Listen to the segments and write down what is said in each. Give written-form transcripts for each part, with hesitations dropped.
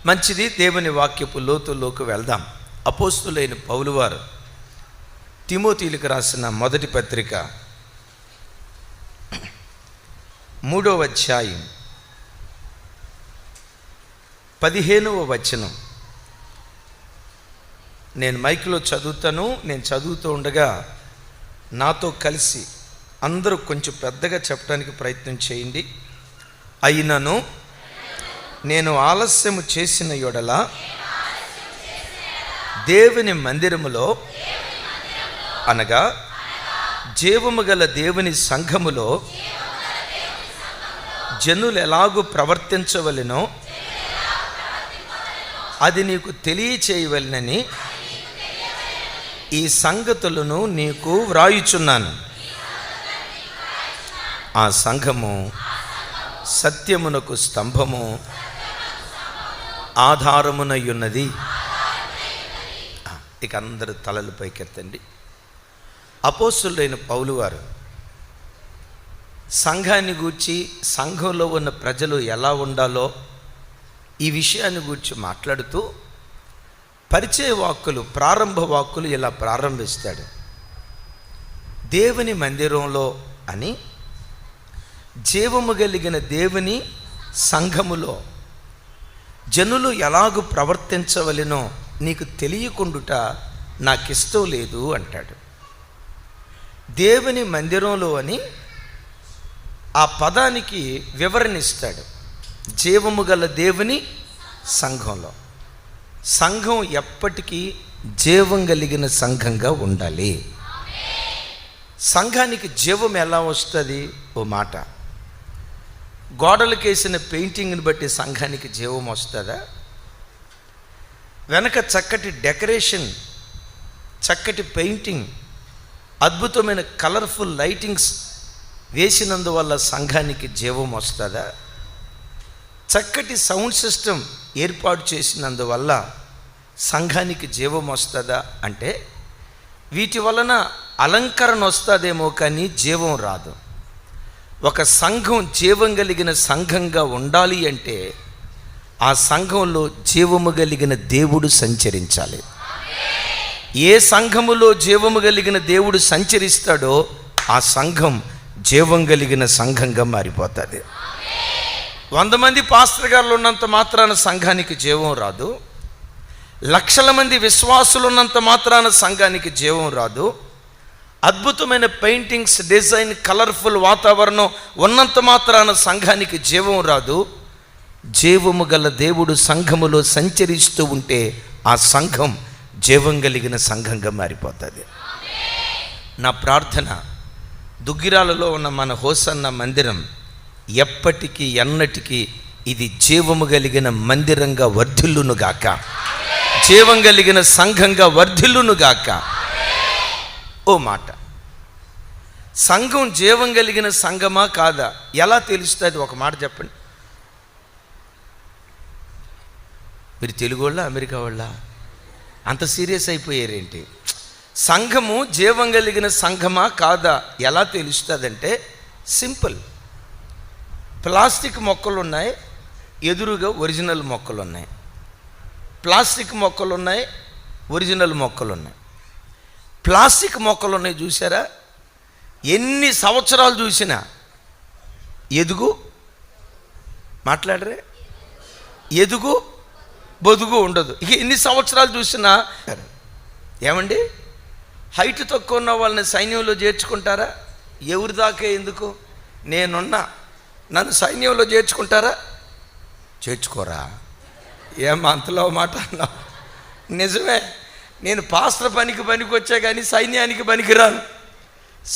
మంచిది. దేవుని వాక్యపు లోతుల్లోకి వెళ్దాం. అపోస్తులైన పౌలు వారు తిమోతిలకు రాసిన మొదటి పత్రిక 3వ అధ్యాయం 15వ వచనం. నేను మైక్లో చదువుతాను. నేను చదువుతూ ఉండగా నాతో కలిసి అందరూ కొంచెం పెద్దగా చెప్పడానికి ప్రయత్నం చేయండి. అయినను నేను ఆలస్యము చేసిన యెడల దేవుని మందిరములో అనగా జీవము గల దేవుని సంఘములో జనులు ఎలాగూ ప్రవర్తించవలెనో అది నీకు తెలియచేయవలెనని ఈ సంగతులను నీకు వ్రాయుచున్నాను. ఆ సంఘము సత్యమునకు స్తంభము ఆధారమునయున్నది. ఇక అందరు తలలు పైకెత్తండి. అపోస్తులైన పౌలు వారు సంఘాన్ని గూర్చి, సంఘంలో ఉన్న ప్రజలు ఎలా ఉండాలో ఈ విషయాన్ని గూర్చి మాట్లాడుతూ పరిచయ వాక్కులు, ప్రారంభ వాక్కులు ఇలా ప్రారంభిస్తాడు. దేవుని మందిరంలో అని, జీవము కలిగిన దేవుని సంఘములో జనులు ఎలాగూ ప్రవర్తించవలెనో నీకు తెలియకుండుట నాకిష్టం లేదు అంటాడు. దేవుని మందిరంలో అని ఆ పదానికి వివరణ ఇస్తాడు. జీవము గల దేవుని సంఘంలో. సంఘం ఎప్పటికీ జీవం కలిగిన సంఘంగా ఉండాలి. సంఘానికి జీవం ఎలా వస్తుంది? ఓ మాట, గోడలకేసిన పెయింటింగ్ని బట్టి సంఘానికి జీవం వస్తుందా? వెనక చక్కటి డెకరేషన్, చక్కటి పెయింటింగ్, అద్భుతమైన కలర్ఫుల్ లైటింగ్స్ వేసినందువల్ల సంఘానికి జీవం వస్తుందా? చక్కటి సౌండ్ సిస్టమ్ ఏర్పాటు చేసినందువల్ల సంఘానికి జీవం వస్తుందా? అంటే వీటి వలన అలంకరణ వస్తుందేమో కానీ జీవం రాదు. ఒక సంఘం జీవం కలిగిన సంఘంగా ఉండాలి అంటే ఆ సంఘంలో జీవము కలిగిన దేవుడు సంచరించాలి. ఏ సంఘములో జీవము కలిగిన దేవుడు సంచరిస్తాడో ఆ సంఘం జీవం కలిగిన సంఘంగా మారిపోతుంది. 100 మంది పాస్టర్ గారులు ఉన్నంత మాత్రాన సంఘానికి జీవం రాదు. లక్షల మంది విశ్వాసులు ఉన్నంత మాత్రాన సంఘానికి జీవం రాదు. అద్భుతమైన పెయింటింగ్స్, డిజైన్, కలర్ఫుల్ వాతావరణం ఉన్నంత మాత్రాన సంఘానికి జీవం రాదు. జీవము గల దేవుడు సంఘములో సంచరిస్తూ ఉంటే ఆ సంఘం జీవం కలిగిన సంఘంగా మారిపోతుంది. నా ప్రార్థన, దుగ్గిరాలలో ఉన్న మన హోసన్న మందిరం ఎప్పటికీ ఎన్నటికీ ఇది జీవము కలిగిన మందిరంగా వర్ధిల్లునుగాక, జీవం కలిగిన సంఘంగా వర్ధిల్లునుగాక. ఓ మాట, సంఘం జీవం కలిగిన సంఘమా కాదా ఎలా తెలుస్తుంది? ఒక మాట చెప్పండి. మీరు తెలుగు వాళ్ళ, అమెరికా వాళ్ళ? అంత సీరియస్ అయిపోయారేంటి? సంఘము జీవం కలిగిన సంఘమా కాదా ఎలా తెలుస్తుందంటే సింపుల్. ప్లాస్టిక్ మొక్కలు ఉన్నాయి, ఎదురుగా ఒరిజినల్ మొక్కలు ఉన్నాయి. ప్లాస్టిక్ మొక్కలు ఉన్నాయి, ఒరిజినల్ మొక్కలు ఉన్నాయి. ప్లాస్టిక్ మొక్కలు ఉన్నాయి చూసారా? ఎన్ని సంవత్సరాలు చూసినా ఎదుగు, మాట్లాడరే, ఎదుగు బొదుగు ఉండదు. ఇక ఎన్ని సంవత్సరాలు చూసినా ఏమండి, హైట్ తక్కువ ఉన్న వాళ్ళని సైన్యంలో చేర్చుకుంటారా? ఎవరి దాకా ఎందుకు? నేనున్నా, నన్ను సైన్యంలో చేర్చుకుంటారా? చేర్చుకోరా? ఏమో అంతలో మాట అన్నావు. నిజమే, నేను పాస్టర్ పనికి వచ్చా కానీ సైన్యానికి పనికిరాను.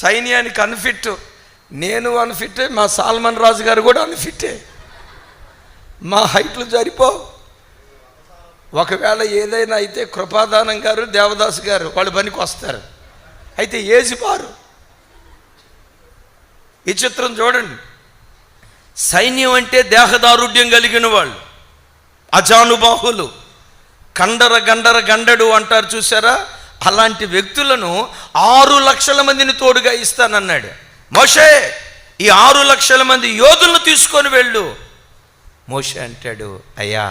సైన్యానికి అన్ఫిట్. నేను అన్ఫిట్టే, మా సాల్మన్ రాజు గారు కూడా అన్ఫిట్టే. మా హైట్లు సరిపో. ఒకవేళ ఏదైనా అయితే కృపాదానం గారు, దేవదాసు గారు వాళ్ళు పనికి వస్తారు. అయితే ఏజ్ బారు. ఈ చిత్రం చూడండి. సైన్యం అంటే దేహదారుఢ్యం కలిగిన వాళ్ళు, అజానుబాహులు, గండడు అంటారు చూసారా? అలాంటి వ్యక్తులను 6 లక్షల మందిని తోడుగా ఇస్తానన్నాడు మోషే. ఈ 6 లక్షల మంది యోధులను తీసుకొని వెళ్ళు. మోషే అంటాడు, అయ్యా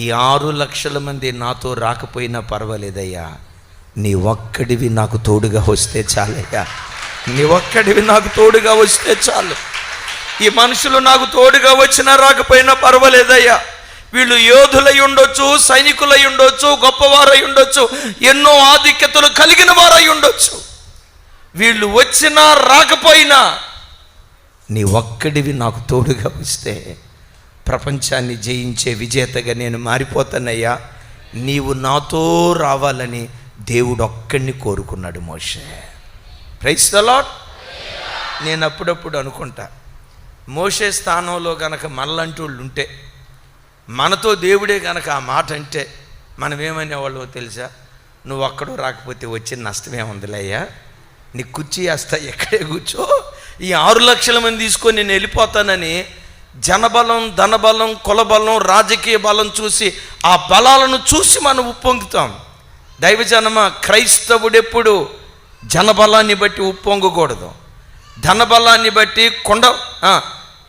ఈ 6 లక్షల మంది నాతో రాకపోయినా పర్వాలేదయ్యా, నీ ఒక్కడివి నాకు తోడుగా వస్తే చాలయ్యా, నీ ఒక్కడివి నాకు తోడుగా వస్తే చాలు. ఈ మనుషులు నాకు తోడుగా వచ్చినా రాకపోయినా పర్వాలేదయ్యా. వీళ్ళు యోధులై ఉండొచ్చు, సైనికులై ఉండొచ్చు, గొప్పవారై ఉండొచ్చు, ఎన్నో ఆధిక్యతలు కలిగిన వారై ఉండొచ్చు. వీళ్ళు వచ్చినా రాకపోయినా నీ ఒక్కడివి నాకు తోడుగా వస్తే ప్రపంచాన్ని జయించే విజేతగా నేను మారిపోతానయ్యా. నీవు నాతో రావాలని దేవుడు ఒక్కడిని కోరుకున్నాడు మోషే. Praise the lord. నేను అప్పుడప్పుడు అనుకుంటా, మోషే స్థానంలో గనక మనలాంటోళ్ళు ఉంటే, మనతో దేవుడే గనక ఆ మాట అంటే మనం ఏమనేవాళ్ళో తెలుసా? నువ్వు ఒక్కడో రాకపోతే వచ్చిన నష్టమే ఉందిలేయ్యా, నీ కుర్చీ వేస్తా, ఎక్కడే కూర్చో, ఈ 6 లక్షల మంది తీసుకొని నేను వెళ్ళిపోతానని జనబలం, ధనబలం, కులబలం, రాజకీయ బలం చూసి, ఆ బలాలను చూసి మనం ఉప్పొంగుతాం. దైవజనమ, క్రైస్తవుడెప్పుడు జనబలాన్ని బట్టి ఉప్పొంగకూడదు, ధనబలాన్ని బట్టి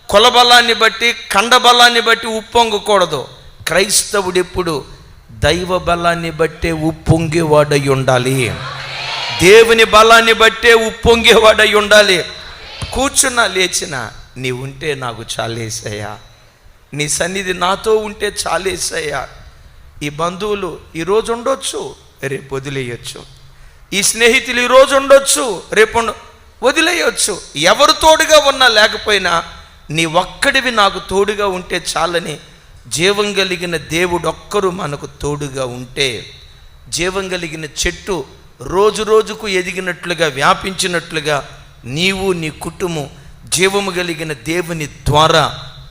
కులబలాన్ని బట్టి, కండబలాన్ని బట్టి ఉప్పొంగకూడదు. క్రైస్తవుడెప్పుడు దైవ బలాన్ని బట్టే ఉప్పొంగేవాడై ఉండాలి, దేవుని బలాన్ని బట్టే ఉప్పొంగేవాడై ఉండాలి. కూర్చున్నా లేచినా నీ ఉంటే నాకు చాలేసయ్యా, నీ సన్నిధి నాతో ఉంటే చాలేసయ్యా. ఈ బంధువులు ఈరోజు ఉండొచ్చు, రేపు వదిలేయచ్చు. ఈ స్నేహితులు ఈరోజు ఉండొచ్చు, రేపు వదిలేయచ్చు. ఎవరు తోడుగా ఉన్నా లేకపోయినా నీ ఒక్కడివి నాకు తోడుగా ఉంటే చాలని జీవం కలిగిన దేవుడు ఒక్కరు మనకు తోడుగా ఉంటే, జీవం కలిగిన చెట్టు రోజు రోజుకు ఎదిగినట్లుగా, వ్యాపించినట్లుగా నీవు నీ కుటుంబం జీవము కలిగిన దేవుని ద్వారా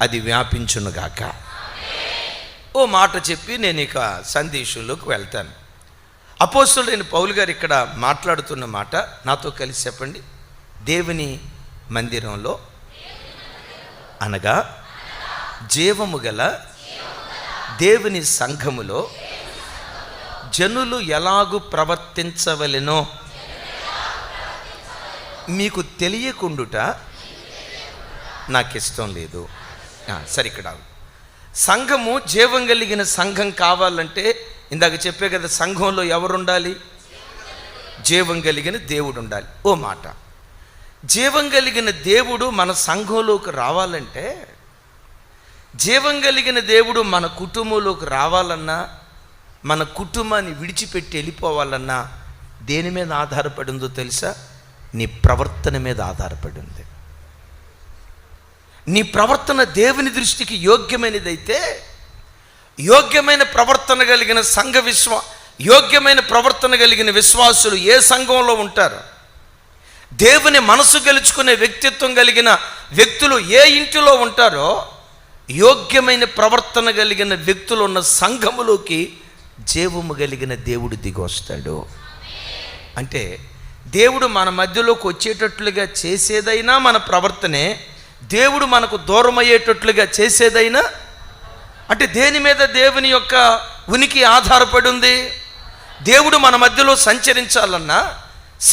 అది వ్యాపించునుగాక. ఓ మాట చెప్పి నేను ఇక సందేశంలోకి వెళ్తాను. అపోస్తలుడైన పౌలు గారు ఇక్కడ మాట్లాడుతున్న మాట నాతో కలిసి చెప్పండి. దేవుని మందిరంలో అనగా జీవము గల దేవుని సంఘములో జనులు ఎలాగూ ప్రవర్తించవలెనో మీకు తెలియకుండుట నాకు ఇష్టం లేదు. సరే, ఇక్కడ సంఘము జీవం కలిగిన సంఘం కావాలంటే ఇందాక చెప్పే కదా, సంఘంలో ఎవరు ఉండాలి? జీవం కలిగిన దేవుడు ఉండాలి. ఓ మాట, జీవం కలిగిన దేవుడు మన సంఘంలోకి రావాలంటే, జీవం కలిగిన దేవుడు మన కుటుంబంలోకి రావాలన్నా, మన కుటుంబాన్ని విడిచిపెట్టి వెళ్ళిపోవాలన్నా దేని మీద ఆధారపడిందో తెలుసా? నీ ప్రవర్తన మీద ఆధారపడింది. నీ ప్రవర్తన దేవుని దృష్టికి యోగ్యమైనదైతే, యోగ్యమైన ప్రవర్తన కలిగిన యోగ్యమైన ప్రవర్తన కలిగిన విశ్వాసులు ఏ సంఘంలో ఉంటారు? దేవుని మనసు గెలుచుకునే వ్యక్తిత్వం కలిగిన వ్యక్తులు ఏ ఇంటిలో ఉంటారో, యోగ్యమైన ప్రవర్తన కలిగిన వ్యక్తులు ఉన్న సంఘములోకి జీవము కలిగిన దేవుడు దిగొస్తాడు. అంటే దేవుడు మన మధ్యలోకి వచ్చేటట్లుగా చేసేదైనా మన ప్రవర్తనే, దేవుడు మనకు దూరం అయ్యేటట్లుగా చేసేదైనా, అంటే దేని మీద దేవుని యొక్క ఉనికి ఆధారపడి ఉంది? దేవుడు మన మధ్యలో సంచరించాలన్నా,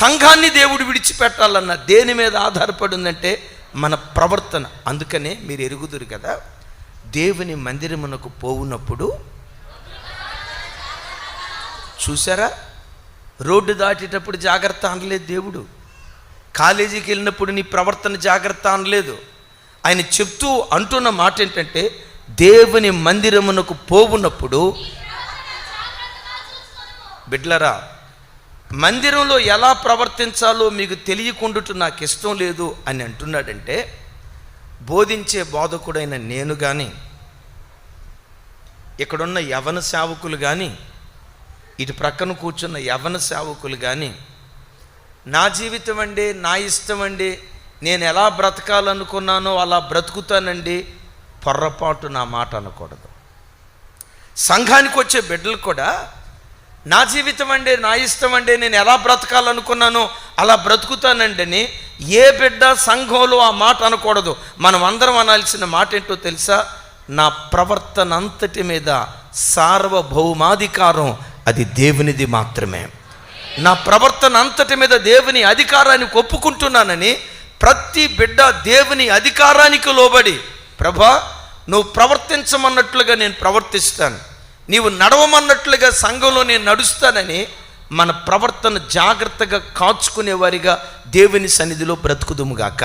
సంఘాన్ని దేవుడు విడిచిపెట్టాలన్నా దేని మీద ఆధారపడి ఉందంటే మన ప్రవర్తన. అందుకనే మీరు ఎరుగుదురు కదా, దేవుని మందిరమునకు పోవునప్పుడు చూసారా, రోడ్డు దాటేటప్పుడు జాగ్రత్త అనలేదు దేవుడు, కాలేజీకి వెళ్ళినప్పుడు నీ ప్రవర్తన జాగ్రత్త అనలేదు. ఆయన అంటున్న మాట ఏంటంటే, దేవుని మందిరమునకు పోవునప్పుడు బిడ్లరా, మందిరంలో ఎలా ప్రవర్తించాలో మీకు తెలియకుండుట నాకు ఇష్టం లేదు అని అంటున్నాడంటే, బోధించే బోధకుడైన నేను కానీ, ఇక్కడున్న యవన సేవకులు కానీ, ఇటు ప్రక్కన కూర్చున్న యవన సేవకులు కానీ, నా జీవితం అండి, నా ఇష్టం అండి, నేను ఎలా బ్రతకాలనుకున్నానో అలా బ్రతుకుతానండి, పొర్రపాటు నా మాట అనకూడదు. సంఘానికి వచ్చే బిడ్డలు కూడా నా జీవితం అండి, నా ఇష్టం అండి, నేను ఎలా బ్రతకాలనుకున్నానో అలా బ్రతుకుతానండి అని ఏ బిడ్డ సంఘంలో ఆ మాట అనకూడదు. మనం అందరం అనాల్సిన మాట ఏంటో తెలుసా? నా ప్రవర్తన అంతటి మీద సార్వభౌమాధికారం అది దేవునిది మాత్రమే. నా ప్రవర్తన అంతటి మీద దేవుని అధికారాన్ని ఒప్పుకుంటున్నానని ప్రతి బిడ్డ దేవుని అధికారానికి లోబడి, ప్రభా నువ్వు ప్రవర్తించమన్నట్లుగా నేను ప్రవర్తిస్తాను, నీవు నడవమన్నట్లుగా సంఘంలో నేను నడుస్తానని మన ప్రవర్తన జాగ్రత్తగా కాచుకునేవారిగా దేవుని సన్నిధిలో బ్రతుకుదుముగాక.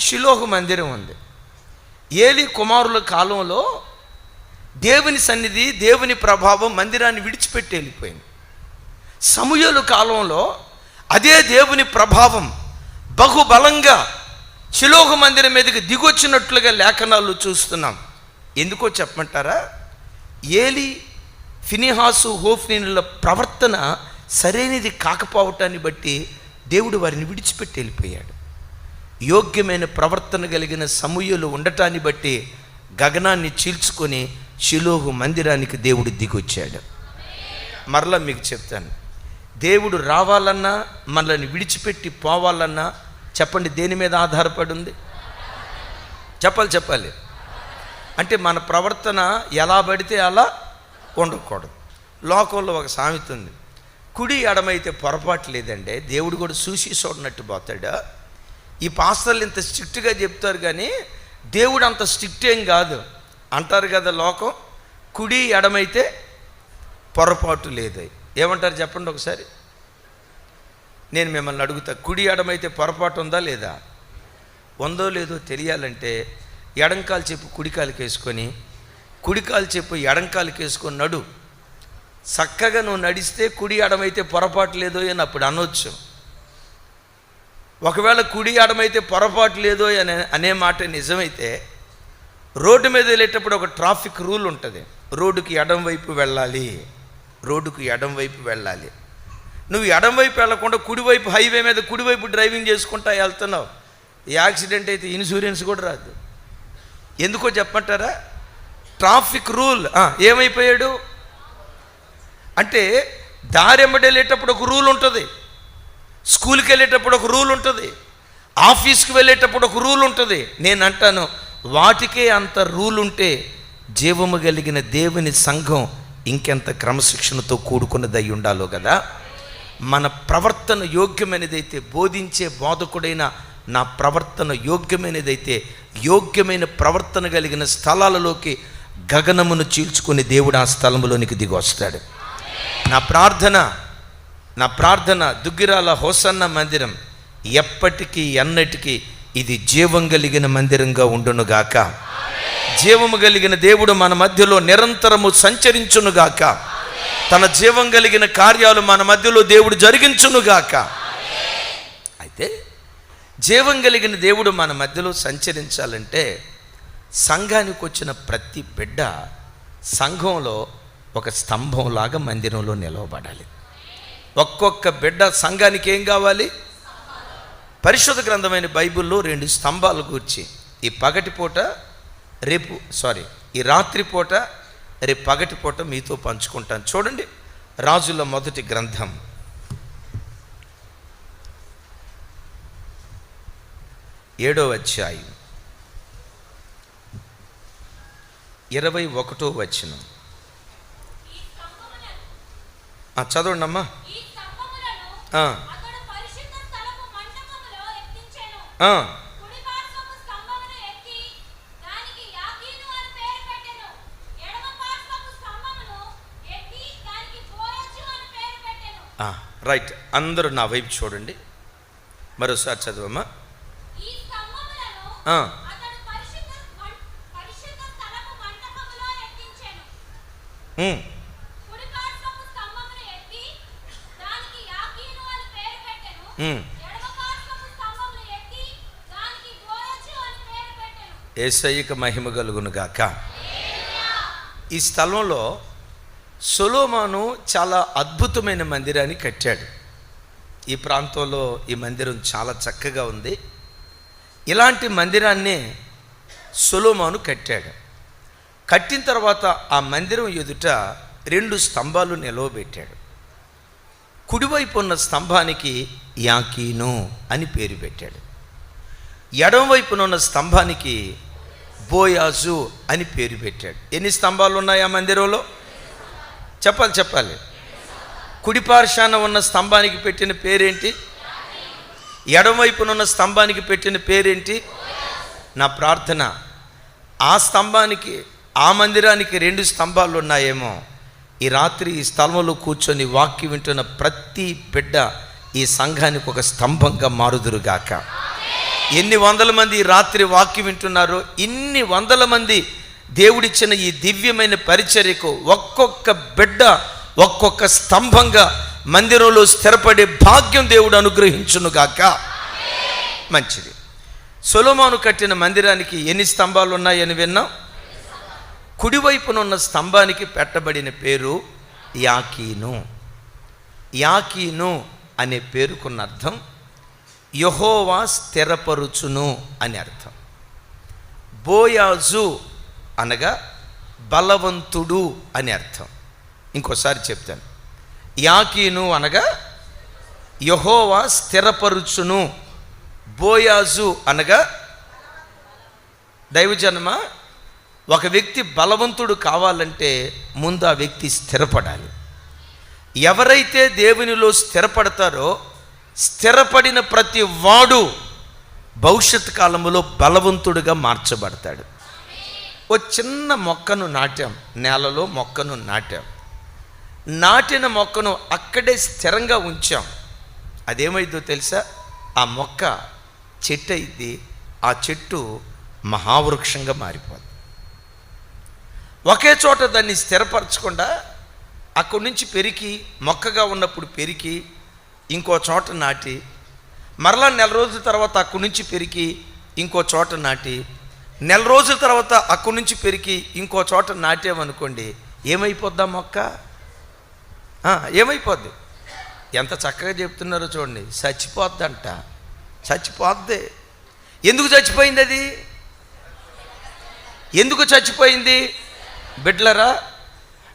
షిలోహు మందిరం ఉంది. ఏలీ కుమారుల కాలంలో దేవుని సన్నిధి, దేవుని ప్రభావం మందిరాన్ని విడిచిపెట్టి వెళ్ళిపోయింది. సమూయేలు కాలంలో అదే దేవుని ప్రభావం బహుబలంగా షిలోహు మందిరం మీదకి దిగొచ్చినట్లుగా లేఖనాలు చూస్తున్నాం. ఎందుకో చెప్పమంటారా? ఏలీ, ఫినెహాసు, హోఫ్నీల ప్రవర్తన సరైనది కాకపోవటాన్ని బట్టి దేవుడు వారిని విడిచిపెట్టి వెళ్ళిపోయాడు. యోగ్యమైన ప్రవర్తన కలిగిన సమూయేలు ఉండటాన్ని బట్టి గగనాన్ని చీల్చుకొని షిలోహు మందిరానికి దేవుడు దిగొచ్చాడు. మరలా మీకు చెప్తాను, దేవుడు రావాలన్నా మనల్ని విడిచిపెట్టి పోవాలన్నా చెప్పండి, దేని మీద ఆధారపడి ఉంది? చెప్పాలి. అంటే మన ప్రవర్తన ఎలా పడితే అలా ఉండకూడదు. లోకంలో ఒక సామెత ఉంది, కుడి ఎడమైతే పొరపాటు లేదండి, దేవుడు కూడా చూసి చూడనట్టు పోతాడా? ఈ పాస్టర్లు ఇంత స్ట్రిక్ట్గా చెప్తారు కానీ దేవుడు అంత స్ట్రిక్ట్ ఏం కాదు అంటారు కదా లోకం. కుడి ఎడమైతే పొరపాటు లేదు ఏమంటారు చెప్పండి ఒకసారి. నేను మిమ్మల్ని అడుగుతా, కుడి ఎడమైతే పొరపాటు ఉందా లేదా? ఉందో లేదో తెలియాలంటే ఎడంకాలు చెప్పు కుడికాలికి వేసుకొని, కుడికాలు చెప్పు ఎడంకాలికి వేసుకొని నడు. చక్కగా నువ్వు నడిస్తే కుడి ఎడమైతే పొరపాటు లేదో అని అప్పుడు అనొచ్చు. ఒకవేళ కుడి ఎడమైతే పొరపాటు లేదో అని అనే మాట నిజమైతే, రోడ్డు మీద వెళ్ళేటప్పుడు ఒక ట్రాఫిక్ రూల్ ఉంటుంది, రోడ్డుకి ఎడం వైపు వెళ్ళాలి, రోడ్డుకు ఎడం వైపు వెళ్ళాలి. నువ్వు ఎడం వైపు వెళ్ళకుండా కుడివైపు హైవే మీద కుడివైపు డ్రైవింగ్ చేసుకుంటా వెళ్తున్నావు, యాక్సిడెంట్ అయితే ఇన్సూరెన్స్ కూడా రాదు. ఎందుకో చెప్పమంటారా? ట్రాఫిక్ రూల్ ఏమైపోయాడు అంటే, దారెంబడి వెళ్ళేటప్పుడు ఒక రూల్ ఉంటుంది, స్కూల్కి వెళ్ళేటప్పుడు ఒక రూల్ ఉంటుంది, ఆఫీస్కి వెళ్ళేటప్పుడు ఒక రూల్ ఉంటుంది. నేను అంటాను, వాటికే అంత రూల్ ఉంటే జీవము కలిగిన దేవుని సంఘం ఇంకెంత క్రమశిక్షణతో కూడుకున్నదై ఉండాలో కదా. మన ప్రవర్తన యోగ్యమైనదైతే, బోధించే బోధకుడైన నా ప్రవర్తన యోగ్యమైనదైతే, యోగ్యమైన ప్రవర్తన కలిగిన స్థలాలలోకి గగనమును చీల్చుకొని దేవుడు ఆ స్థలంలోనికి దిగి వస్తాడు. నా ప్రార్థన దుగ్గిరాల హోసన్న మందిరం ఎప్పటికీ ఎన్నటికీ ఇది జీవం కలిగిన మందిరంగా ఉండునుగాక. జీవము కలిగిన దేవుడు మన మధ్యలో నిరంతరము సంచరించునుగాక. తన జీవం కలిగిన కార్యాలు మన మధ్యలో దేవుడు జరిగించునుగాక. అయితే జీవం కలిగిన దేవుడు మన మధ్యలో సంచరించాలంటే సంఘానికి వచ్చిన ప్రతి బిడ్డ సంఘంలో ఒక స్తంభంలాగా మందిరంలో నిలవబడాలి. ఒక్కొక్క బిడ్డ సంఘానికి ఏం కావాలి? పరిశుద్ధ గ్రంథమైన బైబిల్లో 2 స్తంభాలు గూర్చి ఈ రాత్రిపూట రేపు పగటిపూట మీతో పంచుకుంటాను. చూడండి, రాజుల మొదటి గ్రంథం 7వ అధ్యాయం 21వ వచనం. చదవండి అమ్మా. రైట్, అందరూ నా వైపు చూడండి, మరోసారి చదవమ్మా. యేసయ్యకు మహిమ కలుగునుగాక. ఈ స్థలంలో సొలొమోను చాలా అద్భుతమైన మందిరాన్ని కట్టాడు. ఈ ప్రాంతంలో ఈ మందిరం చాలా చక్కగా ఉంది. ఇలాంటి మందిరాన్నే సొలొమోను కట్టాడు. కట్టిన తర్వాత ఆ మందిరం ఎదుట 2 స్తంభాలు నిలవబెట్టాడు. కుడివైపు ఉన్న స్తంభానికి యాకీను అని పేరు పెట్టాడు, ఎడమవైపున ఉన్న స్తంభానికి బోయాజు అని పేరు పెట్టాడు. ఎన్ని స్తంభాలు ఉన్నాయి ఆ మందిరంలో? చెప్పాలి. కుడిపార్శాన ఉన్న స్తంభానికి పెట్టిన పేరేంటి? ఎడమవైపున ఉన్న స్తంభానికి పెట్టిన పేరేంటి? నా ప్రార్థన, ఆ స్తంభానికి ఆ మందిరానికి 2 స్తంభాలు ఉన్నాయేమో. ఈ రాత్రి ఈ స్థలంలో కూర్చొని వాక్యం వింటున్న ప్రతి బిడ్డ ఈ సంఘానికి ఒక స్తంభంగా మారుదురుగాక. ఎన్ని వందల మంది ఈ రాత్రి వాక్యం వింటున్నారో, ఇన్ని వందల మంది దేవుడిచ్చిన ఈ దివ్యమైన పరిచర్యకు ఒక్కొక్క బిడ్డ ఒక్కొక్క స్తంభంగా మందిరంలో స్థిరపడే భాగ్యం దేవుడు అనుగ్రహించునుగాక. మంచిది. సొలొమోను కట్టిన మందిరానికి ఎన్ని స్తంభాలు ఉన్నాయని విన్నాం. కుడివైపున ఉన్న స్తంభానికి పెట్టబడిన పేరు యాకీను. యాకీను అనే పేరుకున్న అర్థం యెహోవా స్థిరపరుచును అని అర్థం. బోయాజు అనగా బలవంతుడు అని అర్థం. ఇంకోసారి చెప్తాను. యాకీను అనగా యెహోవా స్థిరపరుచును. బోయాజు అనగా దైవజనమ, ఒక వ్యక్తి బలవంతుడు కావాలంటే ముందు ఆ వ్యక్తి స్థిరపడాలి. ఎవరైతే దేవునిలో స్థిరపడతారో, స్థిరపడిన ప్రతి వాడు భవిష్యత్ కాలంలో బలవంతుడిగా మార్చబడతాడు. ఓ చిన్న మొక్కను నాటాం, నేలలో మొక్కను నాటాం. నాటిన మొక్కను అక్కడే స్థిరంగా ఉంచాం. అదేమైందో తెలుసా? ఆ మొక్క చెట్టు అయింది. ఆ చెట్టు మహావృక్షంగా మారిపోతుంది. ఒకే చోట దాన్ని స్థిరపరచకుండా అక్కడి నుంచి పెరికి, మొక్కగా ఉన్నప్పుడు పెరికి ఇంకో చోట నాటి, మరలా 1 రోజుల తర్వాత అక్కడి నుంచి పెరికి ఇంకో చోట నాటి, 1 రోజుల తర్వాత అక్కడి నుంచి పెరికి ఇంకో చోట నాటామనుకోండి, ఏమైపోద్దా మొక్క? ఏమైపోద్ది? ఎంత చక్కగా చెప్తున్నారో చూడండి. చచ్చిపోద్దంట. చచ్చిపోద్ది. ఎందుకు చచ్చిపోయింది అది? ఎందుకు చచ్చిపోయింది? బిడ్లరా,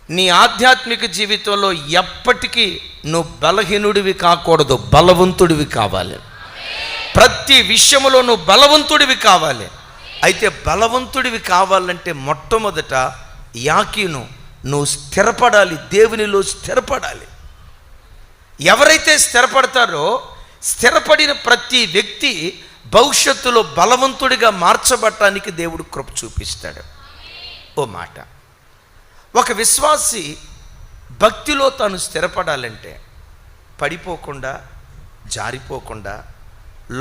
నీ ఆధ్యాత్మిక జీవితంలో ఎప్పటికీ నువ్వు బలహీనుడివి కాకూడదు, బలవంతుడివి కావాలి. ప్రతి విషయంలో నువ్వు బలవంతుడివి కావాలి. అయితే బలవంతుడివి కావాలంటే మొట్టమొదట యాకీను నువ్వు స్థిరపడాలి, దేవునిలో స్థిరపడాలి. ఎవరైతే స్థిరపడతారో, స్థిరపడిన ప్రతి వ్యక్తి భవిష్యత్తులో బలవంతుడిగా మార్చబడటానికి దేవుడు కృప చూపిస్తాడు. ఓ మాట, ఒక విశ్వాసి భక్తిలో తాను స్థిరపడాలంటే, పడిపోకుండా, జారిపోకుండా,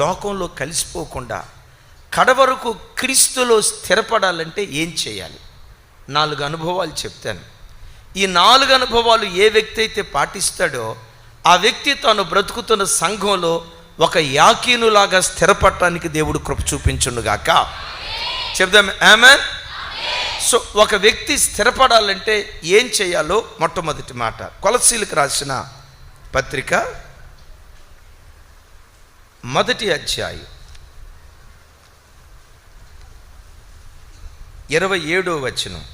లోకంలో కలిసిపోకుండా, కడవరకు క్రీస్తులో స్థిరపడాలంటే ఏం చేయాలి? 4 అనుభవాలు చెప్తాను. ఈ 4 అనుభవాలు ఏ వ్యక్తి అయితే పాటిస్తాడో ఆ వ్యక్తి తాను బ్రతుకుతున్న సంఘంలో ఒక యాకీనులాగా స్థిరపడటానికి దేవుడు కృప చూపించునుగాక. చెప్దాం ఆమేన్. సో ఒక వ్యక్తి స్థిరపడాలంటే ఏం చేయాలో మొట్టమొదటి మాట, కొలస్సీలకు రాసిన పత్రిక 1వ అధ్యాయం 27వ వచనం.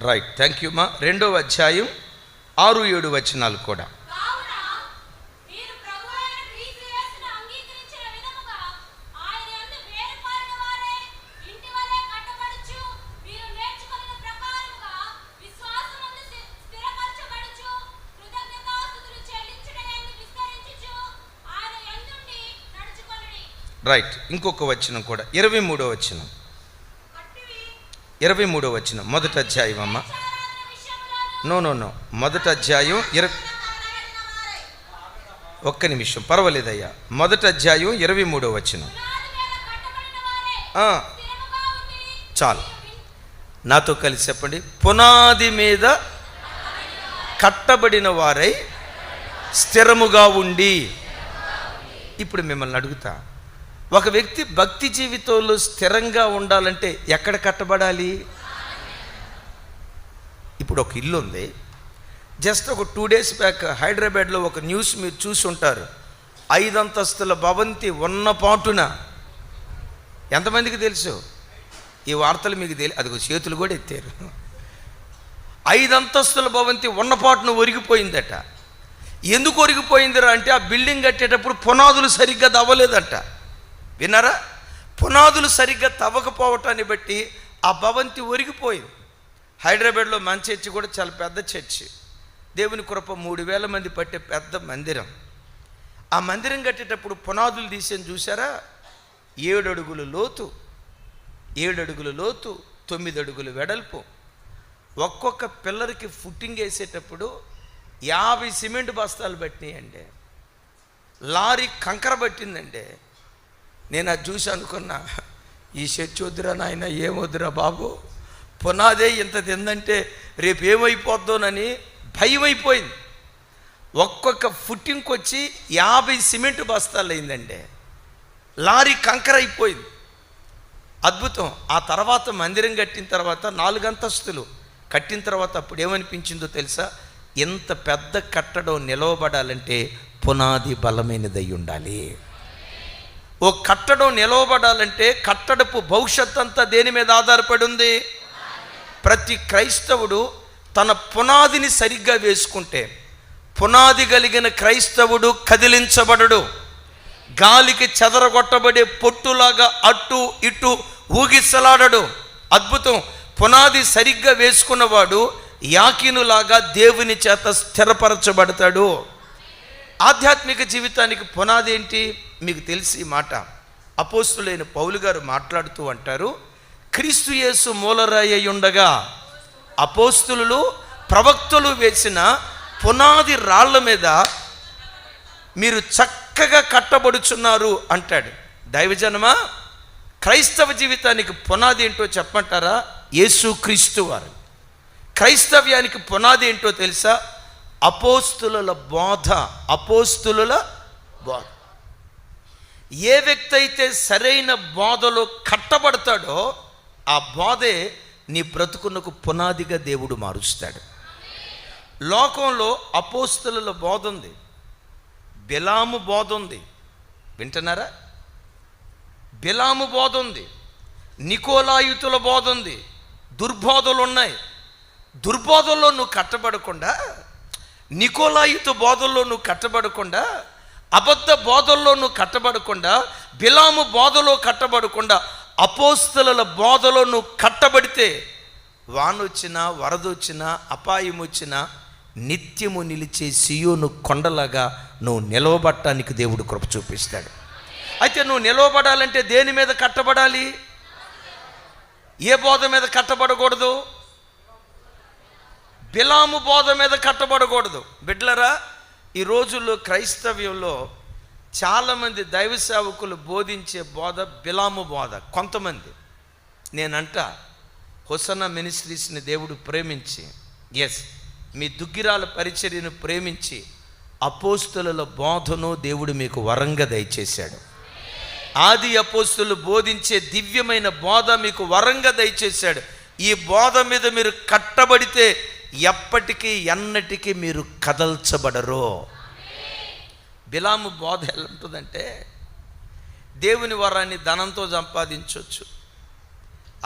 రైట్, థ్యాంక్ యూ మా. 2వ అధ్యాయం 6-7 వచనాలు కూడా. రైట్, ఇంకొక వచనం కూడా 23వ వచనం. 23వ వచనం 1వ అధ్యాయం అమ్మ. నో 1వ అధ్యాయం ఒక్క నిమిషం, పర్వాలేదయ్యా. 1వ అధ్యాయం 23వ వచనం. చాలు, నాతో కలిసి చెప్పండి. పునాది మీద కట్టబడిన వారై స్థిరముగా ఉండి. ఇప్పుడు మిమ్మల్ని అడుగుతా, ఒక వ్యక్తి భక్తి జీవితంలో స్థిరంగా ఉండాలంటే ఎక్కడ కట్టబడాలి? ఇప్పుడు ఒక ఇల్లు ఉంది. జస్ట్ ఒక 2 days బ్యాక్ హైదరాబాద్లో ఒక న్యూస్ మీరు చూసి ఉంటారు. 5 అంతస్తుల భవంతి ఉన్న పాటున ఎంతమందికి తెలుసు? ఈ వార్తలు మీకు అదిగో చేతులు కూడా ఎత్తారు. 5 అంతస్తుల భవంతి ఉన్నపాటును ఒరిగిపోయిందట. ఎందుకు ఒరిగిపోయిందిరా అంటే ఆ బిల్డింగ్ కట్టేటప్పుడు పునాదులు సరిగ్గా తవ్వలేదట. విన్నారా? పునాదులు సరిగ్గా తవ్వకపోవటాన్ని బట్టి ఆ భవంతి ఒరిగిపోయింది. హైదరాబాద్లో మన చర్చి కూడా చాలా పెద్ద చర్చి, దేవుని కృప 3000 మంది పట్టే పెద్ద మందిరం. ఆ మందిరం కట్టేటప్పుడు పునాదులు తీసేని చూసారా? 7 అడుగులు లోతు, 7 అడుగుల లోతు, 9 అడుగులు వెడల్పు. ఒక్కొక్క పిల్లర్కి ఫుట్టింగ్ వేసేటప్పుడు 50 సిమెంట్ బస్తాలు పట్టినాయండి. లారీ కంకర పట్టిందండి. నేను అది చూసి అనుకున్నా, ఈ చర్చి వద్దురా నాయన, ఏమొద్దురా బాబు, పునాదే ఇంత తిందంటే రేపు ఏమైపోద్దోనని భయం అయిపోయింది. ఒక్కొక్క ఫుట్టింగ్కి వచ్చి 50 సిమెంట్ బస్తాలు అయిందండి. లారీ కంకర అయిపోయింది. అద్భుతం. ఆ తర్వాత మందిరం కట్టిన తర్వాత 4 అంతస్తులు కట్టిన తర్వాత అప్పుడు ఏమనిపించిందో తెలుసా? ఇంత పెద్ద కట్టడం నిలవబడాలంటే పునాది బలమైనదై ఉండాలి. ఓ కట్టడం నిలవబడాలంటే కట్టడపు భవిష్యత్ అంతా దేని మీద ఆధారపడి ఉంది? ప్రతి క్రైస్తవుడు తన పునాదిని సరిగ్గా వేసుకుంటే, పునాది కలిగిన క్రైస్తవుడు కదిలించబడడు. గాలికి చెదరగొట్టబడే పొట్టులాగా అటు ఇటు ఊగిసలాడడు. అద్భుతం. పునాది సరిగ్గా వేసుకున్నవాడు యాకీనులాగా దేవుని చేత స్థిరపరచబడతాడు. ఆధ్యాత్మిక జీవితానికి పునాది ఏంటి? మీకు తెలిసి మాట అపోస్తులైన పౌలు గారు మాట్లాడుతూ అంటారు, క్రీస్తు యేసు మూలరాయి అయి ఉండగా అపోస్తులు ప్రవక్తలు వేసిన పునాది రాళ్ల మీద మీరు చక్కగా కట్టబడుచున్నారు అంటాడు. దైవజనమా, క్రైస్తవ జీవితానికి పునాది ఏంటో చెప్పమంటారా? యేసు క్రీస్తు వారు. క్రైస్తవ్యానికి పునాది ఏంటో తెలుసా? అపోస్తుల బోధ. అపోస్తుల బోధ. ఏ వ్యక్తి అయితే సరైన బోధలో కట్టబడతాడో ఆ బోధే నీ బ్రతుకునకు పునాదిగా దేవుడు మారుస్తాడు. లోకంలో అపోస్తుల బోధ ఉంది, బిలాము బోధ ఉంది. వింటున్నారా? బిలాము బోధ ఉంది, నికోలాయుతుల బోధ ఉంది, దుర్బోధలు ఉన్నాయి. దుర్బోధల్లో నువ్వు కట్టబడకుండా, నికోలాయుత బోధల్లో నువ్వు కట్టబడకుండా, అబద్ధ బోధల్లో నువ్వు కట్టబడకుండా, బిలాము బోధలో కట్టబడకుండా అపోస్తలుల బోధలో నువ్వు కట్టబడితే వానొచ్చినా వరదొచ్చినా అపాయం వచ్చినా నిత్యము నిలిచే సియోను కొండలాగా నువ్వు నిలవబడటానికి దేవుడు కృప చూపిస్తాడు. అయితే నువ్వు నిలవబడాలంటే దేని మీద కట్టబడాలి? ఏ బోధ మీద కట్టబడకూడదు? బిలాము బోధ మీద కట్టబడకూడదు. బిడ్డలరా, ఈ రోజుల్లో క్రైస్తవ్యంలో చాలామంది దైవ సేవకులు బోధించే బోధ బిలాము బోధ. కొంతమంది, నేనంట హోసన్నా మినిస్ట్రీస్ని దేవుడు ప్రేమించి, మీ దుగ్గిరాల పరిచర్యను ప్రేమించి అపోస్తుల బోధను దేవుడు మీకు వరంగా దయచేశాడు. ఆది అపోస్తులు బోధించే దివ్యమైన బోధ మీకు వరంగా దయచేశాడు. ఈ బోధ మీద మీరు కట్టబడితే ఎప్పటికీ ఎన్నటికీ మీరు కదల్చబడరు. బిలాము బోధ ఎలా ఉంటుందంటే, దేవుని వరాన్ని ధనంతో సంపాదించవచ్చు,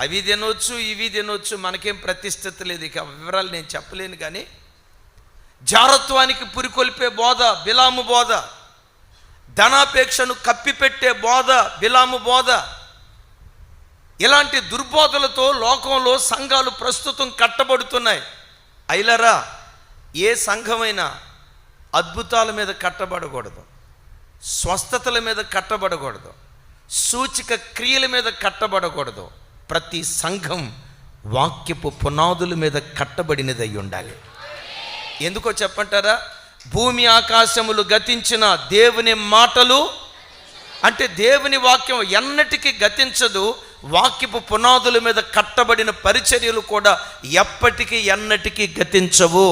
అవి తినొచ్చు ఇవి తినొచ్చు, మనకేం ప్రతిష్టత లేదు. ఇక వివరాలు నేను చెప్పలేను. కానీ జారత్వానికి పురికొల్పే బోధ బిలాము బోధ, ధనాపేక్షను కప్పిపెట్టే బోధ బిలాము బోధ. ఇలాంటి దుర్బోధలతో లోకంలో సంఘాలు ప్రస్తుతం కట్టబడుతున్నాయి. అయిలరా, ఏ సంఘమైనా అద్భుతాల మీద కట్టబడకూడదు, స్వస్థతల మీద కట్టబడకూడదు, సూచిక క్రియల మీద కట్టబడకూడదు. ప్రతి సంఘం వాక్యపు పునాదుల మీద కట్టబడినదై ఉండాలి. ఎందుకో చెప్పంటారా? భూమి ఆకాశములు గతించిన దేవుని మాటలు అంటే దేవుని వాక్యం ఎన్నటికీ గతించదు. వాక్యపు పునాదుల మీద కట్టబడిన పరిచర్యలు కూడా ఎప్పటికీ ఎన్నటికీ గతించవు.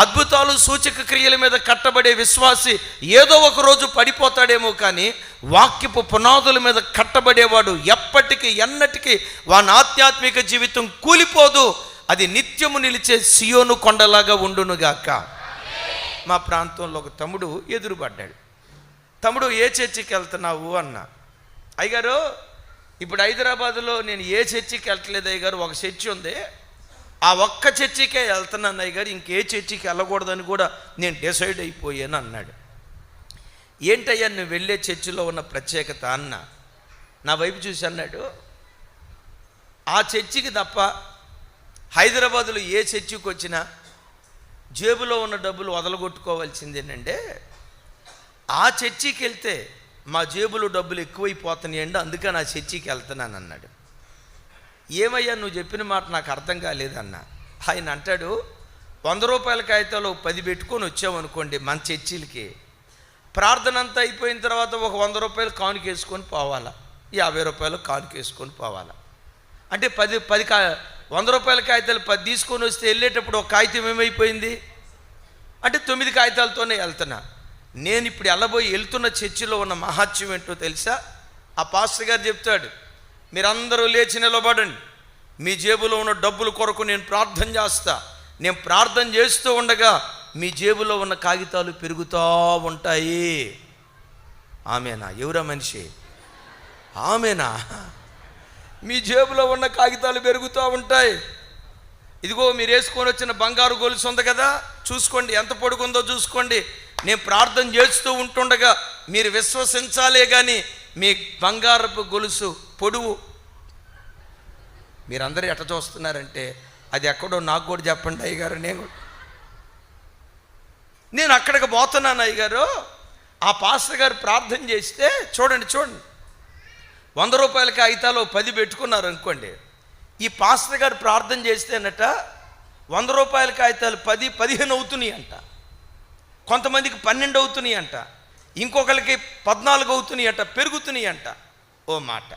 అద్భుతాలు సూచక క్రియల మీద కట్టబడే విశ్వాసి ఏదో ఒక రోజు పడిపోతాడేమో, కానీ వాక్యపు పునాదుల మీద కట్టబడేవాడు ఎప్పటికీ ఎన్నటికీ వాని ఆధ్యాత్మిక జీవితం కూలిపోదు. అది నిత్యము నిలిచే సియోను కొండలాగా ఉండునుగాక. మా ప్రాంతంలో ఒక తమ్ముడు ఎదురుపడ్డాడు. తమ్ముడు, ఏ చర్చికి వెళ్తున్నావు అన్నా. అయ్యగారు, ఇప్పుడు హైదరాబాదులో నేను ఏ చర్చికి వెళ్ళట్లేదు అయ్య గారు, ఒక చర్చి ఉంది, ఆ ఒక్క చర్చికే వెళ్తున్నాను అయ్య గారు, ఇంకే చర్చికి వెళ్ళకూడదని కూడా నేను డిసైడ్ అయిపోయాను అన్నాడు. ఏంటయ్యా నువ్వు వెళ్ళే చర్చిలో ఉన్న ప్రత్యేకత అన్న. నా వైపు చూసి అన్నాడు, ఆ చర్చికి తప్ప హైదరాబాదులో ఏ చర్చికి వచ్చినా జేబులో ఉన్న డబ్బులు వదలగొట్టుకోవాల్సిందేనంటే, ఆ చర్చికి వెళ్తే మా జేబులో డబ్బులు ఎక్కువైపోతున్నాయండి, అందుకని ఆ చర్చికి వెళ్తున్నాను అన్నాడు. ఏమయ్యా నువ్వు చెప్పిన మాట నాకు అర్థం కాలేదన్న. ఆయన అంటాడు, 100 రూపాయల కాగితాలు 10 పెట్టుకొని వచ్చామనుకోండి మన చర్చిలకి, ప్రార్థన అంతా అయిపోయిన తర్వాత ఒక 100 రూపాయలు కానుకేసుకొని పోవాలా, 50 రూపాయలు కానుకేసుకొని పోవాలా. అంటే 100 రూపాయల కాగితాలు 10 తీసుకొని వస్తే వెళ్ళేటప్పుడు ఒక కాగితం ఏమైపోయింది అంటే 9 కాగితాలతోనే వెళ్తున్నా. నేను ఇప్పుడు వెళ్తున్న చర్చిలో ఉన్న మహాత్యం ఏంటో తెలుసా? ఆ పాస్టర్ గారు చెప్తాడు, మీరందరూ లేచి నిలబడండి, మీ జేబులో ఉన్న డబ్బుల కొరకు నేను ప్రార్థన చేస్తా. నేను ప్రార్థన చేస్తూ ఉండగా మీ జేబులో ఉన్న కాగితాలు పెరుగుతూ ఉంటాయి. ఆమెనా? ఎవరా మనిషి? ఆమెనా? మీ జేబులో ఉన్న కాగితాలు పెరుగుతూ ఉంటాయి. ఇదిగో మీరు వేసుకొని వచ్చిన బంగారు గొలుసు ఉంది కదా, చూసుకోండి ఎంత పొడుగుందో చూసుకోండి. నేను ప్రార్థన చేస్తూ ఉంటుండగా మీరు విశ్వసించాలే కానీ మీ బంగారపు గొలుసు పొడువు. మీరందరూ ఎట్ట చూస్తున్నారంటే అది ఎక్కడో నాకు కూడా చెప్పండి అయ్యగారు. నేను అక్కడికి పోతున్నాను అయ్యగారు. ఆ పాస్టర్ గారు ప్రార్థన చేస్తే చూడండి 100 రూపాయల కాగితాలు 10 పెట్టుకున్నారు అనుకోండి. ఈ పాస్టర్ గారు ప్రార్థన చేస్తేనట 100 రూపాయల కాగితాలు 10, 15 అవుతున్నాయి అంట, కొంతమందికి 12 అవుతున్నాయి అంట, ఇంకొకరికి 14 అవుతున్నాయి అంట, పెరుగుతున్నాయి అంట. ఓ మాట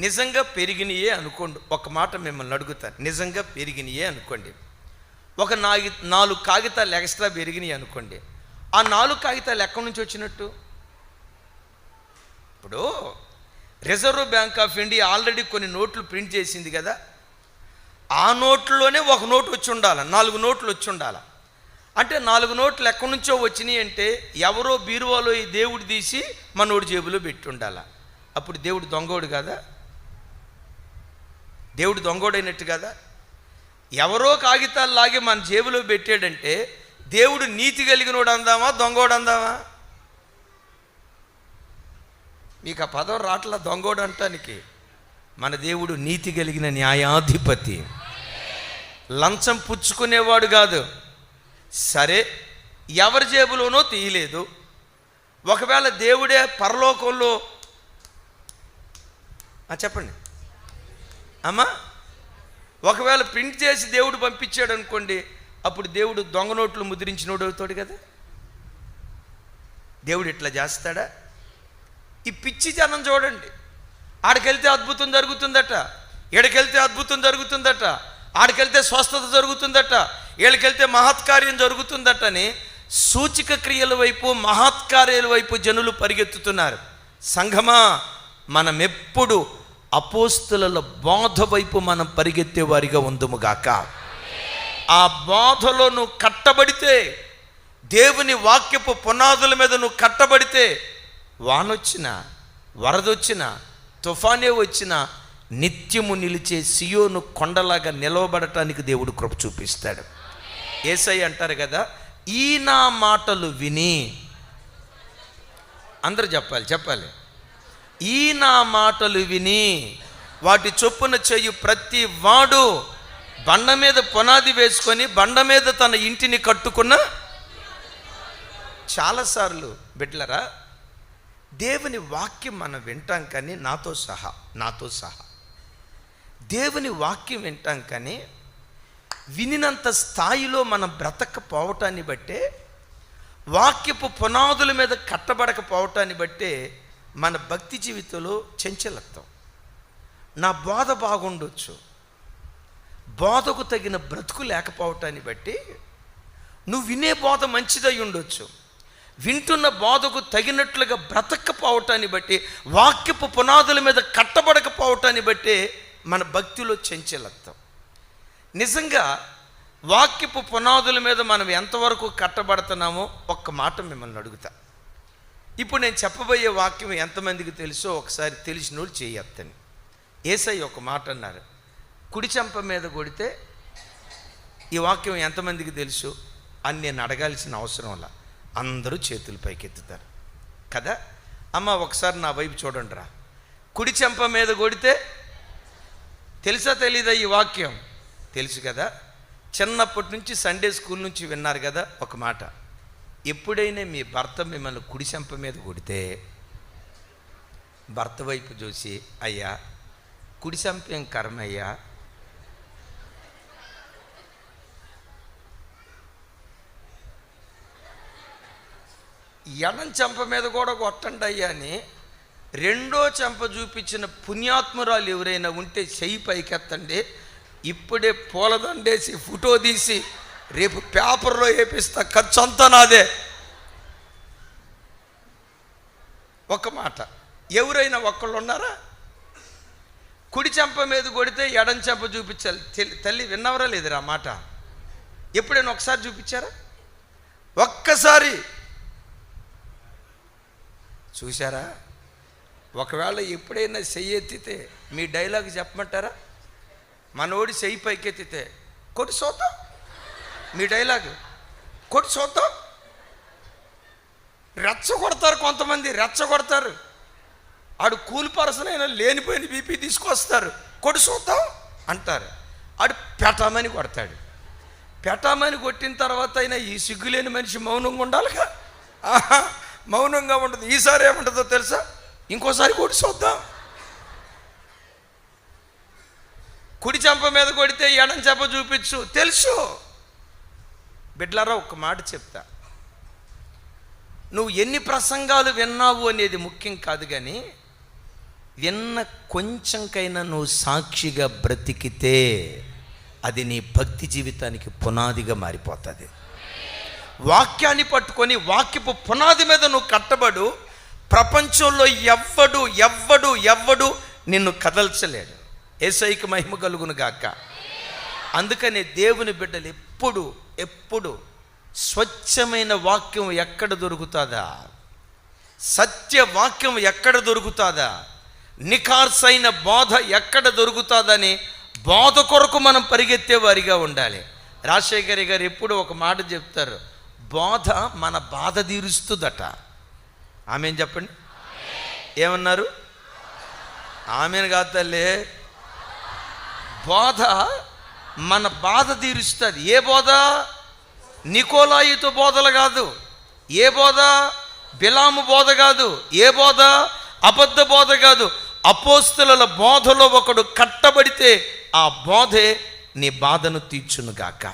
నిజంగా పెరిగినాయే అనుకోండి, ఒక మాట మిమ్మల్ని అడుగుతాను, నిజంగా పెరిగినాయే అనుకోండి, ఒక 4 కాగితాలు ఎక్స్ట్రా పెరిగినాయి అనుకోండి, ఆ 4 కాగితాలు ఎక్కడి నుంచి వచ్చినట్టు? ఇప్పుడు reserve bank of India already కొన్ని నోట్లు ప్రింట్ చేసింది కదా, ఆ నోట్లోనే ఒక నోటు వచ్చి ఉండాలి, 4 నోట్లు వచ్చి ఉండాలి. అంటే 4 నోట్లు ఎక్కడి నుంచో వచ్చినాయి అంటే ఎవరో బీరువాలో ఈ దేవుడు తీసి మనోడి జేబులో పెట్టి ఉండాలి. అప్పుడు దేవుడు దొంగోడు కదా? దేవుడు దొంగోడైనట్టు కదా? ఎవరో కాగితాలు లాగి మన జేబులో పెట్టాడంటే దేవుడు నీతి కలిగినోడు అందామా, దొంగోడు అందామా? మీకు ఆ పదం రాట్లా, దొంగోడు అంటానికి. మన దేవుడు నీతి కలిగిన న్యాయాధిపతి, లంచం పుచ్చుకునేవాడు కాదు. సరే, ఎవరి జేబులోనో తీయలేదు. ఒకవేళ దేవుడే పరలోకంలో చెప్పండి అమ్మా, ఒకవేళ ప్రింట్ చేసి దేవుడు పంపించాడు అనుకోండి, అప్పుడు దేవుడు దొంగ నోట్లు ముద్రించినోడు అవుతాడు కదా. దేవుడు ఇట్లా చేస్తాడా? ఈ పిచ్చి జనం చూడండి, ఆడికెళ్తే అద్భుతం జరుగుతుందట, ఈడకెళ్తే అద్భుతం జరుగుతుందట, ఆడికెళ్తే స్వస్థత జరుగుతుందట, వీళ్ళకెళ్తే మహత్కార్యం జరుగుతుందటని సూచిక క్రియల వైపు, మహత్కార్యాల వైపు జనులు పరిగెత్తుతున్నారు. సంఘమా, మనం ఎప్పుడు అపోస్తుల బోధ వైపు మనం పరిగెత్తే వారిగా ఉందుముగాక. ఆ బోధలో నువ్వు కట్టబడితే, దేవుని వాక్యపు పునాదుల మీద నువ్వు కట్టబడితే, వానొచ్చినా, వరదొచ్చినా, తుఫానే వచ్చినా నిత్యము నిలిచే సియోను కొండలాగా నిలవబడటానికి దేవుడు కృప చూపిస్తాడు. యేసయ్య అంటారు కదా, ఈ నా మాటలు విని, అందరూ చెప్పాలి, ఈ నా మాటలు విని వాటి చొప్పున చేయు ప్రతి వాడు బండ మీద పునాది వేసుకొని బండ మీద తన ఇంటిని కట్టుకున్న. చాలాసార్లు బిడ్డలరా, దేవుని వాక్యం మనం వింటాం కానీ నాతో సహా దేవుని వాక్యం వింటాం కానీ వినినంత స్థాయిలో మనం బ్రతకపోవటాన్ని బట్టే, వాక్యపు పునాదుల మీద కట్టబడకపోవటాన్ని బట్టే మన భక్తి జీవితంలో చంచలత్వం. నా బోధ బాగుండొచ్చు, బోధకు తగిన బ్రతుకు లేకపోవటాన్ని బట్టి, నువ్వు వినే బోధ మంచిదై ఉండొచ్చు, వింటున్న బోధకు తగినట్లుగా బ్రతకపోవటాన్ని బట్టి, వాక్యపు పునాదుల మీద కట్టబడకపోవటాన్ని బట్టి మన భక్తిలో చంచలత్వం. నిజంగా వాక్యపు పునాదుల మీద మనం ఎంతవరకు కట్టబడుతున్నామో ఒక్క మాట మిమ్మల్ని అడుగుతా. ఇప్పుడు నేను చెప్పబోయే వాక్యం ఎంతమందికి తెలుసో ఒకసారి తెలిసిన వాళ్ళు చేయొద్దని. యేసయ్య ఒక మాట అన్నారు, కుడి చెంప మీద కొడితే. ఈ వాక్యం ఎంతమందికి తెలుసు అని నేను అడగాల్సిన అవసరం అలా, అందరూ చేతులు పైకెత్తుతారు కదా. అమ్మ ఒకసారి నా వైపు చూడండి రా. కుడి చెంప మీద కొడితే తెలుసా తెలీదా? ఈ వాక్యం తెలుసు కదా. చిన్నప్పటి నుంచి సండే స్కూల్ నుంచి విన్నారు కదా ఒక మాట, ఎప్పుడైనా మీ భర్త మిమ్మల్ని కుడి చెంప మీద కొడితే భర్త వైపు చూసి, అయ్యా కుడి చెంప ఏం కర్మయ్యా, ఎడం చెంప మీద కూడా కొట్టండి అయ్యా అని రెండో చెంప చూపించిన పుణ్యాత్మురాలు ఎవరైనా ఉంటే చెయ్యి పైకెత్తండి. ఇప్పుడే పూలదండేసి ఫోటో తీసి రేపు పేపర్లో వేపిస్తా, ఖర్చు అంతా నాదే. ఒక మాట, ఎవరైనా ఒక్కళ్ళు ఉన్నారా? కుడి చెంప మీద కొడితే ఎడం చెంప చూపించాలి. తల్లి విన్నవరా లేదురా మాట? ఎప్పుడైనా ఒకసారి చూపించారా? ఒక్కసారి చూసారా? ఒకవేళ ఎప్పుడైనా చెయ్యి ఎత్తితే మీ డైలాగ్ చెప్పమంటారా? మనోడి చెయ్యి పైకెత్తితే కొట్టి చూద్దాం, మీ డైలాగ్ కొట్టి చూద్దాం. రెచ్చగొడతారు కొంతమంది, రెచ్చగొడతారు. ఆడు కూల్ పర్సన్ అయినా లేనిపోయిన బీపీ తీసుకొస్తారు, కొట్టి చూద్దాం అంటారు. ఆడు పెటామని కొడతాడు. పెటామని కొట్టిన తర్వాత అయినా ఈ సిగ్గులేని మనిషి మౌనంగా ఉండాలిగా. మౌనంగా ఉండదు. ఈసారి ఏముంటుందో తెలుసా? ఇంకోసారి కొట్టి చూద్దాం. కుడి చెంప మీద కొడితే ఎడం చెంప చూపించు తెలుసు. బిడ్డలారా ఒక మాట చెప్తా, నువ్వు ఎన్ని ప్రసంగాలు విన్నావు అనేది ముఖ్యం కాదు, కానీ విన్న కొంచెంకైనా నువ్వు సాక్షిగా బ్రతికితే అది నీ భక్తి జీవితానికి పునాదిగా మారిపోతుంది. వాక్యాన్ని పట్టుకొని వాక్యపు పునాది మీద నువ్వు కట్టబడు. ప్రపంచంలో ఎవ్వడు నిన్ను కదల్చలేడు. యేసయ్యకి మహిమ కలుగును గాక. అందుకని దేవుని బిడ్డలు ఎప్పుడు స్వచ్ఛమైన వాక్యం ఎక్కడ దొరుకుతుందా, సత్య వాక్యం ఎక్కడ దొరుకుతుందా, నిఖార్సైన బోధ ఎక్కడ దొరుకుతుందని బోధ కొరకు మనం పరిగెత్తే వారిగా ఉండాలి. రాజశేఖర్ గారు ఎప్పుడు ఒక మాట చెప్తారు, బోధ మన బాధ తీరుస్తుందట. ఆమెను చెప్పండి. ఏమన్నారు? ఆమెను కాదు తల్లి, బోధ మన బాధ తీరుస్తుంది. ఏ బోధ? నికోలాయితో బోధలు కాదు. ఏ బోధ? బిలాము బోధ కాదు. ఏ బోధ? అబద్ధ బోధ కాదు. అపోస్తలుల బోధలో ఒకడు కట్టబడితే ఆ బోధే నీ బాధను తీర్చునుగాక.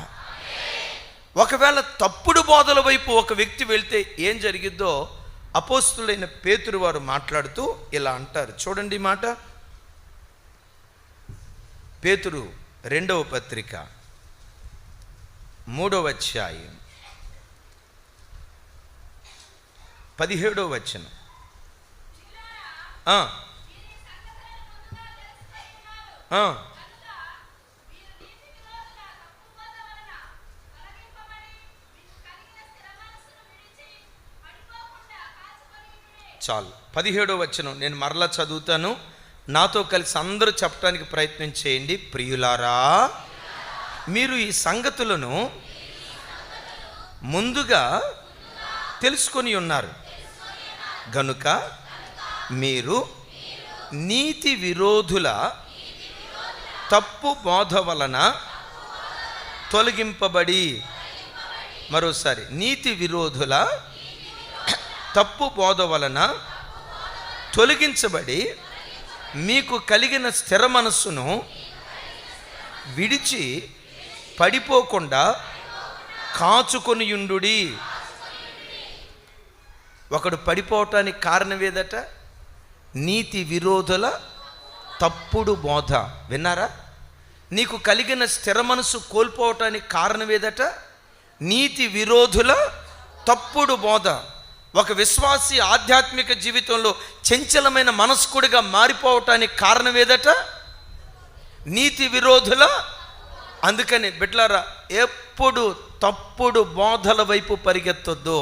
ఒకవేళ తప్పుడు బోధల వైపు ఒక వ్యక్తి వెళ్తే ఏం జరిగిద్దో అపోస్తలుడైన పేతురు వారు మాట్లాడుతూ ఇలా అంటారు. చూడండి మాట, పేతురు 2వ పత్రిక 3వ అధ్యాయం 17వ వచనం. చాలు. 17వ వచనం నేను మరలా చదువుతాను, నాతో కలిసి అందరూ చెప్పడానికి ప్రయత్నం చేయండి. ప్రియులారా, మీరు ఈ సంగతులను ముందుగా తెలుసుకొని ఉన్నారు గనుక మీరు నీతి విరోధుల తప్పు బోధ వలన తొలగింపబడి, మరోసారి, నీతి విరోధుల తప్పు బోధ వలన తొలగించబడి మీకు కలిగిన స్థిర మనస్సును విడిచి పడిపోకుండా కాచుకొనియుండుడి. ఒకడు పడిపోవటానికి కారణం ఏదట? నీతి విరోధుల తప్పుడు బోధ. విన్నారా? నీకు కలిగిన స్థిర మనసు కోల్పోవటానికి కారణం ఏదట? నీతి విరోధుల తప్పుడు బోధ. ఒక విశ్వాసి ఆధ్యాత్మిక జీవితంలో చంచలమైన మనస్కుడిగా మారిపోవటానికి కారణం ఏదట? నీతి విరోధుల. అందుకని బిడ్డలారా, ఎప్పుడు తప్పుడు బోధల వైపు పరిగెత్తొద్దు.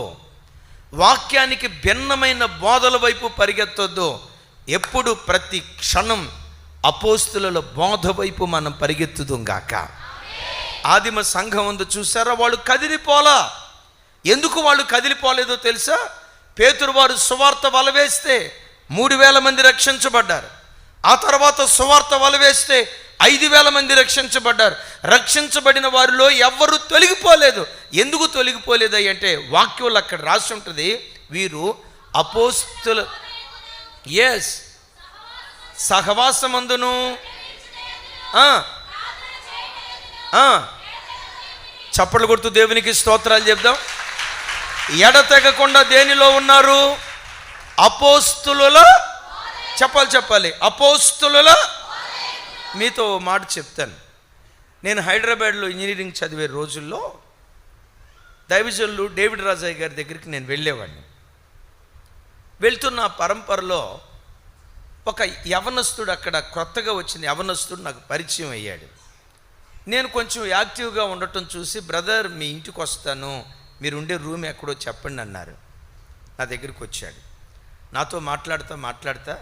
వాక్యానికి భిన్నమైన బోధల వైపు పరిగెత్తొద్దు. ఎప్పుడు ప్రతి క్షణం అపోస్తుల బోధ వైపు మనం పరిగెత్తుదాం గాక. ఆదిమ సంఘం ఉంది చూసారా, వాళ్ళు కదిలిపోలా. ఎందుకు వాళ్ళు కదిలిపోలేదో తెలుసా? పేతురు వారు సువార్త వలవేస్తే 3,000 మంది రక్షించబడ్డారు. ఆ తర్వాత సువార్త వలవేస్తే 5,000 మంది రక్షించబడ్డారు. రక్షించబడిన వారిలో ఎవ్వరూ తొలగిపోలేదు. ఎందుకు తొలగిపోలేదు అంటే వాక్యంలో అక్కడ రాసి ఉంటుంది, వీరు అపోస్తుల సహవాసమందును చప్పట్లు కొడుతూ దేవునికి స్తోత్రాలు చెప్దాం. ఎడతెగకుండా దేనిలో ఉన్నారు? అపోస్తుల చెప్పాలి అపోస్తుల. మీతో మాట చెప్తాను. నేను హైదరాబాద్లో ఇంజనీరింగ్ చదివే రోజుల్లో దైవజనులు డేవిడ్ రాజయ్య గారి దగ్గరికి నేను వెళ్ళేవాడిని. వెళ్తున్న పరంపరలో ఒక యవనస్తుడు, అక్కడ కొత్తగా వచ్చిన యవనస్తుడు నాకు పరిచయం అయ్యాడు. నేను కొంచెం యాక్టివ్గా ఉండటం చూసి, బ్రదర్ మీ ఇంటికి వస్తాను, మీరు ఉండే రూమ్ ఎక్కడో చెప్పండి అన్నారు. నా దగ్గరికి వచ్చాడు. నాతో మాట్లాడుతా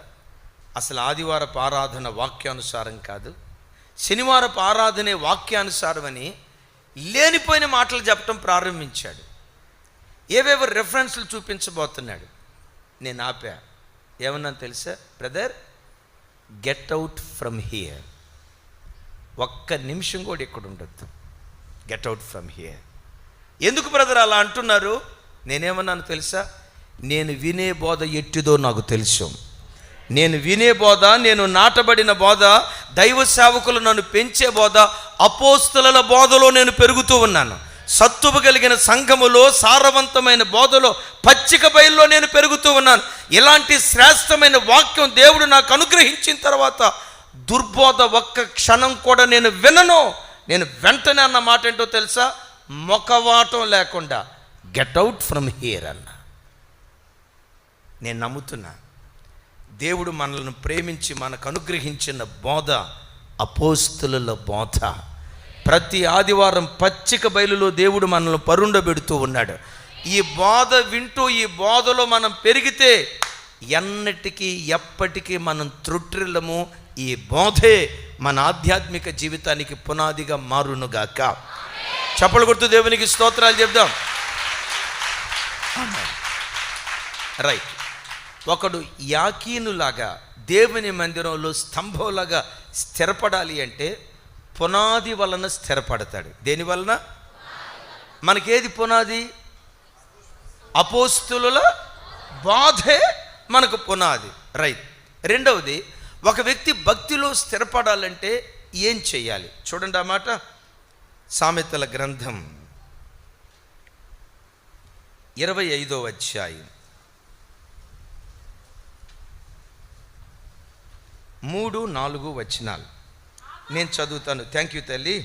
అసలు ఆదివారపు ఆరాధన వాక్యానుసారం కాదు, శనివారపు ఆరాధనే వాక్యానుసారం అని లేనిపోయిన మాటలు చెప్పడం ప్రారంభించాడు. ఏవేవో రెఫరెన్స్లు చూపించబోతున్నాడు. నేను ఆపా. ఏమన్నా తెలుసా? Brother, get out from here. ఒక్క నిమిషం కూడా ఇక్కడ ఉండొద్దు. Get out from here. ఎందుకు బ్రదర్ అలా అంటున్నారు? నేనేమన్నాను తెలుసా? నేను వినే బోధ ఎట్టిదో నాకు తెలుసు. నేను వినే బోధ, నేను నాటబడిన బోధ, దైవ సేవకులు నన్ను పెంచే బోధ, అపోస్తుల బోధలో నేను పెరుగుతూ ఉన్నాను. సత్తువ కలిగిన సంఘములో, సారవంతమైన బోధలో, పచ్చిక బయల్లో నేను పెరుగుతూ ఉన్నాను. ఇలాంటి శ్రేష్టమైన వాక్యం దేవుడు నాకు అనుగ్రహించిన తర్వాత దుర్బోధ ఒక్క క్షణం కూడా నేను వినను. నేను వెంటనే అన్న మాట ఏంటో తెలుసా? మొకవాటం లేకుండా గెట్ అవుట్ ఫ్రమ్ హియర్ అన్న. నేను నమ్ముతున్నా, దేవుడు మనల్ని ప్రేమించి మనకు అనుగ్రహించిన బోధ అపోస్తుల బోధ. ప్రతి ఆదివారం పచ్చిక బయలులో దేవుడు మనల్ని పరుండబెడుతూ ఉన్నాడు. ఈ బోధ వింటూ, ఈ బోధలో మనం పెరిగితే ఎన్నటికీ ఎప్పటికీ మనం త్రుట్టిల్లము. ఈ బోధే మన ఆధ్యాత్మిక జీవితానికి పునాదిగా మారునుగాక. చప్పలు కొడుతూ దేవునికి స్తోత్రాలు చెప్దాం. రైట్. ఒకడు యాకీనులాగా దేవుని మందిరంలో స్తంభంలాగా స్థిరపడాలి అంటే పునాది వలన స్థిరపడతాడు. దేని వలన? మనకేది పునాది? అపోస్తుల బోధే మనకు పునాది. రైట్. రెండవది, ఒక వ్యక్తి భక్తిలో స్థిరపడాలంటే ఏం చేయాలి? చూడండి ఆ మాట. సామెతల గ్రంథం 25వ అధ్యాయం 3-4 వచనాలు నేను చదువుతాను. థ్యాంక్ యూ తల్లి.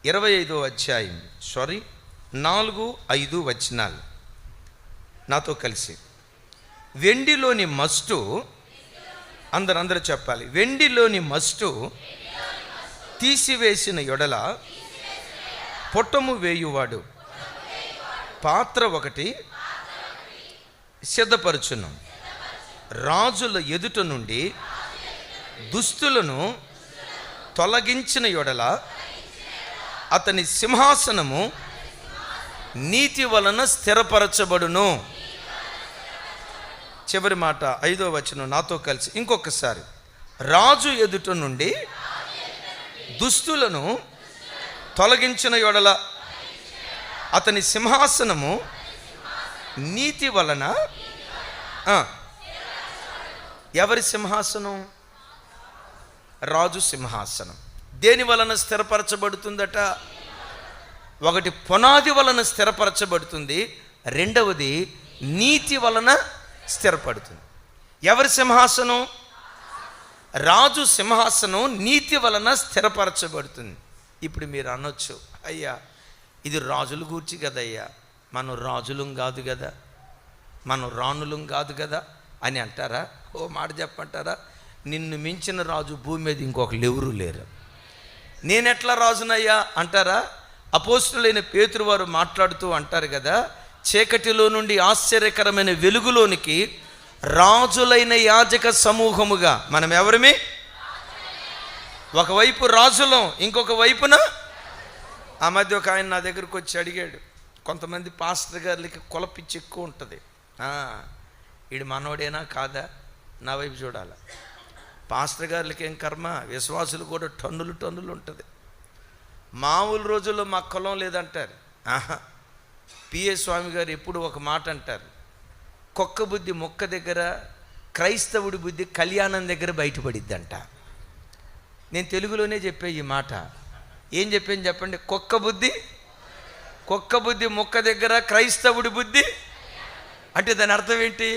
25వ అధ్యాయం 4-5 వచనాలు నాతో కలిసి. వెండిలోని మస్టు, అందరూ చెప్పాలి, వెండిలోని మస్టు తీసివేసిన యొడల పొట్టము వేయువాడు పాత్ర ఒకటి సిద్ధపరచును. రాజుల ఎదుట నుండి దుస్తులను తొలగించిన యొడల అతని సింహాసనము నీతి వలన స్థిరపరచబడును. చివరి మాట 5వ వచనం నాతో కలిసి ఇంకొకసారి. రాజు ఎదుట నుండి దుస్తులను తొలగించిన యొడల అతని సింహాసనము నీతి వలన. ఎవరి సింహాసనం? రాజు సింహాసనం. దేని వలన స్థిరపరచబడుతుందట? ఒకటి పునాది వలన స్థిరపరచబడుతుంది, రెండవది నీతి వలన స్థిరపడుతుంది. ఎవరి సింహాసనం? రాజు సింహాసనం నీతి వలన స్థిరపరచబడుతుంది. ఇప్పుడు మీరు అనొచ్చు, అయ్యా ఇది రాజుల గూర్చి కదయ్యా, మనం రాజులం కాదు కదా, మనం రాణులం కాదు కదా అని అంటారా? ఓ మాట చెప్పంటారా? నిన్ను మించిన రాజు భూమి మీద ఇంకొకరు ఎవరూ లేరు. నేనెట్లా రాజునయ్యా అంటారా? అపోస్తులైన పేతురు వారు మాట్లాడుతూ అంటారు కదా, చీకటిలో నుండి ఆశ్చర్యకరమైన వెలుగులోనికి రాజులైన యాజక సమూహముగా మనం ఎవరిమి? ఒకవైపు రాజులం, ఇంకొక వైపున. ఆ మధ్య ఒక ఆయన నా దగ్గరకు వచ్చి అడిగాడు, కొంతమంది పాస్టర్ గారికి కులపిచ్చి ఎక్కువ ఉంటుంది, వీడు మనోడేనా కాదా, నా వైపు చూడాలి. పాస్టర్ గారికి ఏం కర్మ, విశ్వాసులు కూడా టన్నులు టన్నులు ఉంటుంది. మామూలు రోజుల్లో మా కులం లేదంటారు. పిఏ స్వామి గారు ఎప్పుడు ఒక మాట అంటారు, కుక్క బుద్ధి మొక్క దగ్గర, క్రైస్తవుడి బుద్ధి కళ్యాణం దగ్గర బయటపడిద్దంట. నేను తెలుగులోనే చెప్పే ఈ మాట. ఏం చెప్పాను చెప్పండి? కుక్క బుద్ధి మొక్క దగ్గర, క్రైస్తవుడి బుద్ధి అంటే దాని అర్థం ఏంటి?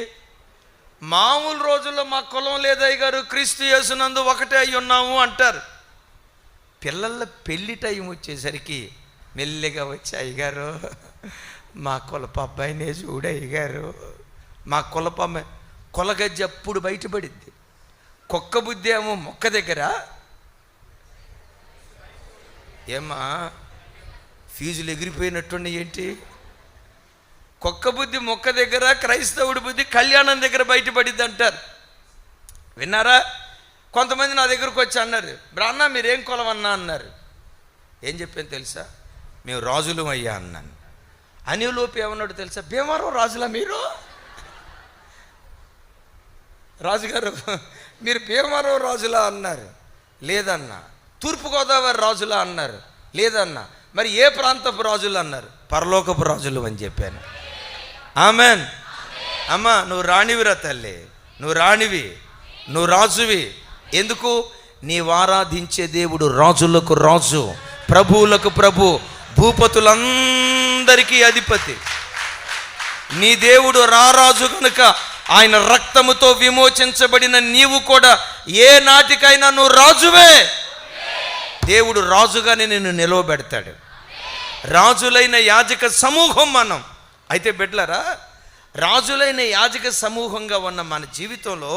మామూలు రోజుల్లో మా కులం లేదయ్య గారు, క్రీస్తు యేసునందు ఒకటే అయి ఉన్నాము అంటారు. పిల్లల పెళ్లి టైం వచ్చేసరికి మెల్లిగా వచ్చి, అయ్యగారు మా కులప అబ్బాయినే చూడు అయ్యగారు, మా కులప అమ్మాయి, కులగజ్జి అప్పుడు బయటపడిద్ది. కుక్క బుద్ధి ఏమో మొక్క దగ్గర. ఏమా ఫీజులు ఎగిరిపోయినట్టున్నాయి ఏంటి? కుక్క బుద్ధి మొక్క దగ్గర, క్రైస్తవుడి బుద్ధి కళ్యాణం దగ్గర బయటపడిద్ది అంటారు. విన్నారా? కొంతమంది నా దగ్గరకు వచ్చి అన్నారు, బ్రాహ్మణ మీరేం కులమన్నా అన్నారు. ఏం చెప్పాను తెలుసా? మేము రాజులం అయ్యా అన్నాను. అనిలోపు ఏమన్నాడు తెలుసా? భీమవరం రాజులా మీరు? రాజుగారు మీరు భీమవరం రాజులా అన్నారు. లేదన్నా. తూర్పుగోదావరి రాజులా అన్నారు. లేదన్నా. మరి ఏ ప్రాంతపు రాజులు అన్నారు? పరలోకపు రాజులు అని చెప్పాను. ఆమెన్. అమ్మా నువ్వు రాణివిరా తల్లి, నువ్వు రాణివి, నువ్వు రాజువి. ఎందుకు? నీవు ఆరాధించే దేవుడు రాజులకు రాజు, ప్రభువులకు ప్రభు, భూపతులందరికీ అధిపతి. నీ దేవుడు రారాజు కనుక ఆయన రక్తముతో విమోచించబడిన నీవు కూడా ఏ నాటికైనా నువ్వు రాజువే. దేవుడు రాజుగానే నిన్ను నిలవబెడతాడు. రాజులైన యాజక సమూహం మనం. అయితే బిడ్డలారా, రాజులైన యాజక సమూహంగా ఉన్న మన జీవితంలో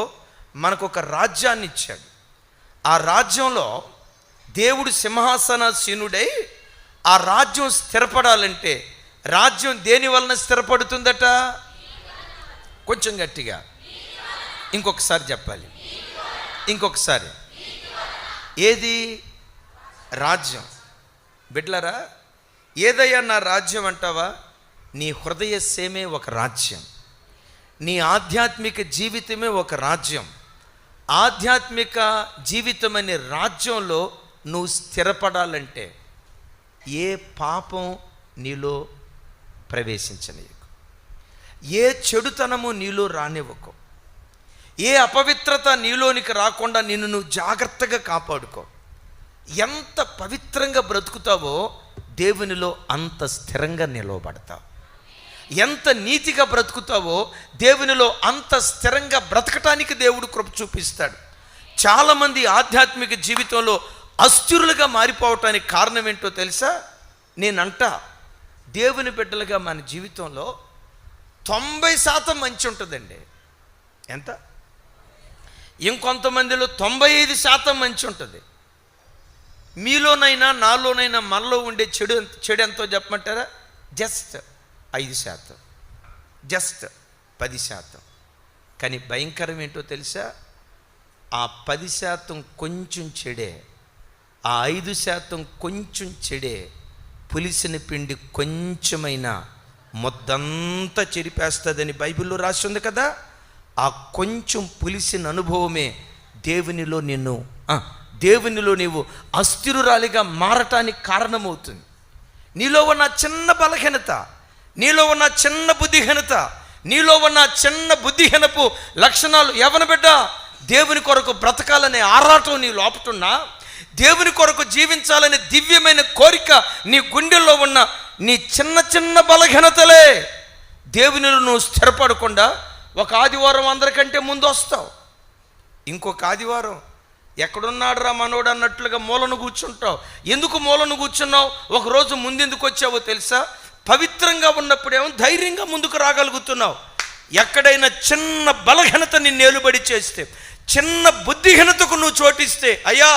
మనకు ఒక రాజ్యాన్ని ఇచ్చాడు. ఆ రాజ్యంలో దేవుడు సింహాసనాసీనుడై ఆ రాజ్యం స్థిరపడాలంటే, రాజ్యం దేని వలన స్థిరపడుతుందట? కొంచెం గట్టిగా ఇంకొకసారి చెప్పాలి, ఇంకొకసారి. ఏది రాజ్యం? బిడ్డలారా, ఏదయ్యా నా రాజ్యం అంటావా? నీ హృదయ సేమే ఒక రాజ్యం, నీ ఆధ్యాత్మిక జీవితమే ఒక రాజ్యం. ఆధ్యాత్మిక జీవితం అనే రాజ్యంలో నువ్వు స్థిరపడాలంటే ఏ పాపం నీలో ప్రవేశించనీయకు, ఏ చెడుతనము నీలో రానివ్వకు, ఏ అపవిత్రత నీలోనికి రాకుండా నిన్ను నువ్వు జాగ్రత్తగా కాపాడుకో. ఎంత పవిత్రంగా బ్రతుకుతావో దేవునిలో అంత స్థిరంగా నిలవబడతావు. ఎంత నీతిగా బ్రతుకుతావో దేవునిలో అంత స్థిరంగా బ్రతకటానికి దేవుడు కృప చూపిస్తాడు. చాలామంది ఆధ్యాత్మిక జీవితంలో అస్థిరులుగా మారిపోవటానికి కారణం ఏంటో తెలుసా? నేనంట దేవుని బిడ్డలుగా మన జీవితంలో 90% మంచి ఉంటుందండి. ఎంత? ఇంకొంతమందిలో 95% మంచి ఉంటుంది. మీలోనైనా నాలోనైనా మనలో ఉండే చెడు ఎంతో చెప్పమంటారా? Just 5%, just 10%. కానీ భయంకరం ఏంటో తెలుసా? ఆ 10% కొంచెం చెడే, ఆ 5% కొంచెం చెడే పులిసిన పిండి కొంచెమైనా మొత్తంతా చెరిపేస్తుందని బైబిల్లో రాసి ఉంది కదా. ఆ కొంచెం పులిసిన అనుభవమే దేవునిలో నీవు అస్థిరురాలిగా మారటానికి కారణమవుతుంది. నీలో ఉన్న చిన్న బలహీనత, నీలో ఉన్న చిన్న బుద్ధిహీనత, నీలో ఉన్న చిన్న బుద్ధిహీనపు లక్షణాలు యవ్వన బిడ్డ, దేవుని కొరకు బ్రతకాలనే ఆరాటం నీ లోపటున్నా, దేవుని కొరకు జీవించాలనే దివ్యమైన కోరిక నీ గుండెల్లో ఉన్న నీ చిన్న చిన్న బలహీనతలే దేవునిలో నువ్వు స్థిరపడకుండా ఒక ఆదివారం అందరికంటే ముందు వస్తావు, ఇంకొక ఆదివారం ఎక్కడున్నాడు రా మనోడు అన్నట్లుగా మూలను కూర్చుంటావు. ఎందుకు మూలను కూర్చున్నావు? ఒకరోజు ముందెందుకు వచ్చావో తెలుసా? పవిత్రంగా ఉన్నప్పుడేమో ధైర్యంగా ముందుకు రాగలుగుతున్నావు. ఎక్కడైనా చిన్న బలహీనత నిన్ను ఏలుబడి చేస్తే, చిన్న బుద్ధిహీనతకు నువ్వు చోటిస్తే, అయ్యా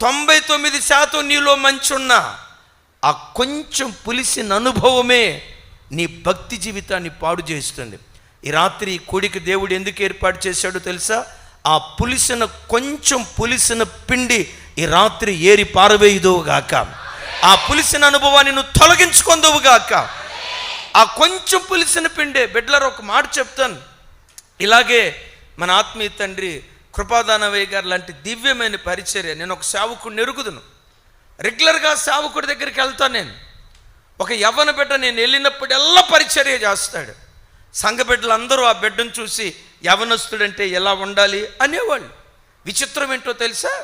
99% నీలో మంచి ఉన్నా ఆ కొంచెం పులిసిన అనుభవమే నీ భక్తి జీవితాన్ని పాడు చేస్తుంది. ఈ రాత్రి కూడికి దేవుడు ఎందుకు ఏర్పాటు చేశాడో తెలుసా? ఆ కొంచెం పులిసిన పిండి ఈ రాత్రి ఏరి పారవేయుదువుగాక. ఆ పులిసిన అనుభవాన్ని నువ్వు తొలగించుకుందువుగాక. ఆ కొంచెం పులిసిన పిండే. బిడ్డలారా, ఒక మాట చెప్తాను. ఇలాగే మన ఆత్మీయ తండ్రి కృపాదానవయ్య గారు లాంటి దివ్యమైన పరిచర్య, నేను ఒక సేవకుడిని ఎరుగుదును. రెగ్యులర్గా సేవకుడి దగ్గరికి వెళ్తాను. నేను ఒక యవ్వన బిడ్డ నేను వెళ్ళినప్పుడల్లా పరిచర్య చేస్తాడు. సంఘ బిడ్డలందరూ ఆ బిడ్డను చూసి యవనస్తుడంటే ఎలా ఉండాలి అనేవాళ్ళు. విచిత్రం ఏంటో తెలుసా?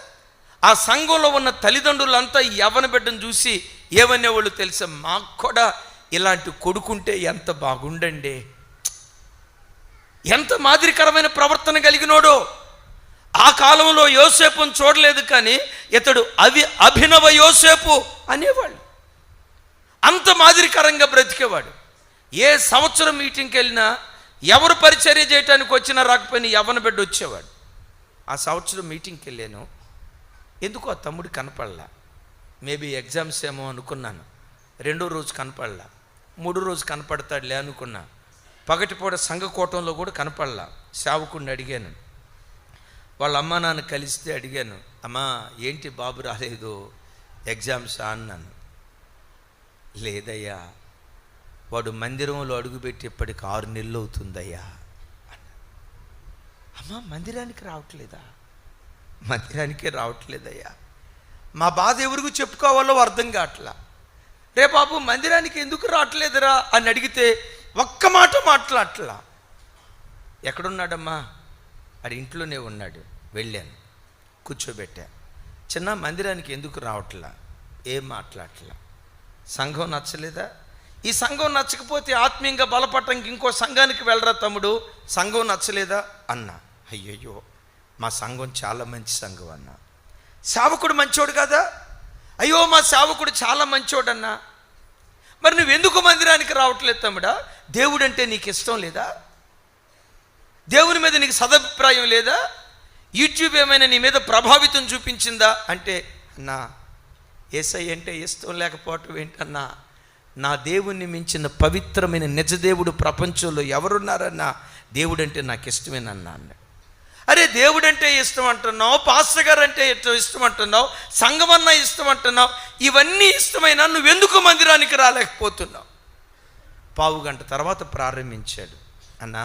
ఆ సంఘంలో ఉన్న తల్లిదండ్రులంతా ఈ యవ్వన బిడ్డను చూసి ఏమనేవాళ్ళు తెలుసా? మాకు కూడా ఇలాంటి కొడుకుంటే ఎంత బాగుండండి, ఎంత మాదిరికరమైన ప్రవర్తన కలిగినోడో. ఆ కాలంలో యోసేపును చూడలేదు, కానీ ఇతడు అభినవ యోసేపు అనేవాళ్ళు. అంత మాదిరికరంగా బ్రతికేవాడు. ఏ సంవత్సరం మీటింగ్కి వెళ్ళినా ఎవరు పరిచర్య చేయడానికి వచ్చినా రాకపోయినా యవ్వన బిడ్డ వచ్చేవాడు. ఆ సంవత్సరం మీటింగ్కి వెళ్ళాను. ఎందుకో ఆ తమ్ముడు కనపడలా. మేబీ ఎగ్జామ్స్ ఏమో అనుకున్నాను. 2వ రోజు కనపడలా. 3వ రోజు కనపడతాడులే అనుకున్నా. పగటిపూట సంఘకూటంలో కూడా కనపడలా. సేవకుడిని అడిగాను. వాళ్ళ అమ్మా నాన్న కలిస్తే అడిగాను, అమ్మా ఏంటి బాబు రాలేదు, ఎగ్జామ్స్ అన్నాను. లేదయ్యా, వాడు మందిరంలో అడుగుపెట్టి ఇప్పటికి 6 నెలలు అవుతుందయ్యా అన్న. అమ్మా మందిరానికి రావట్లేదా? మందిరానికే రావట్లేదయ్యా. మా బాధ ఎవరికి చెప్పుకోవాలో అర్థం కావట్లా. రే బాబు మందిరానికి ఎందుకు రావట్లేదురా అని అడిగితే ఒక్క మాట మాట్లాడట్లా. ఎక్కడున్నాడమ్మా? అది ఇంట్లోనే ఉన్నాడు. వెళ్ళాను, కూర్చోబెట్టా. చిన్న మందిరానికి ఎందుకు రావట్లా? ఏం మాట్లాడట్లా. సంఘం నచ్చలేదా? ఈ సంఘం నచ్చకపోతే ఆత్మీయంగా బలపడటానికి ఇంకో సంఘానికి వెళ్ళరా తమ్ముడు, సంఘం నచ్చలేదా అన్నా. అయ్యయ్యో మా సంఘం చాలా మంచి సంఘం అన్నా. సేవకుడు మంచోడు కదా? అయ్యో మా సేవకుడు చాలా మంచోడు అన్నా. మరి నువ్వెందుకు మందిరానికి రావట్లేదు తమ్ముడా? దేవుడు అంటే నీకు ఇష్టం లేదా? దేవుని మీద నీకు సదభిప్రాయం లేదా? యూట్యూబ్ ఏమైనా నీ మీద ప్రభావితం చూపించిందా అంటే, అన్నా యేసయ్య అంటే ఇష్టం లేకపోవటం ఏంటన్నా, నా దేవుణ్ణి మించిన పవిత్రమైన నిజదేవుడు ప్రపంచంలో ఎవరున్నారన్నా, దేవుడు అంటే నాకు ఇష్టమేనన్నా అన్నాడు. అరే దేవుడంటే ఇష్టం అంటున్నావు, పాస్టర్ గారు అంటే ఇష్టం అంటున్నావు, సంఘం అన్నా ఇష్టం అంటున్నావు, ఇవన్నీ ఇష్టమైనా నువ్వెందుకు మందిరానికి రాలేకపోతున్నావు? 15 గంటల తర్వాత ప్రారంభించాడు. అన్న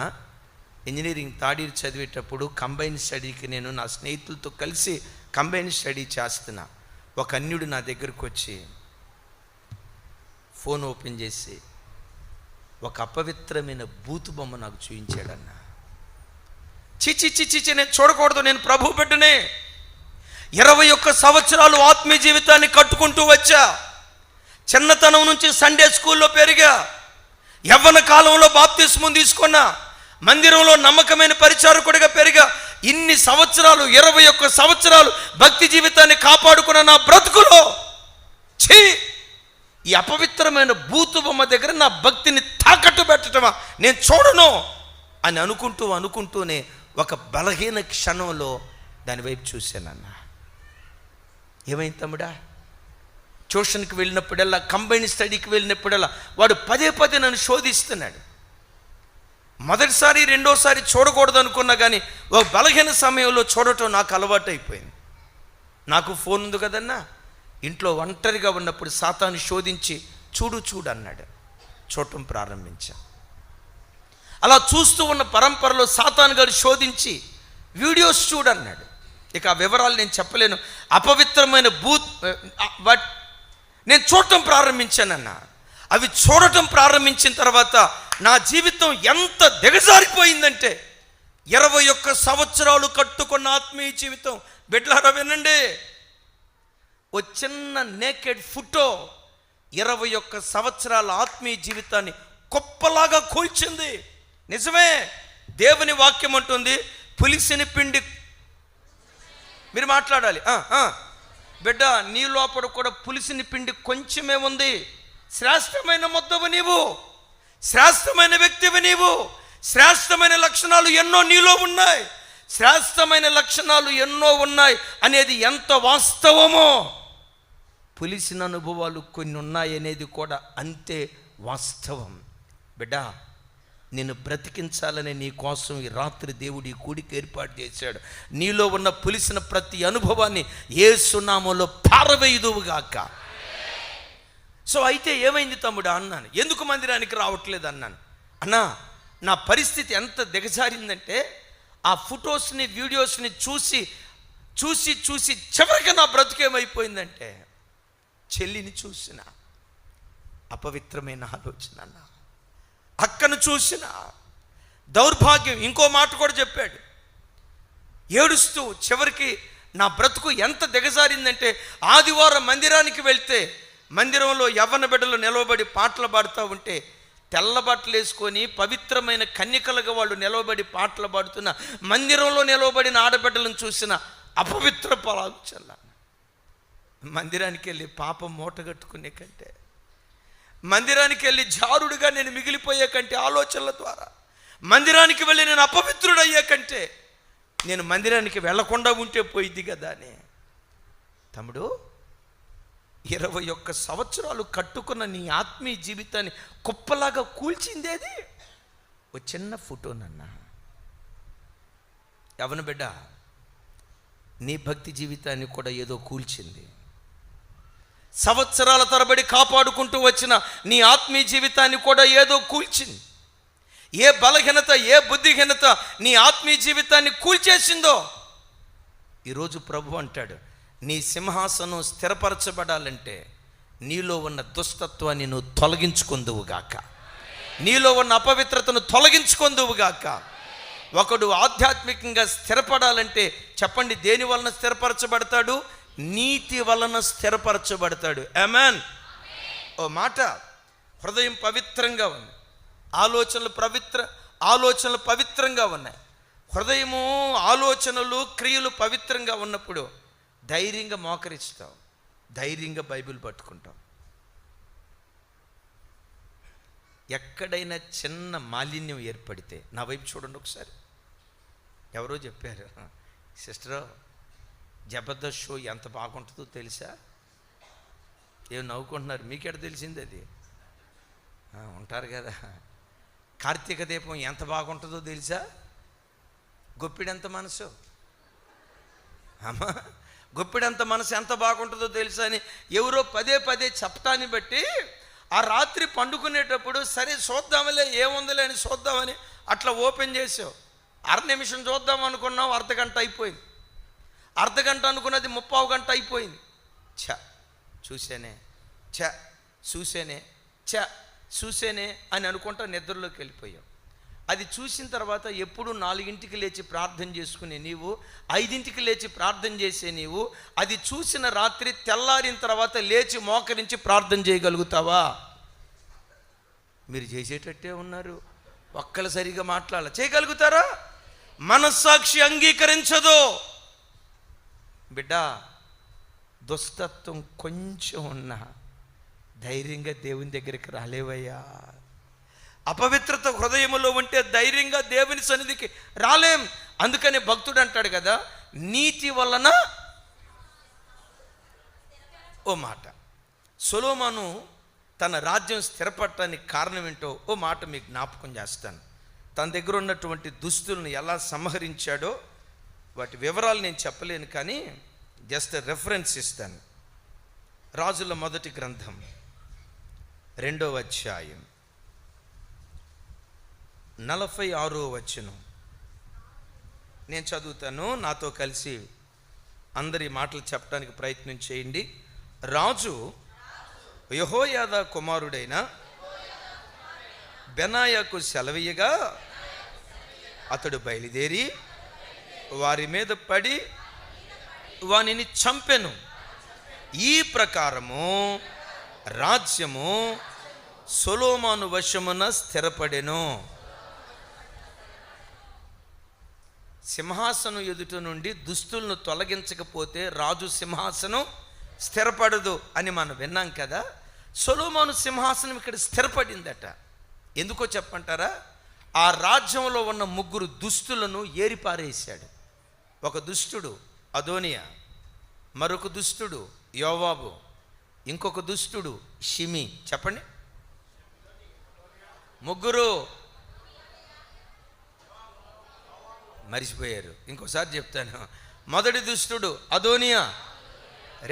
ఇంజనీరింగ్ థర్డ్ ఇయర్ చదివేటప్పుడు కంబైన్ స్టడీకి నేను నా స్నేహితులతో కలిసి కంబైన్ స్టడీ చేస్తున్నా. ఒక అన్యుడు నా దగ్గరకు వచ్చి ఫోన్ ఓపెన్ చేసి ఒక అపవిత్రమైన బూతు బొమ్మ నాకు చూపించాడన్న. చిచి చిచి నేను చూడకూడదు, నేను ప్రభు బిడ్డనే. 21 సంవత్సరాలు ఆత్మీయ జీవితాన్ని కట్టుకుంటూ వచ్చా. చిన్నతనం నుంచి సండే స్కూల్లో పెరిగా. యవ్వన కాలంలో బాప్తిస్మం తీసుకున్నా. మందిరంలో నమ్మకమైన పరిచారకుడిగా పెరిగా. ఇన్ని సంవత్సరాలు 21 సంవత్సరాలు భక్తి జీవితాన్ని కాపాడుకున్న నా బ్రతుకులో ఈ అపవిత్రమైన బూతు బొమ్మ దగ్గర నా భక్తిని తాకట్టు పెట్టడమా, నేను చూడను అని అనుకుంటూనే ఒక బలహీన క్షణంలో దాని వైపు చూశానన్న. ఏమైంది తమ్ముడా? ట్యూషన్కి వెళ్ళినప్పుడల్లా, కంబైన్ స్టడీకి వెళ్ళినప్పుడల్లా వాడు పదే నన్ను శోధిస్తున్నాడు. మొదటిసారి రెండోసారి చూడకూడదు అనుకున్నా కానీ ఒక బలహీన సమయంలో చూడటం నాకు అలవాటు అయిపోయింది. నాకు ఫోన్ ఉంది కదన్నా, ఇంట్లో ఒంటరిగా ఉన్నప్పుడు సాతాను శోధించి చూడు అన్నాడు. చూడటం ప్రారంభించా. అలా చూస్తూ ఉన్న పరంపరలో సాతాను గారు శోధించి వీడియోస్ చూడన్నాడు. ఇక ఆ వివరాలు నేను చెప్పలేను. అపవిత్రమైన నేను చూడటం ప్రారంభించానన్నా. అవి చూడటం ప్రారంభించిన తర్వాత నా జీవితం ఎంత దిగజారిపోయిందంటే, 21 సంవత్సరాలు కట్టుకున్న ఆత్మీయ జీవితం, బిడ్డలారా వినండి, ఓ చిన్న నేకెడ్ ఫోటో 21 సంవత్సరాల ఆత్మీయ జీవితాన్ని కుప్పలాగా కూల్చింది. నిజమే, దేవుని వాక్యం అంటుంది, పులిసిన పిండి. మీరు మాట్లాడాలి. బిడ్డ నీ లోపల కూడా పులిసిన పిండి కొంచెమే ఉంది. శ్రేష్టమైన ముద్దవు నీవు, శ్రేష్టమైన వ్యక్తివి నీవు, శ్రేష్టమైన లక్షణాలు ఎన్నో నీలో ఉన్నాయి, శ్రేష్టమైన లక్షణాలు ఎన్నో ఉన్నాయి అనేది ఎంత వాస్తవమో, పులిసిన అనుభవాలు కొన్ని ఉన్నాయి అనేది కూడా అంతే వాస్తవం. బిడ్డా, నిన్ను బ్రతికించాలని నీ కోసం ఈ రాత్రి దేవుడు ఈ కూడికి ఏర్పాటు చేశాడు. నీలో ఉన్న పులిసిన ప్రతి అనుభవాన్ని యేసు నామములో పారవేయుదువుగాక. సో అయితే ఏమైంది తమ్ముడు అన్నాను. ఎందుకు మందిరానికి రావట్లేదు అన్నాను. అన్నా, నా పరిస్థితి ఎంత దిగజారిందంటే ఆ ఫొటోస్ని వీడియోస్ని చూసి చూసి చూసి చివరికి నా బ్రతుకేమైపోయిందంటే, చెల్లిని చూసిన అపవిత్రమైన ఆలోచన, అన్న అక్కను చూసిన దౌర్భాగ్యం. ఇంకో మాట కూడా చెప్పాడు, ఏడుస్తూ చివరికి నా బ్రతుకు ఎంత దిగజారిందంటే, ఆదివారం మందిరానికి వెళ్తే మందిరంలో యవ్వన బిడ్డలు నిలవబడి పాటలు పాడుతూ ఉంటే, తెల్ల బట్టలు వేసుకొని పవిత్రమైన కన్యకలుగా వాళ్ళు నిలవబడి పాటలు పాడుతున్న మందిరంలో నిలవబడిన ఆడబిడ్డలను చూసిన అపవిత్ర ఆలోచన. మందిరానికి వెళ్ళి పాపం మూటగట్టుకునే కంటే, మందిరానికి వెళ్ళి జారుడుగా నేను మిగిలిపోయే కంటే, ఆలోచనల ద్వారా మందిరానికి వెళ్ళి నేను అపవిత్రుడయ్యే కంటే, నేను మందిరానికి వెళ్లకుండా ఉంటే పోయిద్ది కదా అని. తమ్ముడు, 21 సంవత్సరాలు కట్టుకున్న నీ ఆత్మీయ జీవితాన్ని కుప్పలాగా కూల్చిందేది ఓ చిన్న ఫోటోనన్నా. యవ్వన బిడ్డ, నీ భక్తి జీవితాన్ని కూడా ఏదో కూల్చింది. సంవత్సరాల తరబడి కాపాడుకుంటూ వచ్చిన నీ ఆత్మీయ జీవితాన్ని కూడా ఏదో కూల్చింది. ఏ బలహీనత, ఏ బుద్ధిహీనత నీ ఆత్మీయ జీవితాన్ని కూల్చేసిందో, ఈరోజు ప్రభు అంటాడు, నీ సింహాసనం స్థిరపరచబడాలంటే నీలో ఉన్న దుష్టత్వాన్ని నువ్వు తొలగించుకుందువుగాక, నీలో ఉన్న అపవిత్రతను తొలగించుకుందువుగాక. ఒకడు ఆధ్యాత్మికంగా స్థిరపడాలంటే చెప్పండి, దేని వలన స్థిరపరచబడతాడు? నీతి వలన స్థిరపరచబడతాడు. ఆమేన్. ఓ మాట, హృదయం పవిత్రంగా ఉంది, ఆలోచనలు పవిత్రంగా ఉన్నాయి. హృదయము, ఆలోచనలు, క్రియలు పవిత్రంగా ఉన్నప్పుడు ధైర్యంగా మోకరిస్తావు, ధైర్యంగా బైబిల్ పట్టుకుంటావు. ఎక్కడైనా చిన్న మాలిన్యం ఏర్పడితే, నా వైపు చూడండి ఒకసారి. ఎవరో చెప్పారు, సిస్టరు జబర్దస్త్ షో ఎంత బాగుంటుందో తెలుసా? ఏం నవ్వుకుంటున్నారు, మీకెడ తెలిసింది? అది ఉంటారు కదా. కార్తీక దీపం ఎంత బాగుంటుందో తెలుసా? గొప్పిడంత మనసు, అమ్మా గొప్పిడంత మనసు ఎంత బాగుంటుందో తెలుసా అని ఎవరో పదే పదే చెప్తాన్ని బట్టి ఆ రాత్రి పండుకునేటప్పుడు సరే చూద్దామలే, ఏముందిలే అని చూద్దామని అట్లా ఓపెన్ చేసావు. 1/2 నిమిషం చూద్దాం అనుకున్నావు, అర్ధగంట అయిపోయింది. అర్ధగంట అనుకున్నది 30 గంట అయిపోయింది. చూసేనే అని అనుకుంటా నిద్రలోకి వెళ్ళిపోయావు. అది చూసిన తర్వాత ఎప్పుడు 4ంటికి లేచి ప్రార్థన చేసుకునే నీవు, 5ంటికి లేచి ప్రార్థన చేసే నీవు, అది చూసిన రాత్రి తెల్లారిన తర్వాత లేచి మోకరించి ప్రార్థన చేయగలుగుతావా? మీరు చేసేటట్టే ఉన్నారు, ఒక్కళ్ళు సరిగా మాట్లాడాలి. చేయగలుగుతారా? మనస్సాక్షి అంగీకరించదు. బిడ్డ, దుష్టత్వం కొంచెం ఉన్నా ధైర్యంగా దేవుని దగ్గరికి రాలేవయ్యా. అపవిత్రత హృదయములో ఉంటే ధైర్యంగా దేవుని సన్నిధికి రాలేం. అందుకని భక్తుడు అంటాడు కదా, నీతి వలన. ఓ మాట, సొలొమోను తన రాజ్యం స్థిరపడటానికి కారణం ఏంటో ఓ మాట మీకు జ్ఞాపకం చేస్తాను. తన దగ్గర ఉన్నటువంటి దుస్తులను ఎలా సంహరించాడో వాటి వివరాలు నేను చెప్పలేను, కానీ జస్ట్ రెఫరెన్స్ ఇస్తాను. రాజుల మొదటి గ్రంథం 2వ అధ్యాయం 46వ వచనం నేను చదువుతాను. నాతో కలిసి అందరి మాటలు చెప్పడానికి ప్రయత్నం చేయండి. రాజు యెహోయాదా కుమారుడైన బెనాయాకు సెలవీయగా అతడు బయలుదేరి వారి మీద పడి వానిని చంపెను. ఈ ప్రకారము రాజ్యము సొలొమోను వశమున స్థిరపడెను. సింహాసనం ఎదుట నుండి దుస్తులను తొలగించకపోతే రాజు సింహాసనం స్థిరపడదు అని మనం విన్నాం కదా. సొలొమోను సింహాసనం ఇక్కడ స్థిరపడిందట. ఎందుకో చెప్పంటారా? ఆ రాజ్యంలో ఉన్న 3 దుస్తులను ఏరిపారేశాడు. ఒక దుష్టుడు అదోనియా, మరొక దుష్టుడు యోవాబు, ఇంకొక దుష్టుడు షిమి. చెప్పండి. ముగ్గురు మరిచిపోయారు. ఇంకోసారి చెప్తాను. మొదటి దుష్టుడు అదోనియా,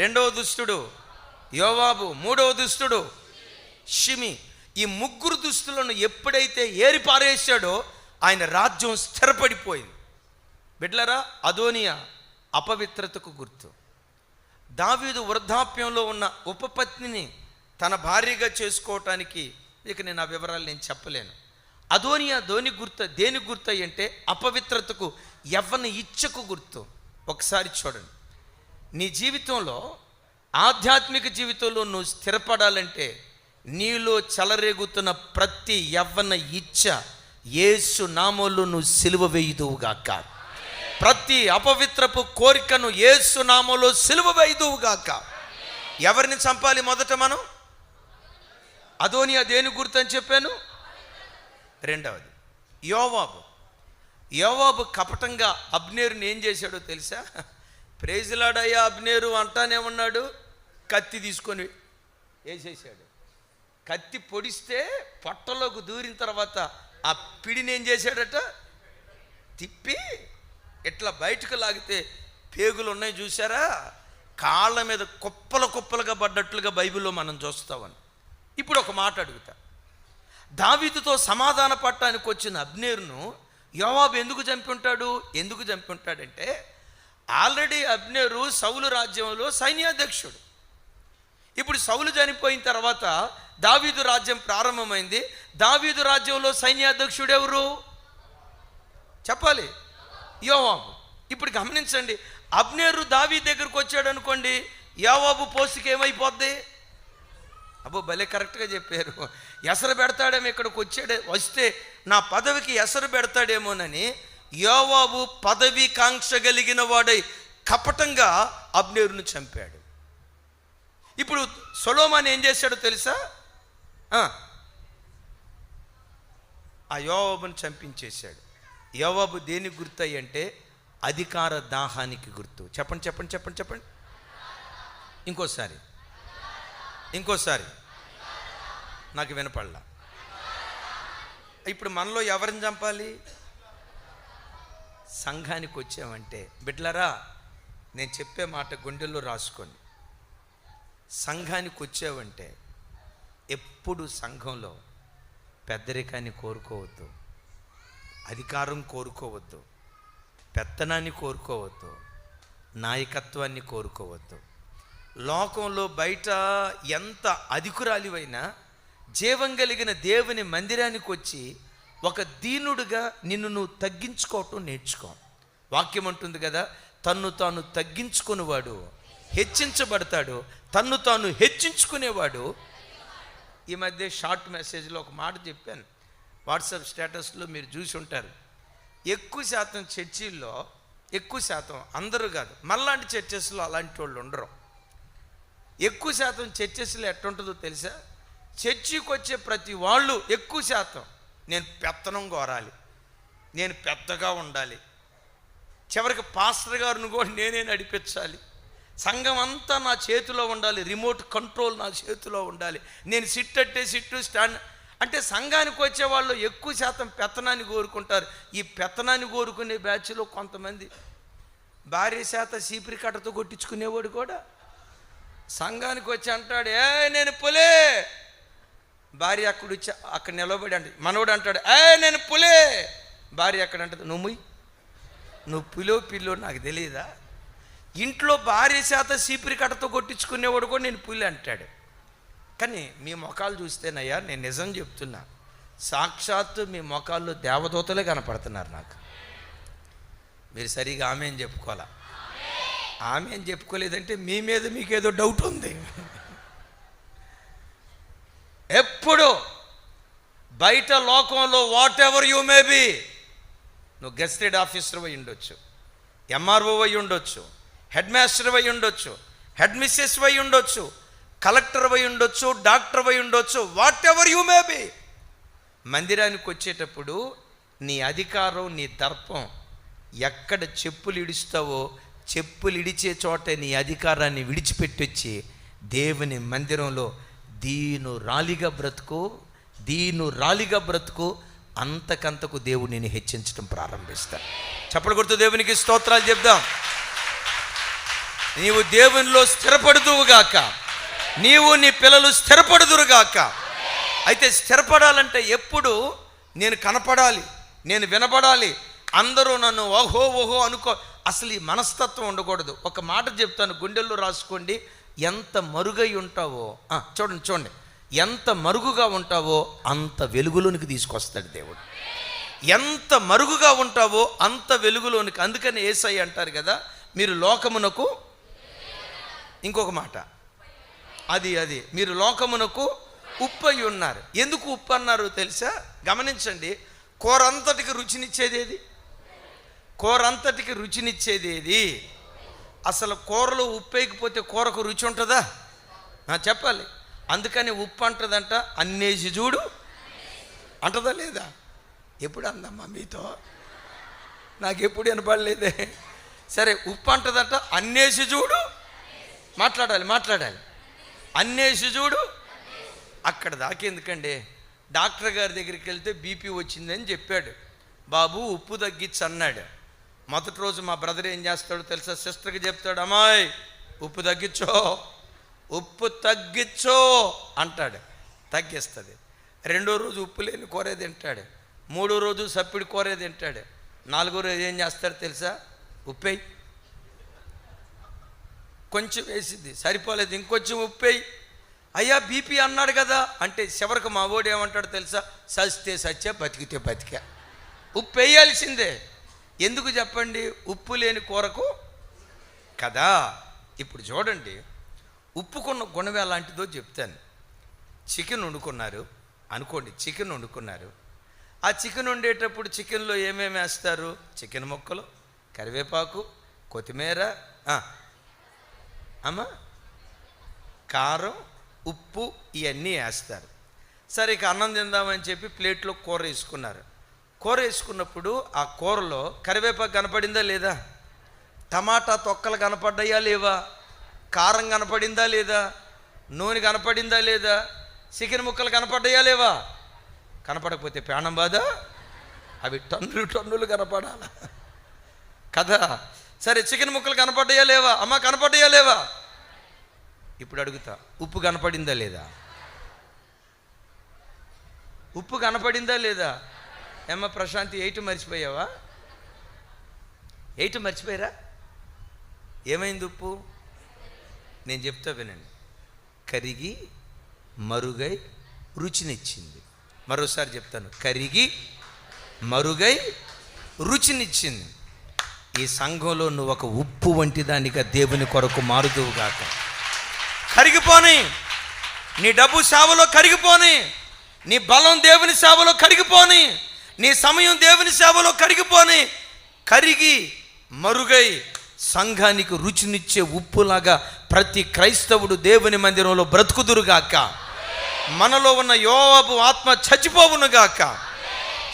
రెండవ దుష్టుడు యోవాబు, మూడవ దుష్టుడు షిమి. ఈ ముగ్గురు దుష్టులను ఎప్పుడైతే ఏరిపారేశాడో ఆయన రాజ్యం స్థిరపడిపోయింది. బిడ్డలారా, అదోనియా అపవిత్రతకు గుర్తు. దావీదు వృద్ధాప్యంలో ఉన్న ఉపపత్నిని తన భార్యగా చేసుకోవటానికి ఇక నేను ఆ వివరాలు నేను చెప్పలేను. అదోనియా దేని గుర్తు అంటే అపవిత్రతకు, యవ్వన ఇచ్చకు గుర్తు. ఒకసారి చూడండి, నీ జీవితంలో ఆధ్యాత్మిక జీవితంలో నువ్వు స్థిరపడాలంటే నీలో చెలరేగుతున్న ప్రతి యవ్వన ఇచ్చ యేసు నామములో నువ్వు సిలువ వేయుదువుగాక. ప్రతి అపవిత్రపు కోరికను యేసు నామములో సిలువ వేయుదువుగాక. ఎవరిని చంపాలి మొదట మనం? అదోనియా దేని గుర్తు అని చెప్పాను. రెండవది యోవాబు కపటంగా అబ్నేరుని ఏం చేశాడో తెలుసా? ప్రైజ్లాడయ్యా అబ్నేరు అంటానే ఉన్నాడు, కత్తి తీసుకొని వేసేసాడు. కత్తి పొడిస్తే పొట్టలోకి దూరిన తర్వాత ఆ పిడిని ఏం చేశాడట, తిప్పి ఇట్లా బయటకు లాగితే పేగులు ఉన్నాయి చూసారా, కాళ్ళ మీద కుప్పలుగా పడ్డట్లుగా బైబిల్లో మనం చూస్తామని. ఇప్పుడు ఒక మాట అడుగుతా, దావీదుతో సమాధాన పడటానికి వచ్చిన అబ్నేరును యోవాబు ఎందుకు చంపి ఉంటాడంటే ఆల్రెడీ అబ్నేరు సౌలు రాజ్యంలో సైన్యాధ్యక్షుడు. ఇప్పుడు సౌలు చనిపోయిన తర్వాత దావీదు రాజ్యం ప్రారంభమైంది. దావీదు రాజ్యంలో సైన్యాధ్యక్షుడు ఎవరు చెప్పాలి? యోవాబు. ఇప్పుడు గమనించండి, అబ్నేరు దావీదు దగ్గరకు వచ్చాడు అనుకోండి, యోవాబు పోస్టుకి ఏమైపోద్ది? అబ్బో భలే కరెక్ట్గా చెప్పారు. ఎసరు పెడతాడేమో, ఇక్కడికి వస్తే నా పదవికి ఎసరు పెడతాడేమోనని యోవాబు పదవి కాంక్ష కలిగిన వాడై కపటంగా అబ్నేరును చంపాడు. ఇప్పుడు సొలొమోను ఏం చేశాడో తెలుసా? ఆ యోవాబును చంపించేశాడు. యోవాబు దేనికి గుర్తు అంటే అధికార దాహానికి గుర్తు. చెప్పండి. ఇంకోసారి నాకు వినపడలా. ఇప్పుడు మనలో ఎవరిని చంపాలి? సంఘానికి వచ్చామంటే బిడ్డలారా, నేను చెప్పే మాట గుండెల్లో రాసుకోండి. సంఘానికి వచ్చావంటే ఎప్పుడు సంఘంలో పెద్దరికాన్ని కోరుకోవద్దు, అధికారం కోరుకోవద్దు, పెత్తనాన్ని కోరుకోవద్దు, నాయకత్వాన్ని కోరుకోవద్దు. లోకంలో బయట ఎంత అధికురాలివైనా జీవం కలిగిన దేవుని మందిరానికి వచ్చి ఒక దీనుడుగా నిన్ను నువ్వు తగ్గించుకోవటం నేర్చుకో. వాక్యం అంటుంది కదా, తన్ను తాను తగ్గించుకునేవాడు హెచ్చించబడతాడు, తన్ను తాను హెచ్చించుకునేవాడు. ఈ మధ్య షార్ట్ మెసేజ్లో ఒక మాట చెప్పాను, వాట్సాప్ స్టేటస్లో మీరు చూసి ఉంటారు. ఎక్కువ శాతం చర్చిల్లో, ఎక్కువ శాతం అందరూ కాదు, మళ్ళాంటి చర్చెస్లో అలాంటి వాళ్ళు ఉండరు. ఎక్కువ శాతం చర్చెస్లో ఎట్టుంటుందో తెలుసా? చర్చికి వచ్చే ప్రతి వాళ్ళు ఎక్కువ శాతం నేను పెత్తనం కోరాలి, నేను పెద్దగా ఉండాలి, చివరికి పాస్టర్ గారిని కూడా నేనే నడిపించాలి, సంఘం అంతా నా చేతిలో ఉండాలి, రిమోట్ కంట్రోల్ నా చేతిలో ఉండాలి, నేను సిట్టు స్టాండ్ అంటే సంఘానికి వచ్చే వాళ్ళు ఎక్కువ శాతం పెత్తనాన్ని కోరుకుంటారు. ఈ పెత్తనాన్ని కోరుకునే బ్యాచ్లో కొంతమంది భార్య చేత సీపిరి కట్టతో కొట్టించుకునేవాడు కూడా సంఘానికి వచ్చి అంటాడు, నేను పులే. భార్య అక్కడ నిలబడి అంటే మనోడు అంటాడు, నేను పులే. భార్య అక్కడ అంటది, నువ్వు పిల్లో నాకు తెలియదా? ఇంట్లో భార్య చేత సీపిరి కట్టతో కొట్టించుకునేవాడు కూడా నేను పులి అంటాడు. కానీ మీ మొఖాలు చూస్తేనయ్యా, నేను నిజం చెప్తున్నా, సాక్షాత్తు మీ మొఖాల్లో దేవదూతలే కనపడుతున్నారు నాకు. మీరు సరిగా ఆమె అని చెప్పుకోవాలా? ఆమె అని చెప్పుకోలేదంటే మీ మీద మీకేదో డౌట్ ఉంది. ఎప్పుడు బయట లోకంలో whatever you may be, నువ్వు గెస్టెడ్ ఆఫీసర్ అయి ఉండొచ్చు, ఎంఆర్ఓ అయి ఉండొచ్చు, హెడ్ మాస్టర్ అయి ఉండొచ్చు, హెడ్ మిస్సెస్ అయి ఉండొచ్చు, కలెక్టర్ అయి ఉండొచ్చు, డాక్టర్ అయి ఉండొచ్చు, whatever you may be. మందిరానికి వచ్చేటప్పుడు నీ అధికారం, నీ దర్పం ఎక్కడ చెప్పులు ఇడుస్తావో చెప్పులు ఇడిచే చోట నీ అధికారాన్ని విడిచిపెట్టొచ్చి దేవుని మందిరంలో దీను రాలిగా బ్రతుకు, దీనురాలిగా బ్రతుకు, అంతకంతకు దేవుడు నేను హెచ్చించడం ప్రారంభిస్తాను. చప్పలు కొడుతూ దేవునికి స్తోత్రాలు చెప్దాం. నీవు దేవునిలో స్థిరపడుదువుగాక, నీవు నీ పిల్లలు స్థిరపడుదురుగాక. అయితే స్థిరపడాలంటే ఎప్పుడు నేను కనపడాలి, నేను వినపడాలి, అందరూ నన్ను ఓహో ఓహో అనుకో. అసలు ఈ మనస్తత్వం ఉండకూడదు. ఒక మాట చెప్తాను, గుండెల్లో రాసుకోండి. ఎంత మరుగై ఉంటావో, చూడండి, ఎంత మరుగుగా ఉంటావో అంత వెలుగులోనికి తీసుకొస్తాడు దేవుడు. ఎంత మరుగుగా ఉంటావో అంత వెలుగులోనికి. అందుకని యేసయ్య అంటారు కదా, మీరు లోకమునకు, ఇంకొక మాట అది మీరు లోకమునకు ఉప్పు అయి ఉన్నారు. ఎందుకు ఉప్పు అన్నారు తెలుసా? గమనించండి. కూరంతటికి రుచినిచ్చేది ఏది? అసలు కూరలో ఉప్పు వేయకపోతే కూరకు రుచి ఉంటుందా? చెప్పాలి. అందుకని ఉప్పు అంటదంట, అన్నేసి చూడు అంటదా లేదా? ఎప్పుడు అందమ్మా మీతో? నాకు ఎప్పుడు వినపడలేదే. సరే, ఉప్పు అంటదంట, అన్నేసి చూడు. మాట్లాడాలి. అన్నేసి చూడు. అక్కడ దాకెందుకండి? డాక్టర్ గారి దగ్గరికి వెళ్తే బీపీ వచ్చిందని చెప్పాడు. బాబు ఉప్పు తగ్గించు అన్నాడు. మొదటి రోజు మా బ్రదర్ ఏం చేస్తాడో తెలుసా? సిస్టర్కి చెప్తాడు, అమ్మాయి ఉప్పు తగ్గించో అంటాడు. తగ్గిస్తుంది. రెండో రోజు ఉప్పు లేని కూరే తింటాడు. మూడో రోజు సప్పిడి కూరే తింటాడు. నాలుగో రోజు ఏం చేస్తాడు తెలుసా? ఉప్పేయి. కొంచెం వేసింది, సరిపోలేదు, ఇంకొంచెం ఉప్పేయి. అయ్యా బీపీ అన్నాడు కదా అంటే చివరికి మా ఓడు ఏమంటాడు తెలుసా? సస్తే సచ్చా, బతికితే బతికా. ఉప్పు వేయాల్సిందే. ఎందుకు చెప్పండి? ఉప్పు లేని కూరకు కదా. ఇప్పుడు చూడండి, ఉప్పుకున్న గుణం ఎలాంటిదో చెప్తాను. చికెన్ వండుకున్నారు అనుకోండి, ఆ చికెన్ వండేటప్పుడు చికెన్లో ఏమేమి వేస్తారు? చికెన్ ముక్కలు, కరివేపాకు, కొత్తిమీర, కారం, ఉప్పు, ఇవన్నీ వేస్తారు. సరే, ఇక అన్నం తిందామని చెప్పి ప్లేట్లో కూర వేసుకున్నారు. కూర వేసుకున్నప్పుడు ఆ కూరలో కరివేపాకు కనపడిందా లేదా? టమాటా తొక్కలు కనపడ్డాయా లేవా? కారం కనపడిందా లేదా? నూనె కనపడిందా లేదా? చికెన్ ముక్కలు కనపడ్డాయా లేవా? కనపడకపోతే ప్రాణం బాధ. అవి టన్నులు కనపడాల కదా. సరే, చికెన్ ముక్కలు కనపడ్డాయా లేవా? అమ్మ కనపడ్డాయా లేవా? ఇప్పుడు అడుగుతా, ఉప్పు కనపడిందా లేదా? ఉప్పు కనపడిందా లేదా? ఏమ్మ ప్రశాంతి, 8 మర్చిపోయావా? 8 మర్చిపోయారా? ఏమైంది ఉప్పు? నేను చెప్తా వినండి. కరిగి మరుగై రుచినిచ్చింది. మరోసారి చెప్తాను, కరిగి మరుగై రుచినిచ్చింది. ఈ సంఘంలో నువ్వు ఒక ఉప్పు వంటి దానిగా దేవుని కొరకు మారుదువుగాక. కరిగిపోని, నీ డబ్బు సేవలో కరిగిపోని, నీ బలం దేవుని సేవలో కరిగిపోని, నీ సమయం దేవుని సేవలో కరిగిపోని, కరిగి మరుగై సంఘానికి రుచినిచ్చే ఉప్పులాగా ప్రతి క్రైస్తవుడు దేవుని మందిరంలో బ్రతుకుదురుగాక. మనలో ఉన్న యోవాబు ఆత్మ చచ్చిపోవునుగాక.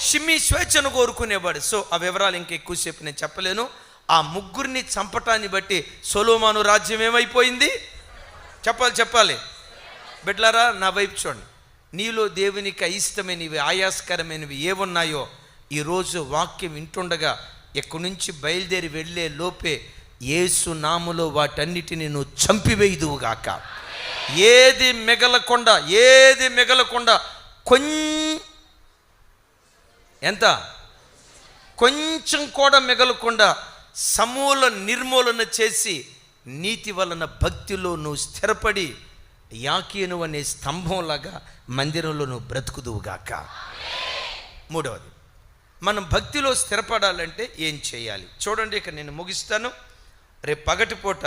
షిమ్మి స్వేచ్ఛను కోరుకునేవాడు. సో ఆ వివరాలు ఇంకెక్కువసేపు నేను చెప్పలేను. ఆ ముగ్గురిని చంపటాన్ని బట్టి సొలొమోను రాజ్యం ఏమైపోయింది? చెప్పాలి. బిడ్డలారా, నా వైపు చూడండి. నీలో దేవునికి అయిష్టమైనవి, ఆయాస్కరమైనవి ఏమున్నాయో ఈరోజు వాక్యం వింటుండగా ఎక్కడి నుంచి బయలుదేరి వెళ్ళే లోపే యేసు నామములో వాటన్నిటిని నువ్వు చంపివేయుదువుగాక. ఏది మిగలకుండా కొంచెం కూడా మిగలకుండా సమూల నిర్మూలన చేసి నీతి వలన భక్తిలో నువ్వు స్థిరపడి యాకీను అనే స్తంభంలాగా మందిరంలో నువ్వు బ్రతుకుదువుగాక. మూడవది, మనం భక్తిలో స్థిరపడాలంటే ఏం చేయాలి? చూడండి, ఇక నేను ముగిస్తాను. రేపు పగటిపూట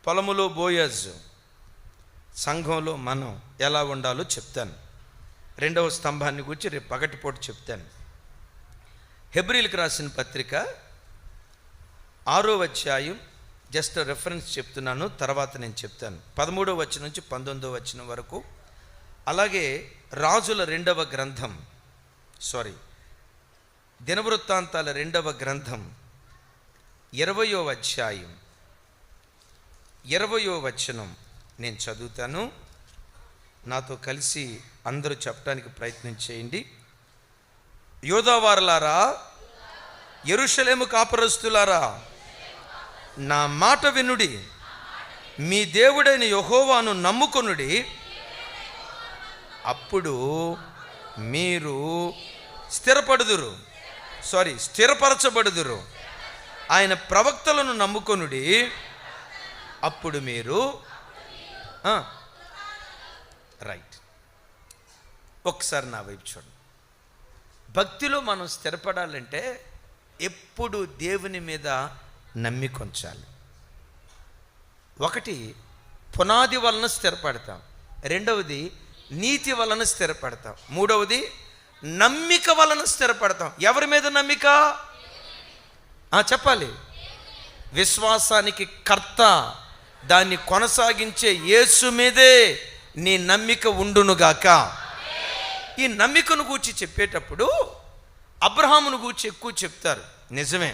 పొలములో బోయజ్, సంఘంలో మనం ఎలా ఉండాలో చెప్తాను. రెండవ స్తంభాన్ని గురించి రేపు పగటిపూట చెప్తాను. హెబ్రీలకు రాసిన పత్రిక 6వ అధ్యాయం, జస్ట్ రెఫరెన్స్ చెప్తున్నాను, తర్వాత నేను చెప్తాను. 13వ వచనం నుంచి 19వ వచనం వరకు. అలాగే రాజుల దినవృత్తాంతాల 2వ గ్రంథం 20వ అధ్యాయం 20వ వచనం నేను చదువుతాను. నాతో కలిసి అందరూ చెప్పడానికి ప్రయత్నం చేయండి. యోధావారులారా, యెరూషలేము కాపురస్తులారా, నా మాట వినుడి. మీ దేవుడైన యెహోవాను నమ్ముకొనుడి. అప్పుడు మీరు స్థిరపరచబడుదురు. ఆయన ప్రవక్తలను నమ్ముకొనుడి. అప్పుడు మీరు రైట్. ఒకసారి నా వైపు చూడండి. భక్తిలో మనం స్థిరపడాలంటే ఎప్పుడు దేవుని మీద నమ్మిక ఉంచాలి. ఒకటి, పునాది వలన స్థిరపడతాం. రెండవది, నీతి వలన స్థిరపడతాం. మూడవది, నమ్మిక వలన స్థిరపడతాం. ఎవరి మీద నమ్మిక? చెప్పాలి. విశ్వాసానికి కర్త, దాన్ని కొనసాగించే యేసు మీదే నీ నమ్మిక ఉండునుగాక. ఈ నమ్మికను గూర్చి చెప్పేటప్పుడు అబ్రహామును గూర్చి ఎక్కువ చెప్తారు. నిజమే,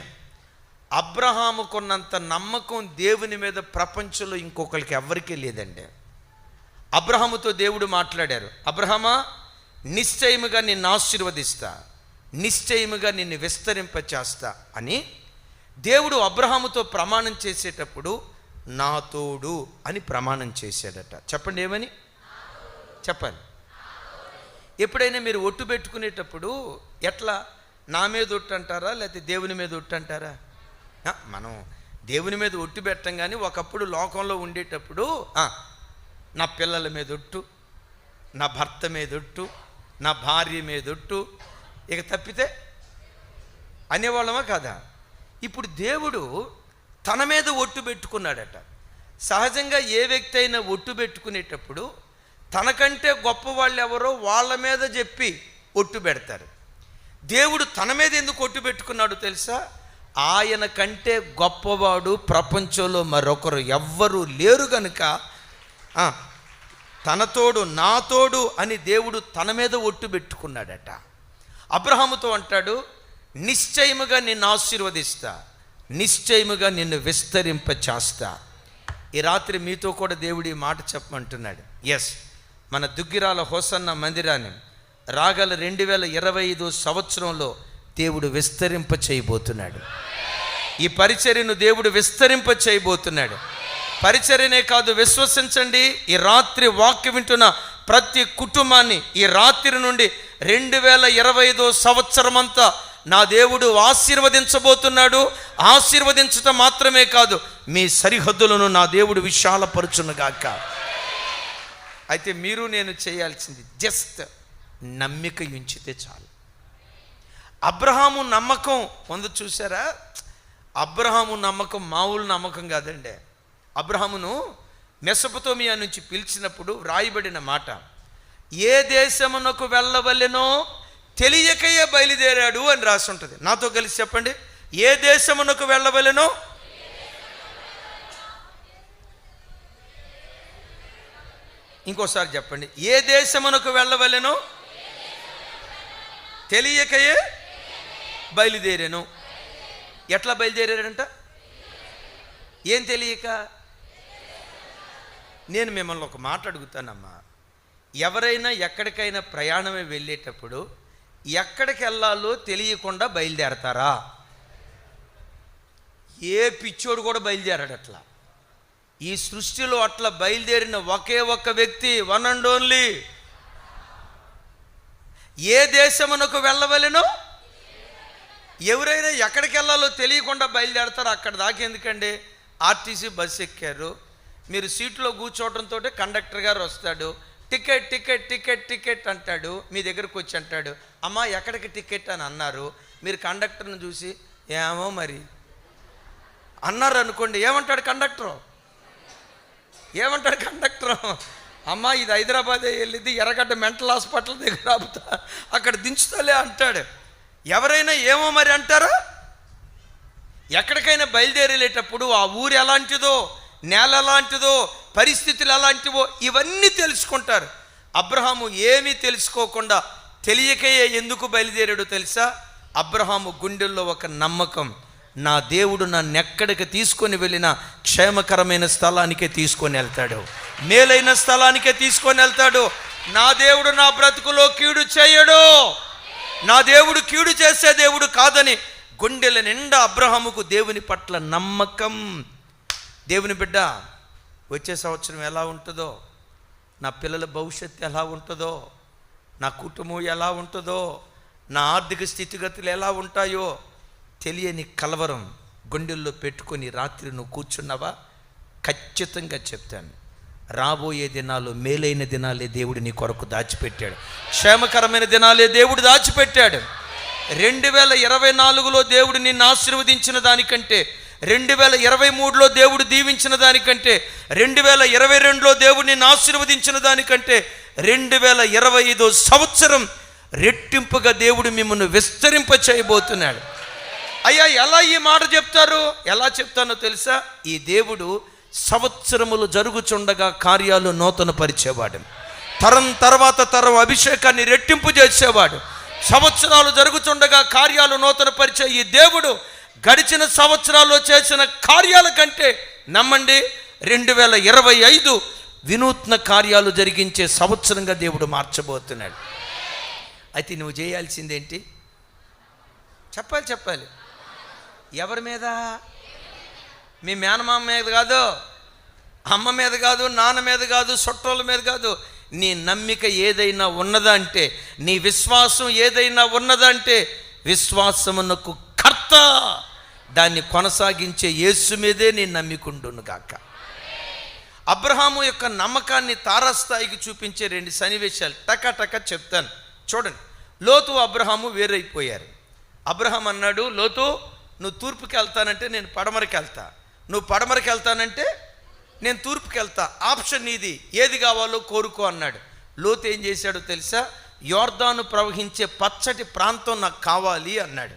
అబ్రహాముకున్నంత నమ్మకం దేవుని మీద ప్రపంచంలో ఇంకొకరికి ఎవ్వరికీ లేదండి. అబ్రహాముతో దేవుడు మాట్లాడారు, అబ్రహామా, నిశ్చయముగా నిన్ను ఆశీర్వదిస్తా, నిశ్చయముగా నిన్ను విస్తరింపచేస్తా అని దేవుడు అబ్రహాముతో ప్రమాణం చేసేటప్పుడు నా తోడు అని ప్రమాణం చేశాడట. చెప్పండి, ఏమని చెప్పాలి? ఎప్పుడైనా మీరు ఒట్టు పెట్టుకునేటప్పుడు ఎట్లా, నా మీద ఒట్టు అంటారా లేకపోతే దేవుని మీద ఒట్టు అంటారా? మనం దేవుని మీద ఒట్టు పెట్టం. కానీ ఒకప్పుడు లోకంలో ఉండేటప్పుడు నా పిల్లల మీద ఒట్టు, నా భర్త మీద ఒట్టు, నా భార్య మీద ఒట్టు, ఇక తప్పితే అనేవాళ్ళమా కాదా? ఇప్పుడు దేవుడు తన మీద ఒట్టు పెట్టుకున్నాడట. సహజంగా ఏ వ్యక్తి అయినా ఒట్టు పెట్టుకునేటప్పుడు తనకంటే గొప్ప వాళ్ళు ఎవరో వాళ్ళ మీద చెప్పి ఒట్టు పెడతారు. దేవుడు తన మీద ఎందుకు ఒట్టు పెట్టుకున్నాడు తెలుసా? ఆయన కంటే గొప్పవాడు ప్రపంచంలో మరొకరు ఎవ్వరూ లేరు గనుక తన తోడు, నా తోడు అని దేవుడు తన మీద ఒట్టు పెట్టుకున్నాడట. అబ్రహాముతో అంటాడు, నిశ్చయముగా నిన్ను ఆశీర్వదిస్తా, నిశ్చయముగా నిన్ను విస్తరింపచేస్తా. ఈ రాత్రి మీతో కూడా దేవుడు ఈ మాట చెప్పమంటున్నాడు. ఎస్, మన దుగ్గిరాల హోసన్న మందిరాన్ని రాగల 2025 సంవత్సరంలో దేవుడు విస్తరింప చేయబోతున్నాడు. ఈ పరిచర్యను దేవుడు విస్తరింప చేయబోతున్నాడు. పరిచర్యనే కాదు, విశ్వసించండి, ఈ రాత్రి వాక్యం వింటున్న ప్రతి కుటుంబాన్ని ఈ రాత్రి నుండి 2025 సంవత్సరం అంతా నా దేవుడు ఆశీర్వదించబోతున్నాడు. ఆశీర్వదించటం మాత్రమే కాదు, మీ సరిహద్దులను నా దేవుడు విశాలపరచునుగాక. అయితే మీరు నేను చేయాల్సింది జస్ట్ నమ్మిక ఉంచితే చాలు. అబ్రహాము నమ్మకం ఉంది చూసారా? అబ్రహాము నమ్మకం మామూలు నమ్మకం కాదండి. అబ్రహామును మెసొపొతేమియా నుంచి పిలిచినప్పుడు రాయబడిన మాట, ఏ దేశమునకు వెళ్ళవలెనో తెలియకయే బయలుదేరాడు అని రాసి ఉంటుంది. నాతో కలిసి చెప్పండి, ఏ దేశమునకు వెళ్ళవలెనో ఇంకోసారి చెప్పండి, ఏ దేశమునకు వెళ్ళవలెనో తెలియకయే బయలుదేరాను. ఎట్లా బయలుదేరాడంట? ఏం తెలియక? నేను మిమ్మల్ని ఒక మాట అడుగుతానమ్మా, ఎవరైనా ఎక్కడికైనా ప్రయాణమే వెళ్ళేటప్పుడు ఎక్కడికి వెళ్ళాలో తెలియకుండా బయలుదేరతారా? ఏ పిచ్చోడు కూడా బయలుదేరాడు అట్లా. ఈ సృష్టిలో అట్లా బయలుదేరిన ఒకే ఒక్క వ్యక్తి, వన్ అండ్ ఓన్లీ. ఏ దేశమునకు వెళ్ళవలెనో, ఎవరైనా ఎక్కడికి వెళ్ళాలో తెలియకుండా బయలుదేరతారు. అక్కడ దాకా ఎందుకండి? ఆర్టీసీ బస్సు ఎక్కారు, మీరు సీట్లో కూర్చోవడంతో కండక్టర్ గారు వస్తాడు, టికెట్ టికెట్ టికెట్ టికెట్ అంటాడు. మీ దగ్గరకు వచ్చి అంటాడు, అమ్మా ఎక్కడికి టికెట్ అని అన్నారు. మీరు కండక్టర్ని చూసి ఏమో మరి అన్నారు అనుకోండి, ఏమంటాడు కండక్టరు? అమ్మా ఇది హైదరాబాదే వెళ్ళింది, ఎర్రగడ్డ మెంటల్ హాస్పిటల్ దగ్గర ఆపుతా, అక్కడ దించుతలే అంటాడు. ఎవరైనా ఏమో మరి అంటారా? ఎక్కడికైనా బయలుదేరేటప్పుడు ఆ ఊరు ఎలాంటిదో, నేల ఎలాంటిదో, పరిస్థితులు ఎలాంటివో ఇవన్నీ తెలుసుకుంటారు. అబ్రహాము ఏమీ తెలుసుకోకుండా తెలియకయే ఎందుకు బయలుదేరాడో తెలుసా? అబ్రహాము గుండెల్లో ఒక నమ్మకం, నా దేవుడు నన్ను ఎక్కడికి తీసుకొని వెళ్ళినా క్షేమకరమైన స్థలానికే తీసుకొని వెళ్తాడు, మేలైన స్థలానికే తీసుకొని వెళ్తాడు. నా దేవుడు నా బ్రతుకులో కీడు చేయడు. నా దేవుడు కీడు చేసే దేవుడు కాదని గుండెల నిండా అబ్రహాముకు దేవుని పట్ల నమ్మకం. దేవుని బిడ్డ, వచ్చే సంవత్సరం ఎలా ఉంటుందో, నా పిల్లల భవిష్యత్తు ఎలా ఉంటుందో, నా కుటుంబం ఎలా ఉంటుందో, నా ఆర్థిక స్థితిగతులు ఎలా ఉంటాయో తెలియని కలవరం గుండెల్లో పెట్టుకొని రాత్రి నువ్వు కూర్చున్నావా? ఖచ్చితంగా చెప్తాను, రాబోయే దినాలు మేలైన దినాలే దేవుడు నీ కొరకు దాచిపెట్టాడు. క్షేమకరమైన దినాలే దేవుడు దాచిపెట్టాడు. 2024లో దేవుడు నిన్ను ఆశీర్వదించిన దానికంటే, 2023లో దేవుడు దీవించిన దానికంటే, 2022లో దేవుడు నిన్ను ఆశీర్వదించిన దానికంటే 2025 సంవత్సరం రెట్టింపుగా దేవుడు మిమ్మల్ని విస్తరింప చేయబోతున్నాడు. అయ్యా, ఎలా ఈ మాట చెప్తారు? ఎలా చెప్తానో తెలుసా? ఈ దేవుడు సంవత్సరములు జరుగుచుండగా కార్యాలు నూతన పరిచేవాడు, తరం తర్వాత తరం అభిషేకాన్ని రెట్టింపు చేసేవాడు. సంవత్సరాలు జరుగుచుండగా కార్యాలు నూతన పరిచే ఈ దేవుడు గడిచిన సంవత్సరాల్లో చేసిన కార్యాల కంటే నమ్మండి 2025 వినూత్న కార్యాలు జరిగించే సంవత్సరంగా దేవుడు మార్చబోతున్నాడు. అయితే నువ్వు చేయాల్సిందేంటి? చెప్పాలి. ఎవరి మీద? మీ మేనమామ మీద కాదు, అమ్మ మీద కాదు, నాన్న మీద కాదు, చుట్టాల మీద కాదు. నీ నమ్మిక ఏదైనా ఉన్నదా అంటే, నీ విశ్వాసం ఏదైనా ఉన్నదా అంటే, విశ్వాసమునకు కర్త దాన్ని కొనసాగించే యేసు మీదే నీ నమ్మికుండును గాక. అబ్రహాము యొక్క నమ్మకాన్ని తారాస్థాయికి చూపించే 2 సన్నివేశాలు టక చెప్తాను చూడండి. లోతు అబ్రహాము వేరైపోయారు. అబ్రహాం అన్నాడు, లోతు నువ్వు తూర్పుకి వెళ్తానంటే నేను పడమరకి వెళ్తా, నువ్వు పడమరకి వెళ్తానంటే నేను తూర్పుకి వెళ్తా, ఆప్షన్ నీది, ఏది కావాలో కోరుకో అన్నాడు. లోతు ఏం చేశాడో తెలుసా? యోర్దాను ప్రవహించే పచ్చటి ప్రాంతం నాకు కావాలి అన్నాడు.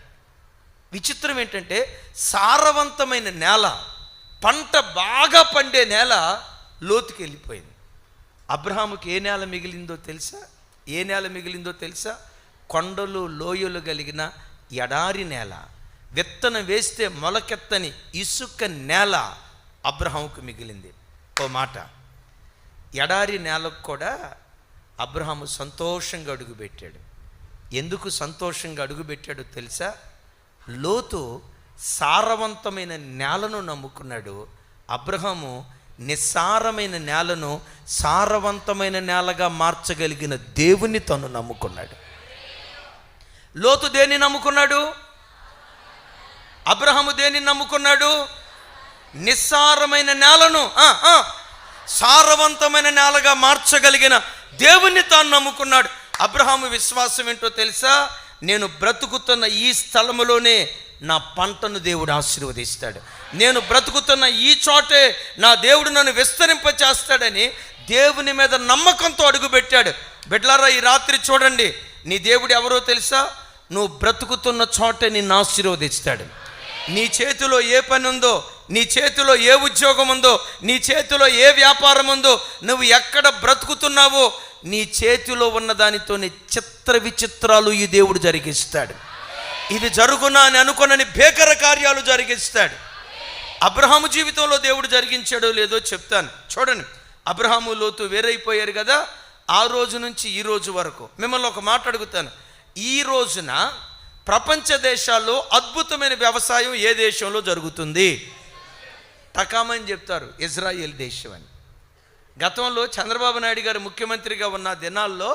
విచిత్రం ఏంటంటే, సారవంతమైన నేల, పంట బాగా పండే నేల లోతుకి వెళ్ళిపోయింది. అబ్రహాముకి ఏ నేల మిగిలిందో తెలుసా? కొండలు లోయలు కలిగిన ఎడారి నేల, విత్తనం వేస్తే మొలకెత్తని ఇసుక నేల అబ్రహాముకు మిగిలింది. ఓ మాట, ఎడారి నేలకు కూడా అబ్రహాము సంతోషంగా అడుగుపెట్టాడు. ఎందుకు సంతోషంగా అడుగుపెట్టాడో తెలుసా? లోతు సారవంతమైన నేలను నమ్ముకున్నాడు. అబ్రహాము నిస్సారమైన నేలను సారవంతమైన నేలగా మార్చగలిగిన దేవుని తను నమ్ముకున్నాడు. లోతు దేన్ని నమ్ముకున్నాడు? అబ్రహాము దేన్ని నమ్ముకున్నాడు? నిస్సారమైన నేలను సారవంతమైన నేలగా మార్చగలిగిన దేవుణ్ణి తాను నమ్ముకున్నాడు. అబ్రహాము విశ్వాసం ఏంటో తెలుసా? నేను బ్రతుకుతున్న ఈ స్థలములోనే నా పంటను దేవుడు ఆశీర్వదిస్తాడు, నేను బ్రతుకుతున్న ఈ చోటే నా దేవుడు నన్ను విస్తరింపచేస్తాడని దేవుని మీద నమ్మకంతో అడుగుపెట్టాడు. బిడ్డలారా, ఈ రాత్రి చూడండి, నీ దేవుడు ఎవరో తెలుసా? నువ్వు బ్రతుకుతున్న చోటే నిన్ను ఆశీర్వదిస్తాడు. నీ చేతిలో ఏ పని ఉందో, నీ చేతిలో ఏ ఉద్యోగం ఉందో, నీ చేతిలో ఏ వ్యాపారం ఉందో, నువ్వు ఎక్కడ బ్రతుకుతున్నావో నీ చేతిలో ఉన్న దానితోని చిత్ర విచిత్రాలు ఈ దేవుడు జరిగిస్తాడు. ఇది జరుగునా అని అనుకున్నని భేకర కార్యాలు జరిగిస్తాడు. అబ్రహాము జీవితంలో దేవుడు జరిగించాడో లేదో చెప్తాను చూడండి. అబ్రహాము లోతు వేరైపోయారు కదా, ఆ రోజు నుంచి ఈ రోజు వరకు మిమ్మల్ని ఒక మాట అడుగుతాను. ఈ రోజున ప్రపంచ దేశాల్లో అద్భుతమైన వ్యవసాయం ఏ దేశంలో జరుగుతుంది? టకామని చెప్తారు, ఇజ్రాయెల్ దేశం అని. గతంలో చంద్రబాబు నాయుడు గారు ముఖ్యమంత్రిగా ఉన్న దినాల్లో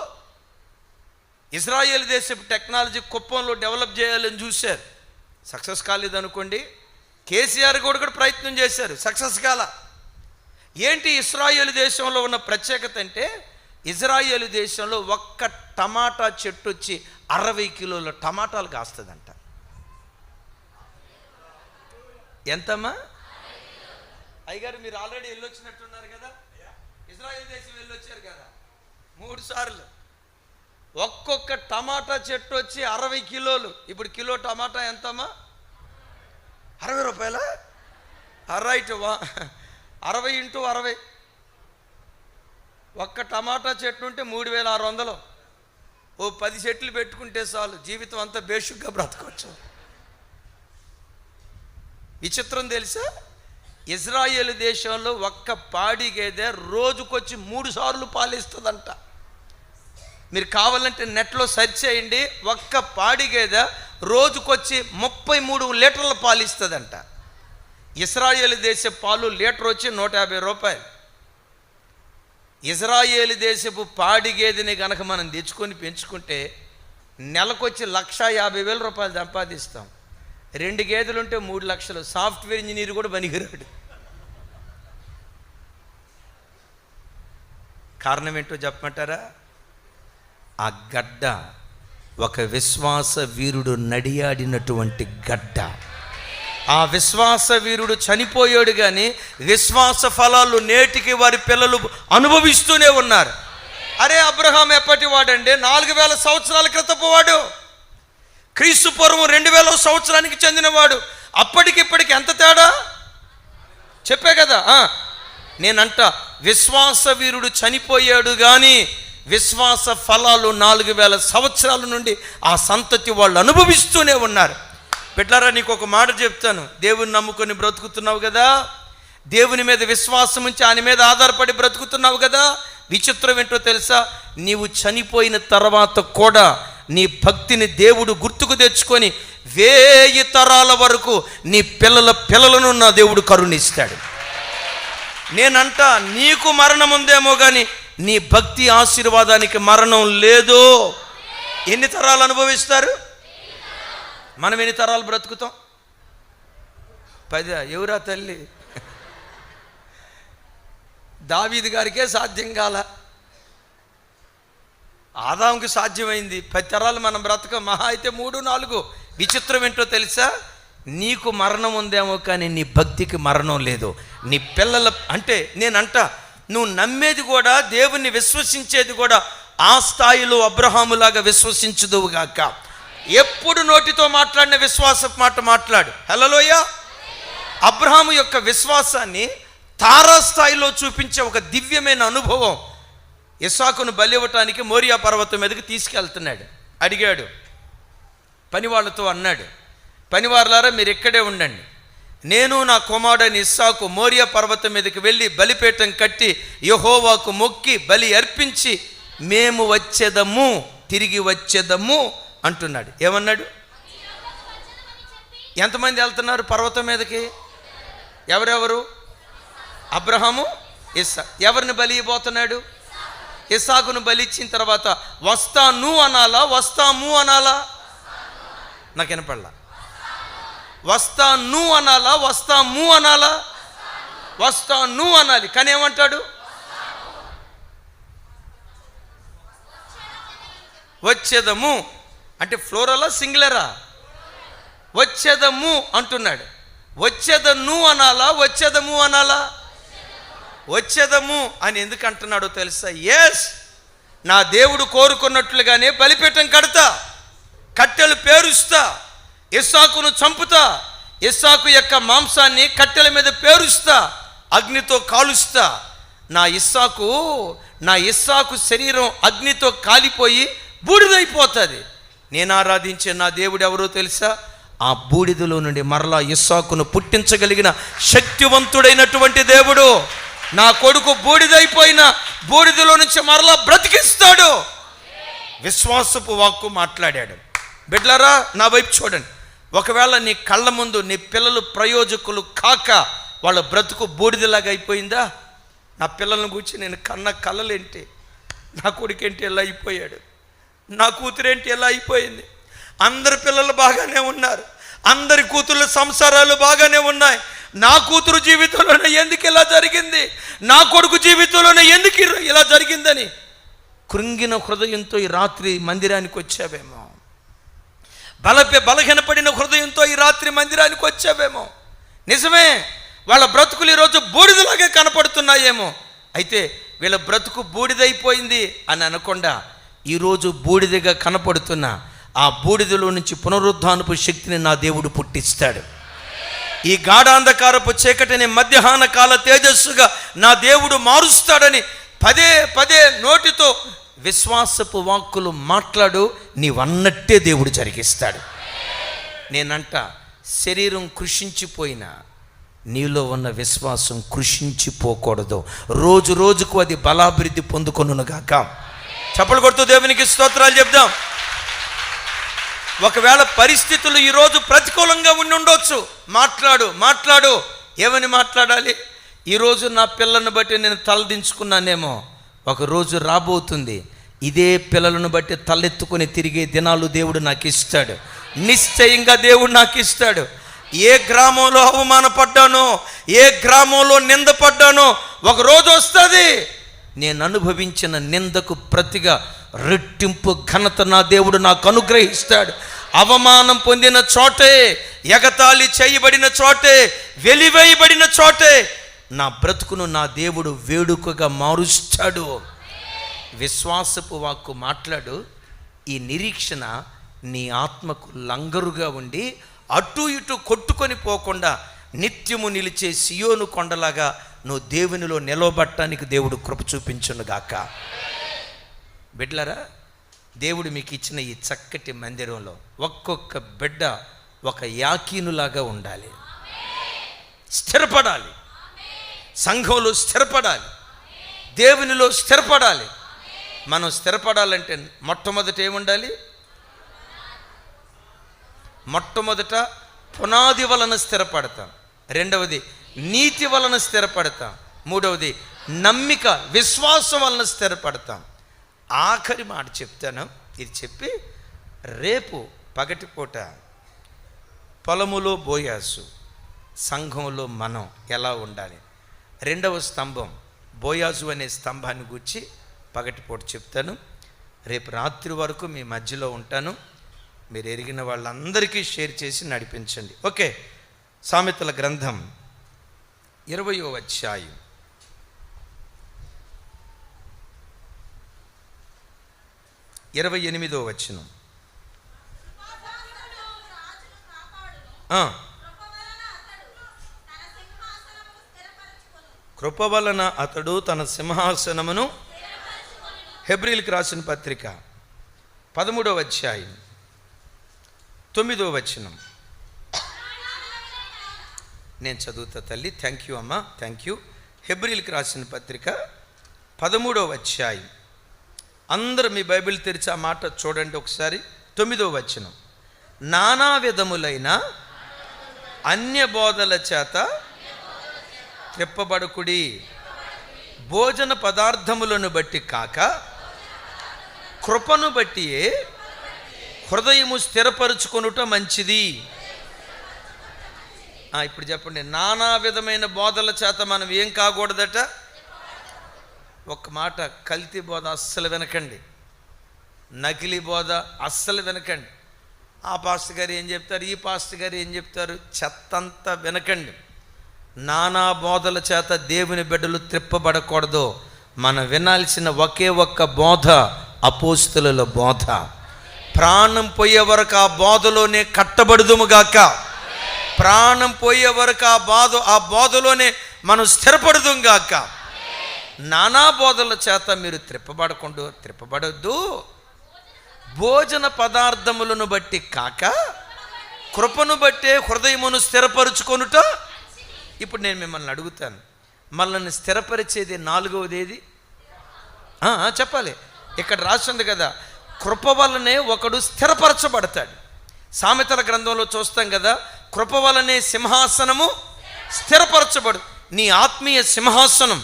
ఇజ్రాయెల్ దేశపు టెక్నాలజీ కుప్పంలో డెవలప్ చేయాలని చూశారు, సక్సెస్ కాలేదనుకోండి. కేసీఆర్ కూడా ప్రయత్నం చేశారు, సక్సెస్ కాల. ఏంటి ఇజ్రాయెల్ దేశంలో ఉన్న ప్రత్యేకత అంటే, ఇజ్రాయెల్ దేశంలో ఒక్క టమాటా చెట్టు వచ్చి 60 కిలోల టమాటాలు కాస్తుందంట. ఎంతమ్మా? అయ్యగారు మీరు ఆల్రెడీ వెళ్ళొచ్చినట్టున్నారు కదా, ఇజ్రాయెల్ దేశం వెళ్ళొచ్చారు కదా 3 సార్లు. ఒక్కొక్క టమాటా చెట్టు వచ్చి 60 కిలోలు. ఇప్పుడు కిలో టమాటా ఎంతమ్మా? 60 రూపాయలా? రైట్, 60 × 60. ఒక్క టమాటా చెట్టు ఉంటే 3600. ఓ 10 చెట్లు పెట్టుకుంటే చాలు, జీవితం అంతా బేషుగ్గా బ్రతకొచ్చు. విచిత్రం తెలుసా, ఇజ్రాయేలు దేశంలో ఒక్క పాడి గేదె రోజుకొచ్చి 3 సార్లు పాలిస్తుందంట. మీరు కావాలంటే నెట్లో సెర్చ్ చేయండి. ఒక్క పాడి గేదె రోజుకొచ్చి 33 లీటర్ల పాలు ఇస్తుందంట. ఇజ్రాయేలు దేశ పాలు లీటర్ వచ్చి 150 రూపాయలు. ఇజ్రాయేలు దేశపు పాడి గేదెని కనుక మనం తెచ్చుకొని పెంచుకుంటే నెలకొచ్చి 1,50,000 రూపాయలు సంపాదిస్తాం. 2 గేదెలుంటే 3 లక్షలు. సాఫ్ట్వేర్ ఇంజనీర్ కూడా పనికిరాడు. కారణం ఏంటో చెప్పమంటారా? ఆ గడ్డ ఒక విశ్వాస వీరుడు నడియాడినటువంటి గడ్డ. ఆ విశ్వాస వీరుడు చనిపోయాడు, కానీ విశ్వాస ఫలాలు నేటికి వారి పిల్లలు అనుభవిస్తూనే ఉన్నారు. అరే, అబ్రహాం ఎప్పటి వాడండి? 4000 సంవత్సరాల క్రితపు వాడు. క్రీస్తు పూర్వం 2000 సంవత్సరానికి చెందినవాడు. అప్పటికిప్పటికి ఎంత తేడా చెప్పే కదా. నేనంట విశ్వాస వీరుడు చనిపోయాడు, కానీ విశ్వాస ఫలాలు 4000 సంవత్సరాల నుండి ఆ సంతతి వాళ్ళు అనుభవిస్తూనే ఉన్నారు. బిడ్డలారా, నీకు ఒక మాట చెప్తాను. దేవుని నమ్ముకొని బ్రతుకుతున్నావు కదా, దేవుని మీద విశ్వాసం ఉంచి ఆయన మీద ఆధారపడి బ్రతుకుతున్నావు కదా. విచిత్రం ఏంటో తెలుసా? నీవు చనిపోయిన తర్వాత కూడా నీ భక్తిని దేవుడు గుర్తుకు తెచ్చుకొని 1000 తరాల వరకు నీ పిల్లలను నా దేవుడు కరుణిస్తాడు. నేనంట నీకు మరణం ఉందేమో కానీ నీ భక్తి ఆశీర్వాదానికి మరణం లేదు. ఎన్ని తరాలు అనుభవిస్తారు? మనం ఎన్ని తరాలు బ్రతుకుతాం? 10. ఎవరా తల్లి? దావీదు గారికే సాధ్యం కాల, ఆదాముకి సాధ్యమైంది. 10 తరాలు మనం బ్రతకం, మహా అయితే 3-4. విచిత్రం ఏంటో తెలుసా? నీకు మరణం ఉందేమో కానీ నీ భక్తికి మరణం లేదు. నీ పిల్లల అంటే నేనంట నువ్వు నమ్మేది కూడా, దేవుణ్ణి విశ్వసించేది కూడా ఆ స్థాయిలో అబ్రహాములాగా విశ్వసించుదువుగాక. ఎప్పుడు నోటితో మాట్లాడిన విశ్వాస మాట మాట్లాడు. హల్లెలూయా. అబ్రహాము యొక్క విశ్వాసాన్ని తారాస్థాయిలో చూపించే ఒక దివ్యమైన అనుభవం. ఇస్సాకును బలి ఇవ్వటానికి మోరియా పర్వతం మీదకి తీసుకెళ్తున్నాడు. అడిగాడు, పని వాళ్ళతో అన్నాడు, పనివారులారా మీరు ఇక్కడే ఉండండి, నేను నా కుమారుడైన ఇస్సాకు మోరియా పర్వతం మీదకి వెళ్ళి బలిపీఠం కట్టి యెహోవాకు మొక్కి బలి అర్పించి మేము వచ్చేదము, తిరిగి వచ్చేదము అంటున్నాడు. ఏమన్నాడు? ఎంతమంది వెళ్తున్నారు పర్వతం మీదకి? ఎవరెవరు? అబ్రహాము, ఇస్సాకు. ఎవరిని బలి ఇవ్వబోతున్నాడు? ఇస్సాకును బలి ఇచ్చిన తర్వాత వస్తాను అనాలా, వస్తాము అనాలా? నాకు వినపడలా. వస్తాను అనాలా, వస్తాము అనాలా? వస్తాను అనాలి. కానీ ఏమంటాడు? వచ్చేదము అంటే ఫ్లోరలా సింగులరా? వచ్చేదము అంటున్నాడు. వచ్చేదను అనాలా, వచ్చేదము అనాలా? వచ్చేదము అని ఎందుకు అంటున్నాడో తెలుసా? ఎస్, నా దేవుడు కోరుకున్నట్లుగానే బలిపీఠం కడతా, కట్టెలు పేరుస్తా, ఇస్సాకును చంపుతా, ఇస్సాకు యొక్క మాంసాన్ని కట్టెల మీద పేరుస్తా, అగ్నితో కాలుస్తా. నా ఇస్సాకు శరీరం అగ్నితో కాలిపోయి బూడిదైపోతుంది. నేను ఆరాధించే నా దేవుడు ఎవరో తెలుసా? ఆ బూడిదలో నుండి మరలా ఇస్సాకును పుట్టించగలిగిన శక్తివంతుడైనటువంటి దేవుడు. నా కొడుకు బూడిదైపోయిన బూడిదలో నుంచి మరలా బ్రతికిస్తాడు. విశ్వాసపు వాక్కు మాట్లాడాడు. బిడ్డలారా, నా వైపు చూడండి. ఒకవేళ నీ కళ్ళ ముందు నీ పిల్లలు ప్రయోజకులు కాక వాళ్ళ బ్రతుకు బూడిదలాగా అయిపోయిందా? నా పిల్లలను గురించి నేను కన్న కళ్ళలేంటి? నా కొడుకేంటి ఎలా అయిపోయాడు? నా కూతురేంటి ఎలా అయిపోయింది? అందరి పిల్లలు బాగానే ఉన్నారు, అందరి కూతుళ్ళ సంసారాలు బాగానే ఉన్నాయి. నా కూతురు జీవితంలోనే ఎందుకు ఇలా జరిగింది? నా కొడుకు జీవితంలోనే ఎందుకు ఇలా జరిగిందని కృంగిన హృదయంతో ఈ రాత్రి మందిరానికి వచ్చావేమో. బలహీనపడిన హృదయంతో ఈ రాత్రి మందిరానికి వచ్చావేమో. నిజమే, వాళ్ళ బ్రతుకులు ఈరోజు బూడిదలాగే కనపడుతున్నాయేమో. అయితే వీళ్ళ బ్రతుకు బూడిదైపోయింది అని అనకుండా ఈరోజు బూడిదగా కనపడుతున్న ఆ బూడిదలో నుంచి పునరుద్ధానపు శక్తిని నా దేవుడు పుట్టిస్తాడు. ఈ గాఢాంధకారపు చీకటిని మధ్యాహ్న కాల తేజస్సుగా నా దేవుడు మారుస్తాడని పదే నోటితో విశ్వాసపు వాక్కులు మాట్లాడు. నీవన్నట్టే దేవుడు జరిగిస్తాడు. నేనంట శరీరం కృషించిపోయినా నీలో ఉన్న విశ్వాసం కృషించిపోకూడదు. రోజు రోజుకు అది బలాభివృద్ధి పొందుకొనుగాక. చప్పలు కొడుతూ దేవునికి స్తోత్రాలు చెప్దాం. ఒకవేళ పరిస్థితులు ఈరోజు ప్రతికూలంగా ఉండొచ్చు. మాట్లాడు. ఏమని మాట్లాడాలి? ఈరోజు నా పిల్లలను బట్టి నేను తలదించుకున్నానేమో, ఒకరోజు రాబోతుంది ఇదే పిల్లలను బట్టి తలెత్తుకొని తిరిగే దినాలు దేవుడు నాకు ఇస్తాడు. నిశ్చయంగా దేవుడు నాకు ఇస్తాడు. ఏ గ్రామంలో అవమానపడ్డానో, ఏ గ్రామంలో నిందపడ్డానో, ఒకరోజు వస్తుంది నేను అనుభవించిన నిందకు ప్రతిగా రెట్టింపు ఘనత నా దేవుడు నాకు అనుగ్రహిస్తాడు. అవమానం పొందిన చోటే, ఎగతాళి చేయబడిన చోటే, వెలివేయబడిన చోటే నా బ్రతుకును నా దేవుడు వేడుకగా మారుస్తాడు. విశ్వాసపు వాక్కు మాట్లాడు. ఈ నిరీక్షణ నీ ఆత్మకు లంగరుగా ఉండి అటు ఇటు కొట్టుకొని పోకుండా నిత్యము నిలిచే సియోను కొండలాగా నువ్వు దేవునిలో నిలవబట్టడానికి దేవుడు కృప చూపించునుగాక. బిడ్డలారా, దేవుడు మీకు ఇచ్చిన ఈ చక్కటి మందిరంలో ఒక్కొక్క బిడ్డ ఒక యాకీనులాగా ఉండాలి, స్థిరపడాలి, సంఘంలో స్థిరపడాలి, దేవునిలో స్థిరపడాలి. మనం స్థిరపడాలంటే మొట్టమొదట ఏముండాలి? మొట్టమొదట పునాది వలన స్థిరపడతాం, రెండవది నీతి వలన స్థిరపడతాం, మూడవది నమ్మిక విశ్వాసం వలన స్థిరపడతాం. ఆఖరి మాట చెప్తాను, ఇది చెప్పి రేపు పగటిపూట పొలములో బోయాసు, సంఘంలో మనం ఎలా ఉండాలి, రెండవ స్తంభం బోయాజు అనే స్తంభాన్ని గురించి పగటిపూట చెప్తాను. రేపు రాత్రి వరకు మీ మధ్యలో ఉంటాను. మీరు ఎరిగిన వాళ్ళందరికీ షేర్ చేసి నడిపించండి. ఓకే. సామెతల గ్రంథం 20వ అధ్యాయం 28వ వచనం. కృప వలన అతడు తన సింహాసనమును, హెబ్రీయులకు రాసిన పత్రిక 13వ అధ్యాయం 9వ వచనం. నేను చదువుతా తల్లి. థ్యాంక్ యూ అమ్మా, థ్యాంక్ యూ. హెబ్రీయులకు రాసిన పత్రిక 13వ అధ్యాయం. అందరూ మీ బైబిల్ తెరిచి ఆ మాట చూడండి ఒకసారి. 9వ వచనం. నానా విధములైన అన్య బోధల చేత త్రిప్పబడుకుడి, భోజన పదార్థములను బట్టి కాక కృపను బట్టి హృదయము స్థిరపరుచుకొనుట మంచిది. ఇప్పుడు చెప్పండి, నానా విధమైన బోధల చేత మనం ఏం కాకూడదట? ఒక్క మాట, కల్తీ బోధ అస్సలు వినకండి, నకిలీ బోధ అస్సలు వినకండి. ఆ పాస్టర్ గారు ఏం చెప్తారు, ఈ పాస్టర్ గారు ఏం చెప్తారు, చెత్తంతా వినకండి. నానా బోధల చేత దేవుని బిడ్డలు త్రిప్పబడకూడదు. మనం వినాల్సిన ఒకే ఒక్క బోధ అపోస్తలుల బోధ. ప్రాణం పోయే వరకు ఆ బోధలోనే కట్టబడుదుముగాక. ప్రాణం పోయే వరకు ఆ బోధలోనే మనం స్థిరపడుదుగాక. నానా బోధల చేత మీరు త్రిప్పబడొద్దు. భోజన పదార్థములను బట్టి కాక కృపను బట్టే హృదయమును స్థిరపరుచుకొనుట. ఇప్పుడు నేను మిమ్మల్ని అడుగుతాను, మనల్ని స్థిరపరిచేది నాలుగవది ఏది? చెప్పాలి. ఇక్కడ రాసింది కదా, కృప వలనే ఒకడు స్థిరపరచబడతాడు. సామెతల గ్రంథంలో చూస్తాం కదా, కృప వలనే సింహాసనము స్థిరపరచబడు. నీ ఆత్మీయ సింహాసనం,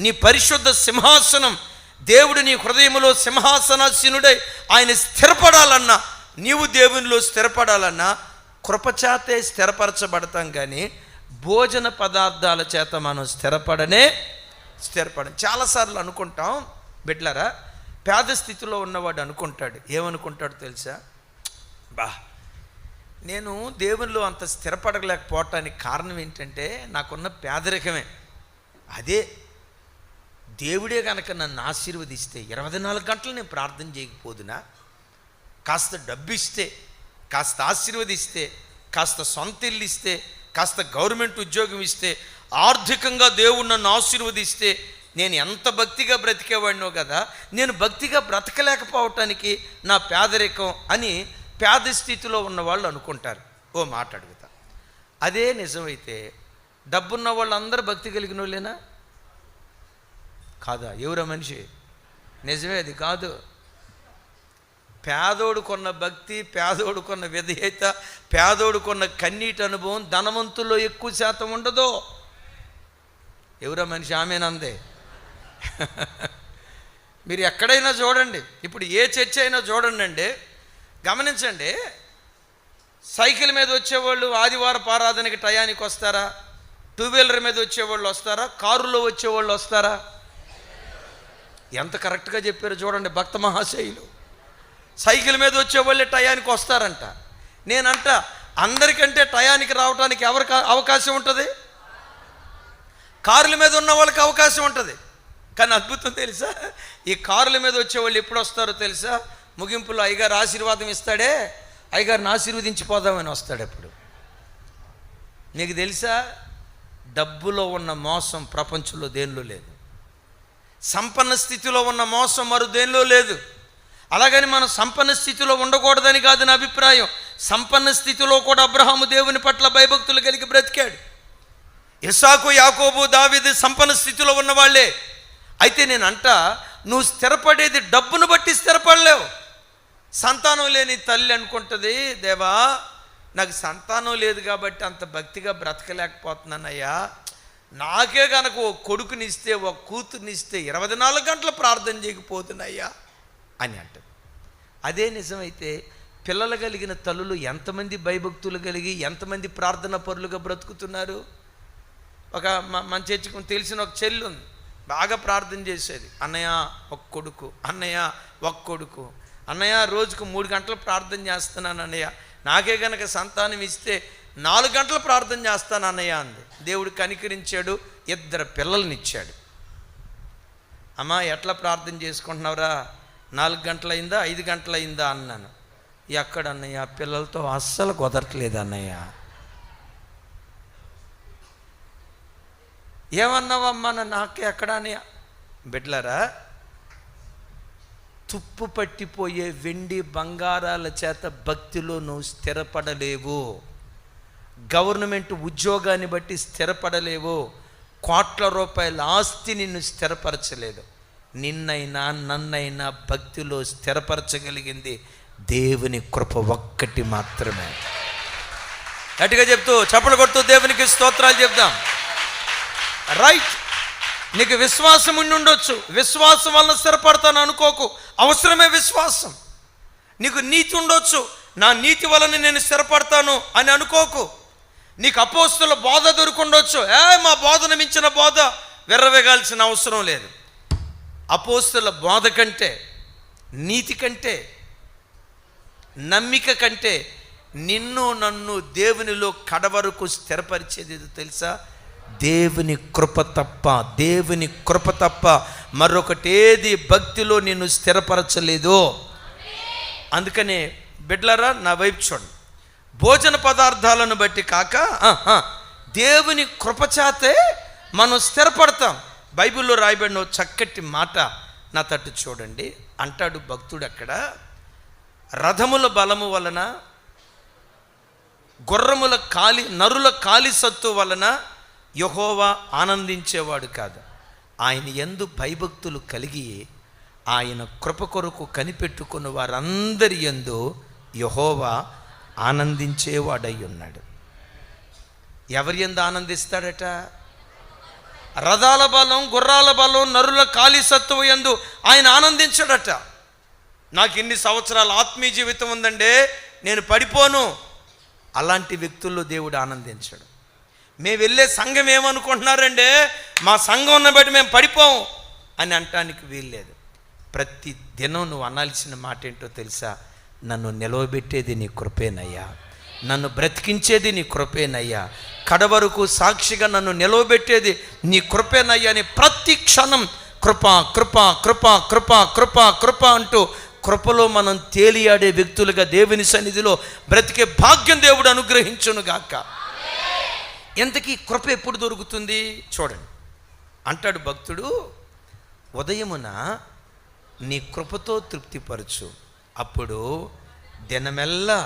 నీ పరిశుద్ధ సింహాసనం, దేవుడు నీ హృదయములో సింహాసనాసీనుడై ఆయన స్థిరపడాలన్నా, నీవు దేవునిలో స్థిరపడాలన్నా కృపచేతే స్థిరపరచబడతాం. కానీ భోజన పదార్థాల చేత మనం స్థిరపడం. చాలాసార్లు అనుకుంటాం బిడ్డలారా, పేద స్థితిలో ఉన్నవాడు అనుకుంటాడు, ఏమనుకుంటాడు తెలుసా? నేను దేవునిలో అంత స్థిరపడలేకపోవటానికి కారణం ఏంటంటే నాకున్న పేదరికమే. అదే దేవుడే కనుక నన్ను ఆశీర్వదిస్తే 24 గంటలు నేను ప్రార్థన చేయకపోదునా? కాస్త డబ్బు ఇస్తే, కాస్త ఆశీర్వదిస్తే, కాస్త సొంత ఇల్లు ఇస్తే, కాస్త గవర్నమెంట్ ఉద్యోగం ఇస్తే, ఆర్థికంగా దేవుడు నన్ను ఆశీర్వదిస్తే నేను ఎంత భక్తిగా బ్రతికేవాడినో కదా. నేను భక్తిగా బ్రతకలేకపోవటానికి నా పేదరికం అని పేద స్థితిలో ఉన్నవాళ్ళు అనుకుంటారు. ఓ మాట అడుగుతా, అదే నిజమైతే డబ్బున్న వాళ్ళందరూ భక్తి కలిగిన వాళ్ళేనా కాదా? ఎవరా మనిషి? నిజమే, అది కాదు. పేదోడు కొన్న భక్తి, పేదోడు కొన్న విధేయత, పేదోడు కొన్న కన్నీటి అనుభవం ధనవంతుల్లో ఎక్కువ శాతం ఉండదు. ఎవరా మనిషి? ఆమెనందే. మీరు ఎక్కడైనా చూడండి, ఇప్పుడు ఏ చర్చ అయినా చూడండి అండి, గమనించండి. సైకిల్ మీద వచ్చేవాళ్ళు ఆదివారపు ఆరాధనకి టయానికి వస్తారా? టూ వీలర్ మీద వచ్చేవాళ్ళు వస్తారా? కారులో వచ్చేవాళ్ళు వస్తారా? ఎంత కరెక్ట్గా చెప్పారు చూడండి భక్త మహాశయులు. సైకిల్ మీద వచ్చేవాళ్ళే టయానికి వస్తారంట. నేనంట అందరికంటే టయానికి రావడానికి ఎవరికి అవకాశం ఉంటుంది? కార్ల మీద ఉన్న వాళ్ళకి అవకాశం ఉంటుంది. కానీ అద్భుతం తెలుసా, ఈ కార్ల మీద వచ్చేవాళ్ళు ఎప్పుడు వస్తారో తెలుసా? ముగింపులో అయ్యగారు ఆశీర్వాదం ఇస్తాడే, అయ్యగారిని ఆశీర్వదించిపోదామని వస్తాడు. ఎప్పుడు నీకు తెలుసా, డబ్బులో ఉన్న మోసం ప్రపంచంలో దేనిలో లేదు. సంపన్న స్థితిలో ఉన్న మోసం మరో దేనిలో లేదు. అలాగని మనం సంపన్న స్థితిలో ఉండకూడదని కాదు నా అభిప్రాయం. సంపన్న స్థితిలో కూడా అబ్రహాము దేవుని పట్ల భయభక్తులు కలిగి బ్రతికాడు. ఇస్సాకు, యాకోబు, దావీదు సంపన్న స్థితిలో ఉన్నవాళ్లే. అయితే నేనంట, నువ్వు స్థిరపడేది డబ్బును బట్టి స్థిరపడలేవు. సంతానం లేని తల్లి అనుకుంటుంది, దేవా నాకు సంతానం లేదు కాబట్టి అంత భక్తిగా బ్రతకలేకపోతున్నానయ్యా, నాకే కనుక ఓ కొడుకునిస్తే, ఓ కూతుర్నిస్తే 24 గంటలు ప్రార్థన చేయకపోతున్నాయ్యా అని అంటుంది. అదే నిజమైతే పిల్లలు కలిగిన తల్లులు ఎంతమంది భయభక్తులు కలిగి ఎంతమంది ప్రార్థన పరులుగా బ్రతుకుతున్నారు? ఒక మన చర్చికి తెలిసిన ఒక చెల్లి ఉంది, బాగా ప్రార్థన చేసేది. అన్నయ్య ఒక కొడుకు, అన్నయ్య ఒక కొడుకు, అన్నయ్య రోజుకు 3 గంటలు ప్రార్థన చేస్తున్నాను అన్నయ్య, నాకే కనుక సంతానం ఇస్తే 4 గంటలు ప్రార్థన చేస్తాను అన్నయ్య అంది. దేవుడు కనికరించాడు, 2 పిల్లల్నిచ్చాడు. అమ్మా ఎట్లా ప్రార్థన చేసుకుంటున్నావురా? 4 గంటలైందా 5 గంటలైందా అన్నాను. ఎక్కడ అన్నయ్య, పిల్లలతో అస్సలు కుదరట్లేదు అన్నయ్య. ఏమన్నావమ్మా? నాకే ఎక్కడ అన్నయ్య? బిడ్డలారా, తుప్పు పట్టిపోయే వెండి బంగారాల చేత భక్తిలో నువ్వు స్థిరపడలేవు. గవర్నమెంట్ ఉద్యోగాన్ని బట్టి స్థిరపడలేవు. కోట్ల రూపాయల ఆస్తి నిన్ను స్థిరపరచలేదు. నిన్నైనా నన్నైనా భక్తిలో స్థిరపరచగలిగింది దేవుని కృప ఒక్కటి మాత్రమే. గట్టిగా చెప్తూ చప్పలు కొడుతూ దేవునికి స్తోత్రాలు చెప్దాం. రైట్, నీకు విశ్వాసం ఉండి ఉండొచ్చు, విశ్వాసం వలన స్థిరపడతాను అనుకోకు. అవసరమే విశ్వాసం. నీకు నీతి ఉండొచ్చు, నా నీతి వలన నేను స్థిరపడతాను అని అనుకోకు. నీకు అపోస్తుల బోధ దొరుకుండొచ్చు, మా బోధన మించిన బోధ విర్రవేగాల్సిన అవసరం లేదు. అపోస్తుల బోధ కంటే, నీతి కంటే, నమ్మిక కంటే నిన్ను నన్ను దేవునిలో కడవరకు స్థిరపరిచేది తెలుసా? దేవుని కృప తప్ప, దేవుని కృప తప్ప మరొకటేది భక్తిలో నిన్ను స్థిరపరచలేదు. అందుకనే బిడ్డలారా, నా వైపు చూడండి. భోజన పదార్థాలను బట్టి కాక దేవుని కృపచేతే మనం స్థిరపడతాం. బైబిల్లో రాయబడిన చక్కటి మాట నా తట్టు చూడండి. అంటాడు భక్తుడు అక్కడ, రథముల బలము వలన, గుర్రముల నరుల కాలి సత్తు వలన యెహోవా ఆనందించేవాడు కాదు. ఆయన యందు భయభక్తులు కలిగి ఆయన కృప కొరకు కనిపెట్టుకున్న వారందరి యందు యెహోవా ఆనందించేవాడై ఉన్నాడు. ఎవరి యందు ఆనందిస్తాడట? రథాల బలం, గుర్రాల బలం, నరుల కాలి సత్తువ యందు ఆయన ఆనందించాడట. నాకు ఇన్ని సంవత్సరాల ఆత్మీయ జీవితం ఉందండి, నేను పడిపోను. అలాంటి వ్యక్తుల్లో దేవుడు ఆనందించాడు. మేము వెళ్ళే సంఘం ఏమనుకుంటున్నారంటే, మా సంఘం బట్టి మేము పడిపోము అని అనటానికి వీల్లేదు. ప్రతి దినం నువ్వు అనాల్సిన మాట ఏంటో తెలుసా? నన్ను నిలవబెట్టేది నీ కృపేనయ్యా, నన్ను బ్రతికించేది నీ కృపేనయ్యా, కడవరకు సాక్షిగా నన్ను నిలవబెట్టేది నీ కృపేనయ్యా అని ప్రతి క్షణం కృప కృప కృప కృప కృప కృప అంటూ కృపలో మనం తేలియాడే వ్యక్తులుగా దేవుని సన్నిధిలో బ్రతికే భాగ్యం దేవుడు అనుగ్రహించునుగాక. ఎంతకీ కృప ఎప్పుడు దొరుకుతుంది చూడండి. అంటాడు భక్తుడు, ఉదయమున నీ కృపతో తృప్తిపరచు, అప్పుడు దినమెల్లా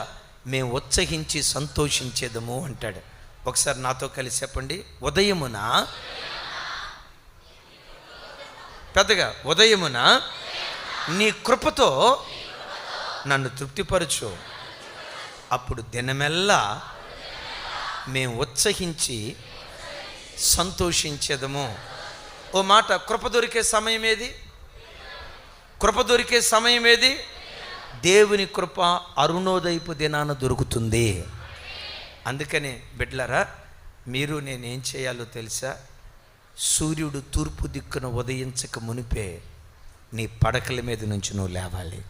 మేము ఉత్సహించి సంతోషించేదము అంటాడు. ఒకసారి నాతో కలిసి చెప్పండి. ఉదయమున, పెద్దగా, ఉదయమున నీ కృపతో నన్ను తృప్తిపరచు, అప్పుడు దినమెల్లా మేము ఉత్సహించి సంతోషించేదము. ఓ మాట, కృప దొరికే సమయం ఏది? కృప దొరికే సమయం ఏది? దేవుని కృప అరుణోదయపు దినాన దొరుకుతుంది. అందుకని బిడ్డలారా, మీరు నేనేం చేయాలో తెలుసా? సూర్యుడు తూర్పు దిక్కున ఉదయించక మునిపే నీ పడకల మీద నుంచి నువ్వు లేవాలి.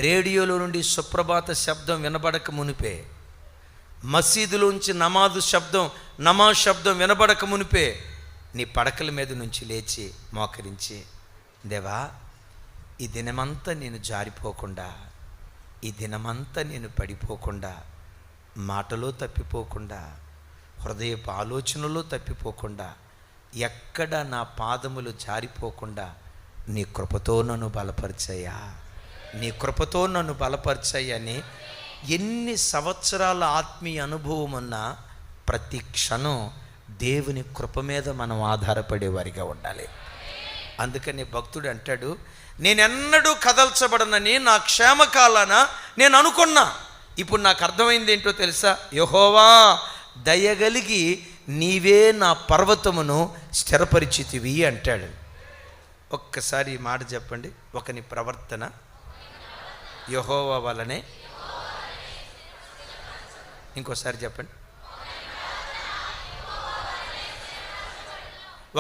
రేడియోలో నుండి సుప్రభాత శబ్దం వినబడక మునిపే, మసీదులోంచి నమాజ్ శబ్దం వినబడక మునిపే నీ పడకల మీద నుంచి లేచి మోకరించి, దేవా, ఈ దినమంతా నేను జారిపోకుండా, ఈ దినమంతా నేను పడిపోకుండా, మాటలో తప్పిపోకుండా, హృదయపు ఆలోచనలో తప్పిపోకుండా, ఎక్కడ నా పాదములు జారిపోకుండా నీ కృపతో నన్ను బలపరిచయ్యా, నీ కృపతో నన్ను బలపరిచయ్యని ఎన్ని సంవత్సరాల ఆత్మీయ అనుభవం ఉన్నా ప్రతి క్షణం దేవుని కృప మీద మనం ఆధారపడేవారిగా ఉండాలి. అందుకని భక్తుడు అంటాడు, నేనెన్నడూ కదల్చబడనని నా క్షేమకాలాన నేను అనుకున్నా. ఇప్పుడు నాకు అర్థమైంది ఏంటో తెలుసా? యెహోవా దయగలిగి నీవే నా పర్వతమును స్థిరపరిచితివి అంటాడు. ఒక్కసారి ఈ మాట చెప్పండి. ఒకని ప్రవర్తన యెహోవా వలనే, ఇంకోసారి చెప్పండి,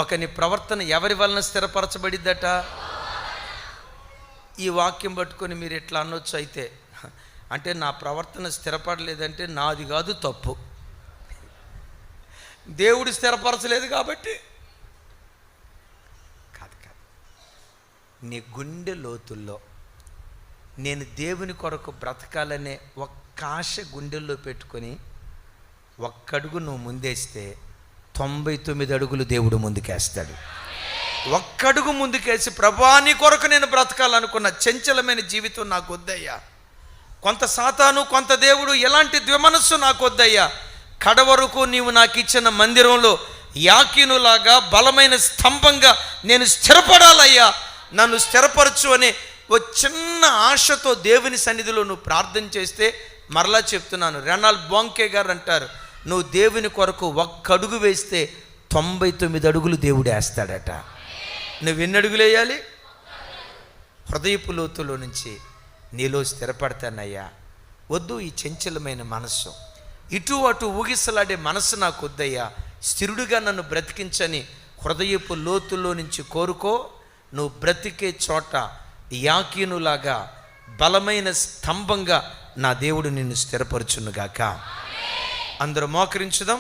ఒకని ప్రవర్తన ఎవరి వలన స్థిరపరచబడిద్దట? ఈ వాక్యం పట్టుకొని మీరు ఎట్లా అనొచ్చు, అయితే అంటే నా ప్రవర్తన స్థిరపడలేదంటే నాది కాదు తప్పు, దేవుడు స్థిరపరచలేదు కాబట్టి కాదు. నీ గుండె లోతుల్లో నేను దేవుని కొరకు బ్రతకాలనే ఒక్క ఆశ గుండెల్లో పెట్టుకొని ఒక్కడుగు నువ్వు ముందేస్తే 99 అడుగులు దేవుడు ముందుకేస్తాడు. ఒక్కడుగు ముందుకేసి, ప్రభువా నీ కొరకు నేను బ్రతకాలనుకున్న చంచలమైన జీవితం నాకు వద్దయ్యా, కొంత సాతాను కొంత దేవుడు, ఎలాంటి ద్విమనస్సు నాకు వద్దయ్యా, కడవరకు నీవు నాకు ఇచ్చిన మందిరంలో యాకీనులాగా బలమైన స్తంభంగా నేను స్థిరపడాలయ్యా, నన్ను స్థిరపరచు అనే ఓ చిన్న ఆశతో దేవుని సన్నిధిలో నువ్వు ప్రార్థన చేస్తే, మరలా చెప్తున్నాను, రెనాల్డ్ బోంకే గారు అంటారు, నువ్వు దేవుని కొరకు ఒక్క అడుగు వేస్తే 99 అడుగులు దేవుడు వేస్తాడట. నువ్వు ఎన్ని అడుగులు వేయాలి? హృదయపు లోతులో నుంచి నీలో స్థిరపడతానయ్యా, వద్దు ఈ చంచలమైన మనస్సు, ఇటు అటు ఊగిసలాడే మనస్సు నాకు వద్దయ్యా, స్థిరుడిగా నన్ను బ్రతికించని హృదయపు లోతుల్లో నుంచి కోరుకో. నువ్వు బ్రతికే చోట యాకీనులాగా బలమైన స్తంభంగా నా దేవుడు నిన్ను స్థిరపరచునుగాక. అందరూ మోకరించుదాం,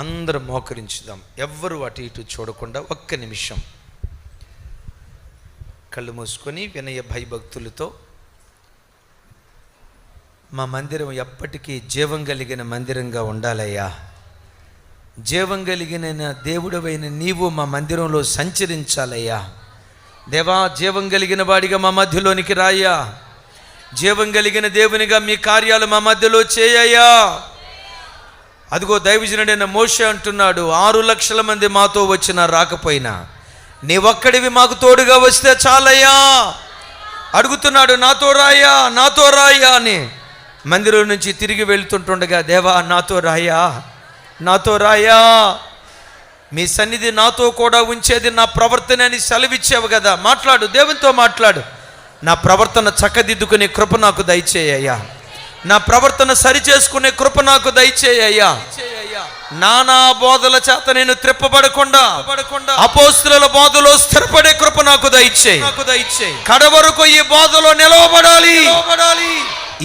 అందరూ మోకరించుదాం. ఎవ్వరూ అటు ఇటు చూడకుండా ఒక్క నిమిషం కళ్ళు మూసుకొని వినయ భయభక్తులతో, మా మందిరం ఎప్పటికీ జీవం కలిగిన మందిరంగా ఉండాలయ్యా, జీవం కలిగిన దేవుడవైన నీవు మా మందిరంలో సంచరించాలయ్యా, దేవా జీవం కలిగిన వాడిగా మా మధ్యలోనికి రాయ్యా, జీవం కలిగిన దేవునిగా మీ కార్యాలు మా మధ్యలో చేయయ్యా. అదిగో దైవజనుడైన మోషే అంటున్నాడు, 6 లక్షల మంది మాతో వచ్చినా రాకపోయినా నీ ఒక్కడివి మాకు తోడుగా వస్తే చాలయ్యా. అడుగుతున్నాడు, నాతో రాయ్యా, నాతో రాయ్యా అని. మందిరం నుంచి తిరిగి వెళ్తుంటుండగా, దేవా నాతో రాయ్యా, నాతో రాయ్యా, మీ సన్నిధి నాతో కూడా ఉంచేది నా ప్రవర్తన అని సెలవిచ్చావు కదా, మాట్లాడు, దేవునితో మాట్లాడు. నా ప్రవర్తన చక్కదిద్దుకునే కృప నాకు దయచేయ్యా, నా ప్రవర్తన సరి చేసుకునే కృప నాకు దయచేయ్యా. నానా బోధల చేత నేను త్రిప్పబడకుండా అపోస్తుల బోధలో స్థిరపడే కృప నాకు దయచేయి. కడవరకు ఈ బోధలో నిలవబడాలి,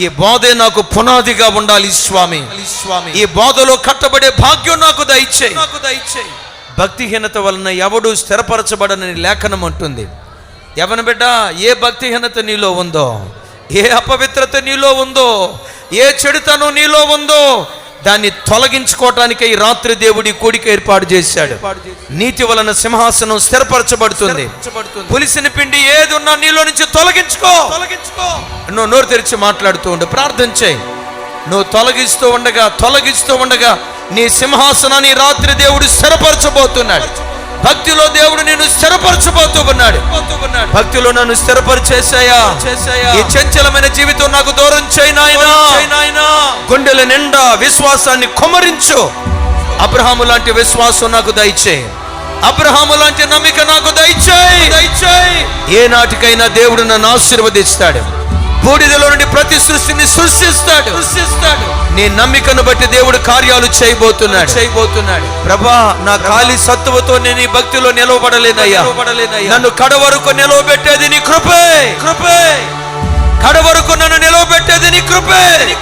ఈ బోధే నాకు పునాదిగా ఉండాలి స్వామి. ఈ బోధలో కట్టబడే భాగ్యం నాకు దయచేయి. భక్తిహీనత వలన ఎవడు స్థిరపరచబడనని లేఖనం అంటుంది. యవన బిడ్డ, ఏ భక్తిహీనత నీలో ఉందో, ఏ అపవిత్రత నీలో ఉందో, ఏ చెడుతనం నీలో ఉందో, దాన్ని తొలగించుకోవటానికి ఈ రాత్రి దేవుడి కూడిక ఏర్పాటు చేశాడు. నీతి వలన సింహాసనం స్థిరపరచబడుతుంది. పులిసిన పిండి ఏది ఉన్నా నీలో నుంచి తొలగించుకో. నువ్వు నోరు తెరిచి మాట్లాడుతూ ఉండు, ప్రార్థన చేయి. నువ్వు తొలగిస్తూ ఉండగా నీ సింహాసనాన్ని రాత్రి దేవుడు స్థిరపరచబోతున్నాడు. భక్తిలో దేవుడు నేను స్థిరపరచబోతూ ఉన్నాడు. భక్తిలో నన్ను స్థిరపరిచేసాయా. ఈ చంచలమైన జీవితం నాకు దూరం చేయి నాయనా. గుండెల నిండా విశ్వాసాన్ని కుమ్మరించు. అబ్రహాము లాంటి విశ్వాసం నాకు దయచేయి. అబ్రహాము లాంటి నమ్మిక నాకు దయచేయి. ఏ నాటికైనా దేవుడు నన్ను ఆశీర్వదిస్తాడు. బూడిదలో నుండి ప్రతి సృష్టిని సృష్టిస్తాడు. నీ నమ్మికను బట్టి దేవుడు కార్యాలు చేయబోతున్నాడు. ప్రభా, నా ఖాళీ సత్తువతో నేను ఈ భక్తిలో నిలవబడలేనయ్యా. నన్ను కడ వరకు నిలవబెట్టేది నీ కృపే. కడ వరకు నన్ను నిలవబెట్టేది నీ కృపే.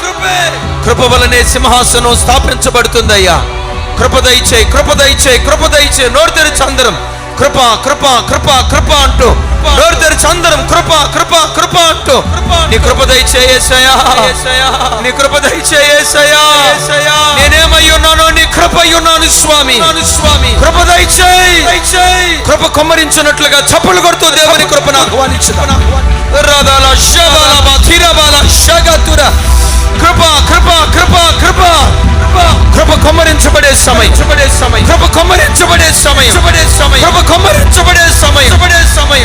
కృప వలనే సింహాసనం స్థాపించబడుతుందయ్యా. కృప దయచేయి. నోరు తెరిచి అందరం కృప అంటూ, నోరు తెరిచి అందరం కృప అంటూ, నీ కృప దయచేయ్. నీ కృప దయచేయ్. నేనేమై ఉన్నానో నీ కృప ఉన్నాను స్వామి. కృప దయచేయ్. కృప కుమ్మరించినట్లుగా చప్పులు కొడుతూ దేవుని కృపను ఆహ్వానించుదాం. రాధాల శబాల బాధిరబాల షగతుర. కృప కుమ్మరించబడే సమయం. కృప కుమ్మరించబడే సమయం.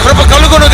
కృప కలుగును